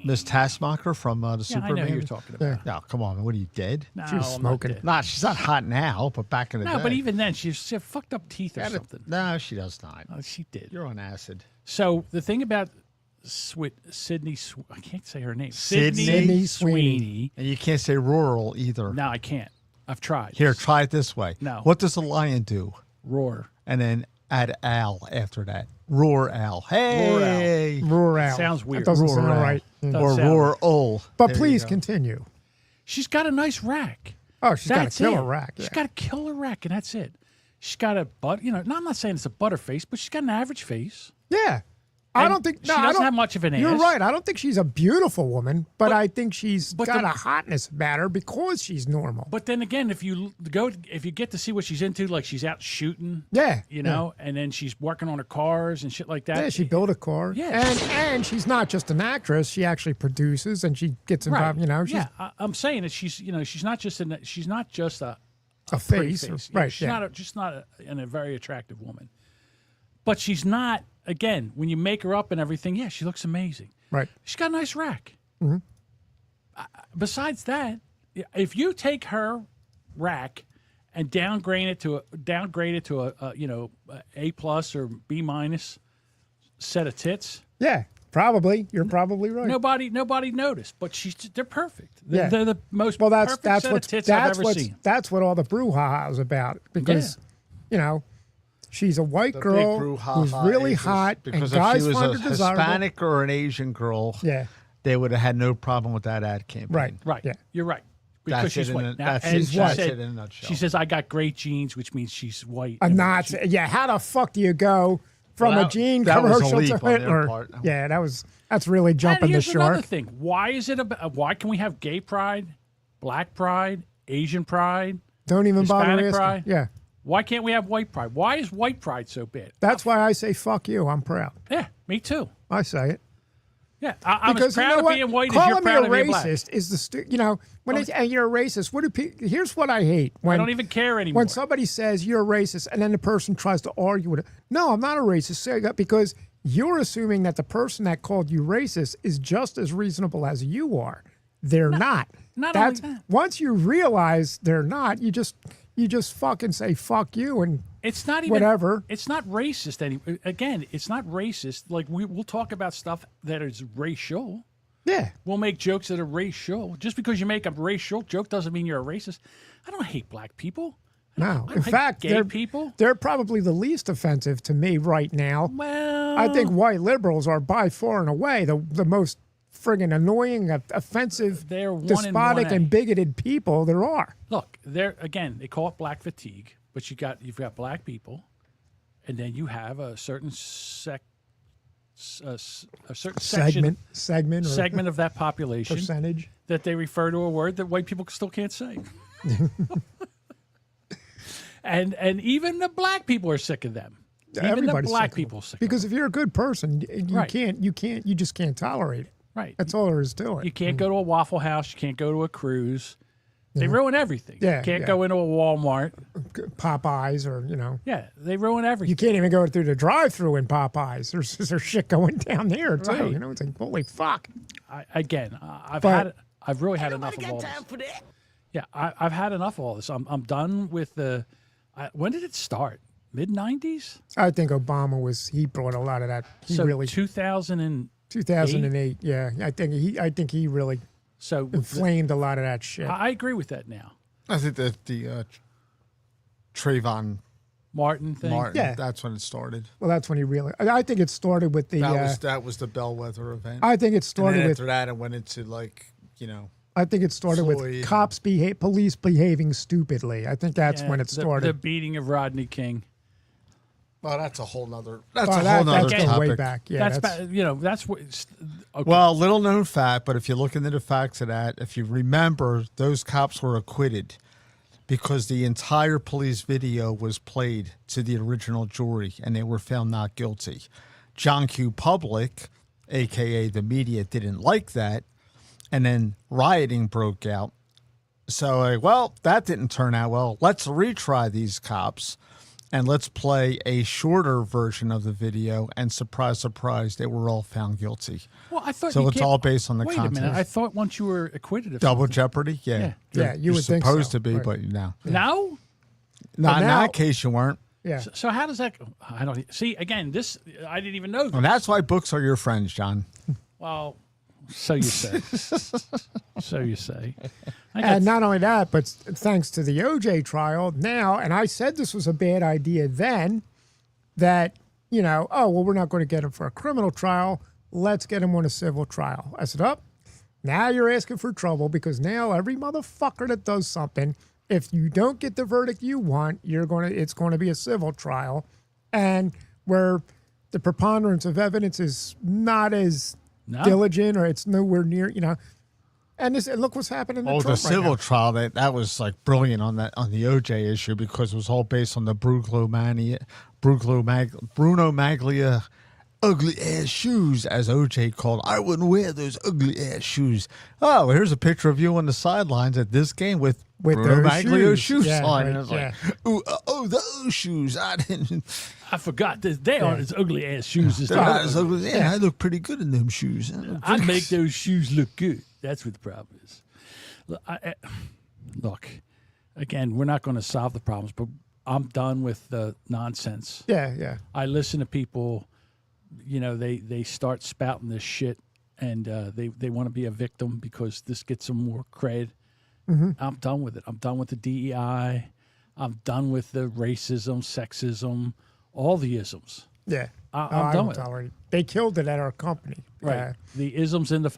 Miss Taskmacher from the Superman. I know who you're talking about. No, come on. What are you, dead? No, She was I'm smoking. not dead. Nah, she's not hot now, but back in the day. No, but even then, she had fucked up teeth or something. No, she does not. Oh, she did. You're on acid. So the thing about Sydney, I can't say her name. Sydney Sweeney. And you can't say rural either. No, I can't. I've tried. Here, try it this way. No. What does a lion do? Roar. And then add Al after that. Roar Al. Hey. Roar Al. Sounds weird. That doesn't Roar sound Al. right. Or Roar Ol. But There you please go. continue. She's got a nice rack. Oh, she's got a That's killer it. rack. She's Yeah. got a killer rack, and that's it. She's got a I'm not saying it's a butter face, but she's got an average face. Yeah. I And don't think she doesn't have much of an You're ass. right. I don't think she's a beautiful woman, but I think she's got a hotness about her because she's normal. But then again, if you get to see what she's into, like she's out shooting, Yeah, and then she's working on her cars and shit like that. Yeah, she built a car. Yeah. And she's not just an actress. She actually produces and she gets involved. Right. She's I'm saying that she's not just a face. pretty face. Right. She's not a very attractive woman. But she's not, again, when you make her up and everything, she looks amazing. Right. She's got a nice rack. Mm-hmm. Besides that, if you take her rack and downgrade it to a A plus or B minus set of tits. Yeah, probably. You're probably right. Nobody noticed, but they're perfect. Yeah. They're the most that's perfect set what of tits I've ever seen. That's what all the brouhaha is about because she's a white The girl big who's brouhaha really is hot, because and guys if she was find a her desirable. Hispanic or an Asian girl, Yeah. they would have had no problem with that ad campaign. Right. Right. Yeah. You're right. Because That's she's it in white. a- Now, that's and it- she that's said- it in a nutshell. She says, I got great genes, which means she's white. A And Nazi. Yeah, how the fuck do you go from Well, a gene that was a commercial leap to on their Hitler? part. Yeah, that's really And jumping the here's another shark. thing. Why is it why can we have gay pride, black pride, Asian pride, Don't even bother Hispanic asking. pride? Yeah, Why can't we have white pride? Why is white pride so bad? that's why I say fuck you. I'm proud. Yeah, me too. I say it. Yeah, I'm Because as proud you know of what? being white as Calling you're me proud a of being black. racist is when you're a racist. Here's what I hate. When, I don't even care anymore. When somebody says you're a racist and then the person tries to argue with it. No, I'm not a racist. Say that because you're assuming that the person that called you racist is just as reasonable as you are. They're not. Not only that. Once you realize they're not, you just fucking say fuck you and It's not even whatever. It's not racist anymore. Again, it's not racist. Like we'll talk about stuff that is racial. Yeah. We'll make jokes that are racial. Just because you make a racial joke doesn't mean you're a racist. I don't hate black people. No, I in hate fact, gay people. They're probably the least offensive to me right now. Well, I think white liberals are by far and away the most friggin' annoying, offensive, They're 1 and despotic, 1A. and bigoted people there are. Look, they call it black fatigue, but you've got black people, and then you have a certain a certain segment of that population percentage that they refer to a word that white people still can't say. and even the black people are sick of them. Even Everybody's the black sick of people them. sick. Because if you're a good person, Right. you just can't tolerate it. Right. That's all there is to it. You can't go to a Waffle House. You can't go to a cruise. They ruin everything. Yeah, You can't yeah. go into a Walmart. Popeyes or Yeah, they ruin everything. You can't even go through the drive-through in Popeyes. There's shit going down there too. Right. You know, it's like holy fuck. I've really had enough of all this. Yeah, I've had enough of all this. I'm done with the. When did it start? Mid-90s? I think Obama he brought a lot of that. He really 2008. Yeah, I think he really inflamed a lot of that shit. I agree with that now. I think that the Trayvon Martin thing. Yeah. That's when it started. Well, that's when he really. I think it started with the. That was the bellwether event. I think it started and then with. after that, it went into I think it started with Floyd. police behaving stupidly. I think that's when it started. The beating of Rodney King. Well, that's a whole nother. That topic. goes way back. Yeah, that's what. Okay. Well, little known fact, but if you look into the facts of that, if you remember, those cops were acquitted because the entire police video was played to the original jury, and they were found not guilty. John Q. Public, aka the media, didn't like that, and then rioting broke out. So, that didn't turn out well. Let's retry these cops. And let's play a shorter version of the video, and surprise, surprise, they were all found guilty. Well, I thought so. It's all based on the wait content. a minute. I thought once you were acquitted of Double something- jeopardy, yeah. Yeah, you You're would think supposed so. to be, Right. but no. No. Not in now- that case, you weren't. Yeah. So how does that? I don't see. Again, this I didn't even know. And that's why books are your friends, John. Well, so you say. So you say. And not only that, but thanks to the OJ trial now, and I said this was a bad idea then, that, we're not going to get him for a criminal trial. Let's get him on a civil trial. I said, now you're asking for trouble because now every motherfucker that does something, if you don't get the verdict you want, it's going to be a civil trial. And where the preponderance of evidence is not as diligent or it's nowhere near, And look what's happening. The civil trial that was like brilliant on the OJ issue because it was all based on the Bruno Maglia ugly ass shoes, as OJ called. I wouldn't wear those ugly ass shoes. Oh, here's a picture of you on the sidelines at this game with Bruno those Maglio's shoes. shoes Yeah, on. right, And it's like, those shoes. I didn't. I forgot that they aren't as ugly ass shoes as They're not as ugly. Yeah, I look pretty good in them shoes. I make those shoes look good. That's what the problem is. Look, again, we're not going to solve the problems, but I'm done with the nonsense. Yeah. I listen to people, they start spouting this shit, and they want to be a victim because this gets them more cred. Mm-hmm. I'm done with it. I'm done with the DEI. I'm done with the racism, sexism, all the isms. Yeah. I'm done with it. Already. They killed it at our company. Right. The isms and the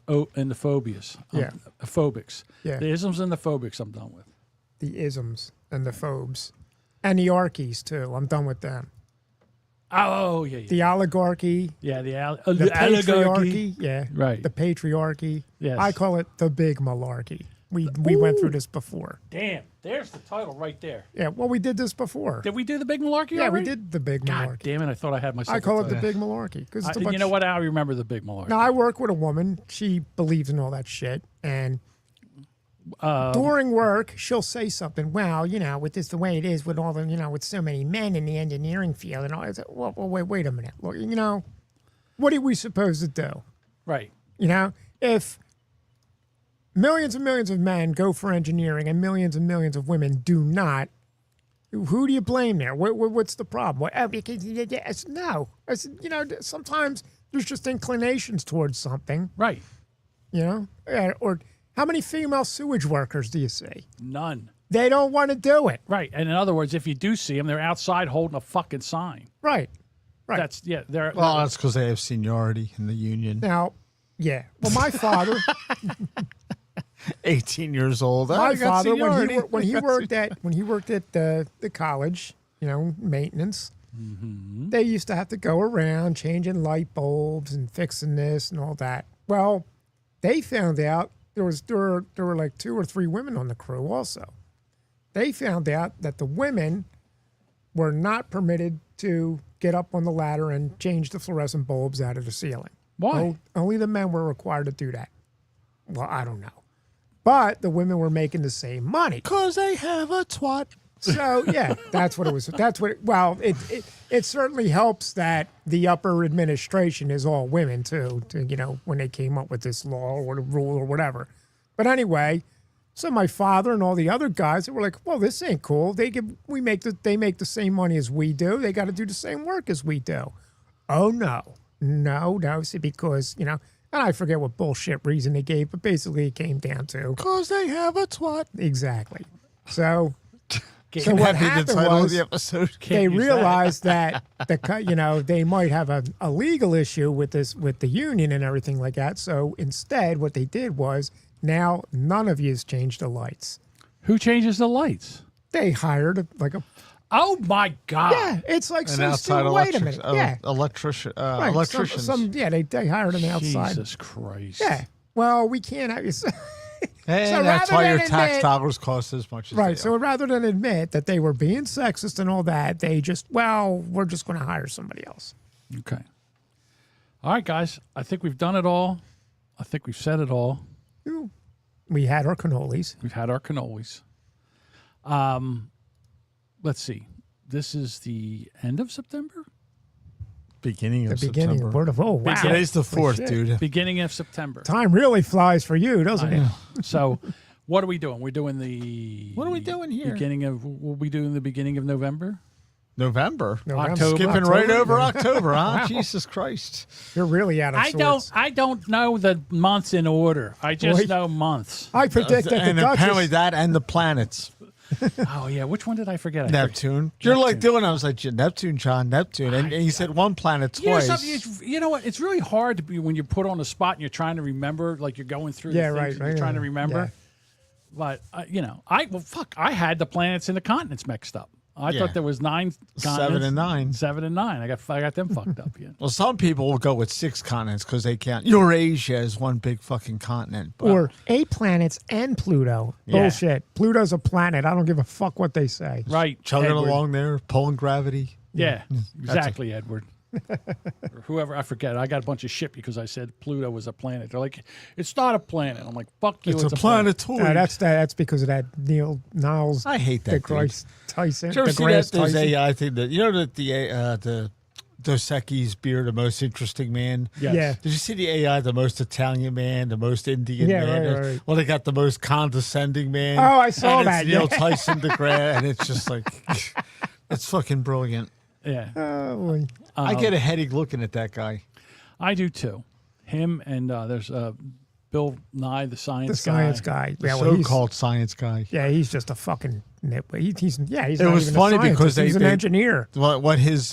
phobias. Yeah. Phobics. Yeah. The isms and the phobics I'm done with. The isms and the phobes. And the archies, too. I'm done with them. Oh, yeah. The oligarchy. Yeah, the patriarchy. oligarchy. Yeah. Right. The patriarchy. Yes. I call it the big malarkey. We went through this before. Damn, there's the title right there. Yeah, well, we did this before. Did we do the big malarkey Yeah, already? we did the big God malarkey. damn it, I thought I had myself. I call it the title. big malarkey. Because You know what? I remember the big malarkey. Now, I work with a woman. She believes in all that shit. And during work, she'll say something. Well, with this the way it is with all the, with so many men in the engineering field and all. I said, well, wait a minute. Look, what are we supposed to do? Right. If millions and millions of men go for engineering and millions of women do not, who do you blame there? What's the problem? Because no. Sometimes there's just inclinations towards something. Right. Or how many female sewage workers do you see? None. They don't want to do it. Right. And in other words, if you do see them, they're outside holding a fucking sign. Right. That's, they're. Well, that's because they have seniority in the union. Now, yeah. Well, my father... 18 years old. My father, when he worked at the college, maintenance, they used to have to go around changing light bulbs and fixing this and all that. Well, they found out there were like 2 or 3 women on the crew also. They found out that the women were not permitted to get up on the ladder and change the fluorescent bulbs out of the ceiling. Why? Only the men were required to do that. Well, I don't know. But the women were making the same money. Because they have a twat. So, yeah, that's what it was. It certainly helps that the upper administration is all women, too, when they came up with this law or the rule or whatever. But anyway, so my father and all the other guys, they were like, well, this ain't cool. They make the same money as we do. They got to do the same work as we do. Oh, no. See, because, and I forget what bullshit reason they gave, but basically it came down to... Because they have a twat. Exactly. So So what happened was the episode. They realized that they might have a legal issue with the union and everything like that. So instead, what they did was now none of you's changed the lights. Who changes the lights? They hired a. Oh my God! Yeah, it's like an outside wait a minute. Yeah, electricians. They hired an outside. Jesus Christ! Yeah. Well, we can't have you. And that's why your tax dollars cost as much as right. they So rather than admit that they were being sexist and all that, they just, we're just going to hire somebody else. Okay. All right, guys. I think we've done it all. I think we've said it all. We had our cannolis. Let's see. This is the end of September? Beginning of September. Oh, wow. Today's the 4th, dude. Beginning of September. Time really flies for you, doesn't it? So, what are we doing? We're doing the... What are we doing here? We'll be doing the beginning of November? November. October. Skipping right over October, huh? Wow. Jesus Christ. You're really out of sorts. I don't know the months in order. I just know months. I predict that and apparently that and the planets. Oh, yeah. Which one did I forget? Neptune. You're like doing, I was like, Neptune, John, Neptune. And he said one planet twice. You know what? It's really hard to be when you're put on the spot and you're trying to remember, like you're going through the things and you're trying to remember. Yeah. But, I had the planets and the continents mixed up. I thought there was 9 continents. 7 and 9. 7 and 9. I got them fucked up. Yeah. Well, some people will go with 6 continents because they count Eurasia as one big fucking continent. But or 8 planets and Pluto. Yeah. Bullshit. Pluto's a planet. I don't give a fuck what they say. Right. Chugging along there, pulling gravity. Yeah, exactly, Edward. Or whoever, I forget. I got a bunch of shit because I said Pluto was a planet. They're like, it's not a planet. I'm like, fuck you. It's a planetoid. That's because of that Niles. I hate that. DeGrasse Tyson. Did you ever see that? There's AI thing that that the Dos Equis beer, the most interesting man. Yes. Yeah. Did you see the AI, the most Italian man, the most Indian man? Right. Well, they got the most condescending man. Oh, I saw and that. It's Neil Tyson DeGrasse, and it's just like, it's fucking brilliant. Yeah. I get a headache looking at that guy. I do too. Him and there's Bill Nye, the science The science guy. The Yeah, well, so-called science guy. Yeah, he's just a fucking nitwit. He's It not was even funny a scientist. because he's an engineer. What his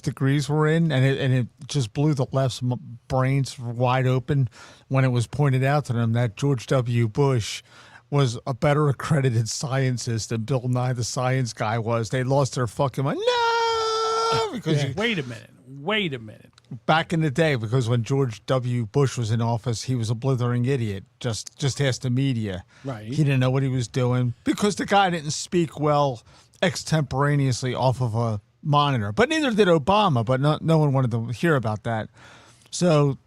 degrees were in, and it just blew the left's brains wide open when it was pointed out to them that George W. Bush was a better accredited scientist than Bill Nye the science guy was. They lost their fucking mind. No, because Wait a minute. Back in the day, because when George W. Bush was in office, he was a blithering idiot. Just ask the media. Right. He didn't know what he was doing because the guy didn't speak well extemporaneously off of a monitor. But neither did Obama, but no one wanted to hear about that. So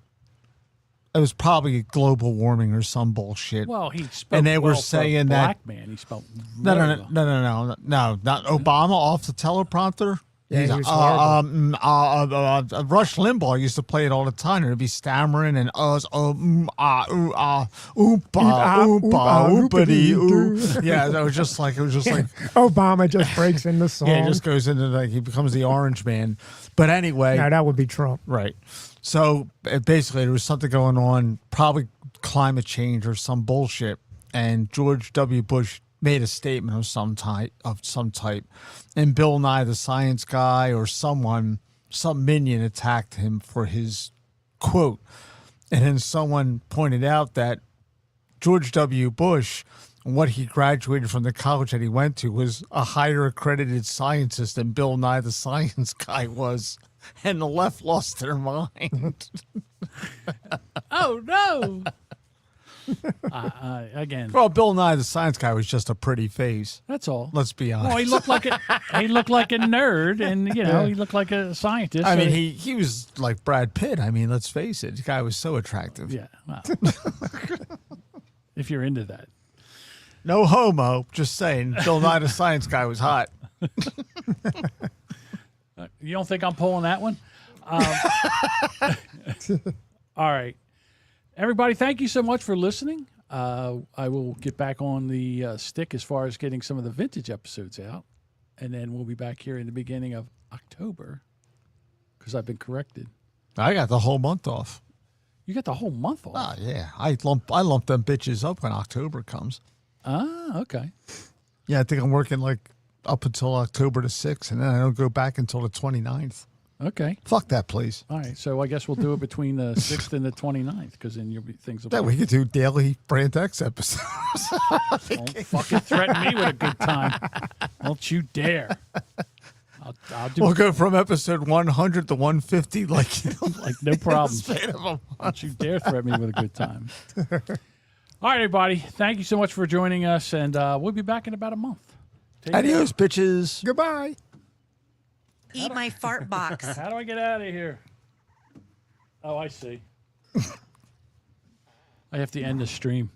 it was probably global warming or some bullshit. Well, he spoke and they were well saying for a that black man. He spoke no, very well. not Obama off the teleprompter. Yeah, He's he was horrible. Rush Limbaugh used to play it all the time. And it'd be stammering and oopity. Yeah, it was just like Obama just breaks in the song. yeah, he just goes into he becomes the Orange Man. But anyway, No, that would be Trump. right. So basically, there was something going on, probably climate change or some bullshit, and George W. Bush made a statement of some type, and Bill Nye the science guy or some minion attacked him for his quote, and then someone pointed out that George W. Bush, what he graduated from the college that he went to, was a higher accredited scientist than Bill Nye the science guy was, and the left lost their mind. Oh no! Again, Well, Bill Nye the science guy was just a pretty face. that's all. Let's be honest. Well, he looked like a nerd, and he looked like a scientist. I so mean, he was like Brad Pitt. I mean, let's face it. The guy was so attractive. Yeah. Well, if you're into that. No homo. Just saying. Bill Nye the science guy was hot. You don't think I'm pulling that one? All right. Everybody, thank you so much for listening. I will get back on the stick as far as getting some of the vintage episodes out. And then we'll be back here in the beginning of October because I've been corrected. I got the whole month off. You got the whole month off? Oh, yeah. I lump them bitches up when October comes. Ah, okay. Yeah, I think I'm working like up until October the 6th, and then I don't go back until the 29th. Okay. Fuck that place. All right. So I guess we'll do it between the 6th and the 29th because then you'll be things will That we could do daily Brand X episodes. Don't fucking threaten me with a good time. Don't you dare. I'll do We'll go from episode 100 to 150 like no problem. span of a month. Don't you dare threaten me with a good time. All right, everybody. Thank you so much for joining us, and we'll be back in about a month. Take Adios, bitches. Goodbye. Eat my fart box. How do I get out of here? Oh, I see. I have to end the stream.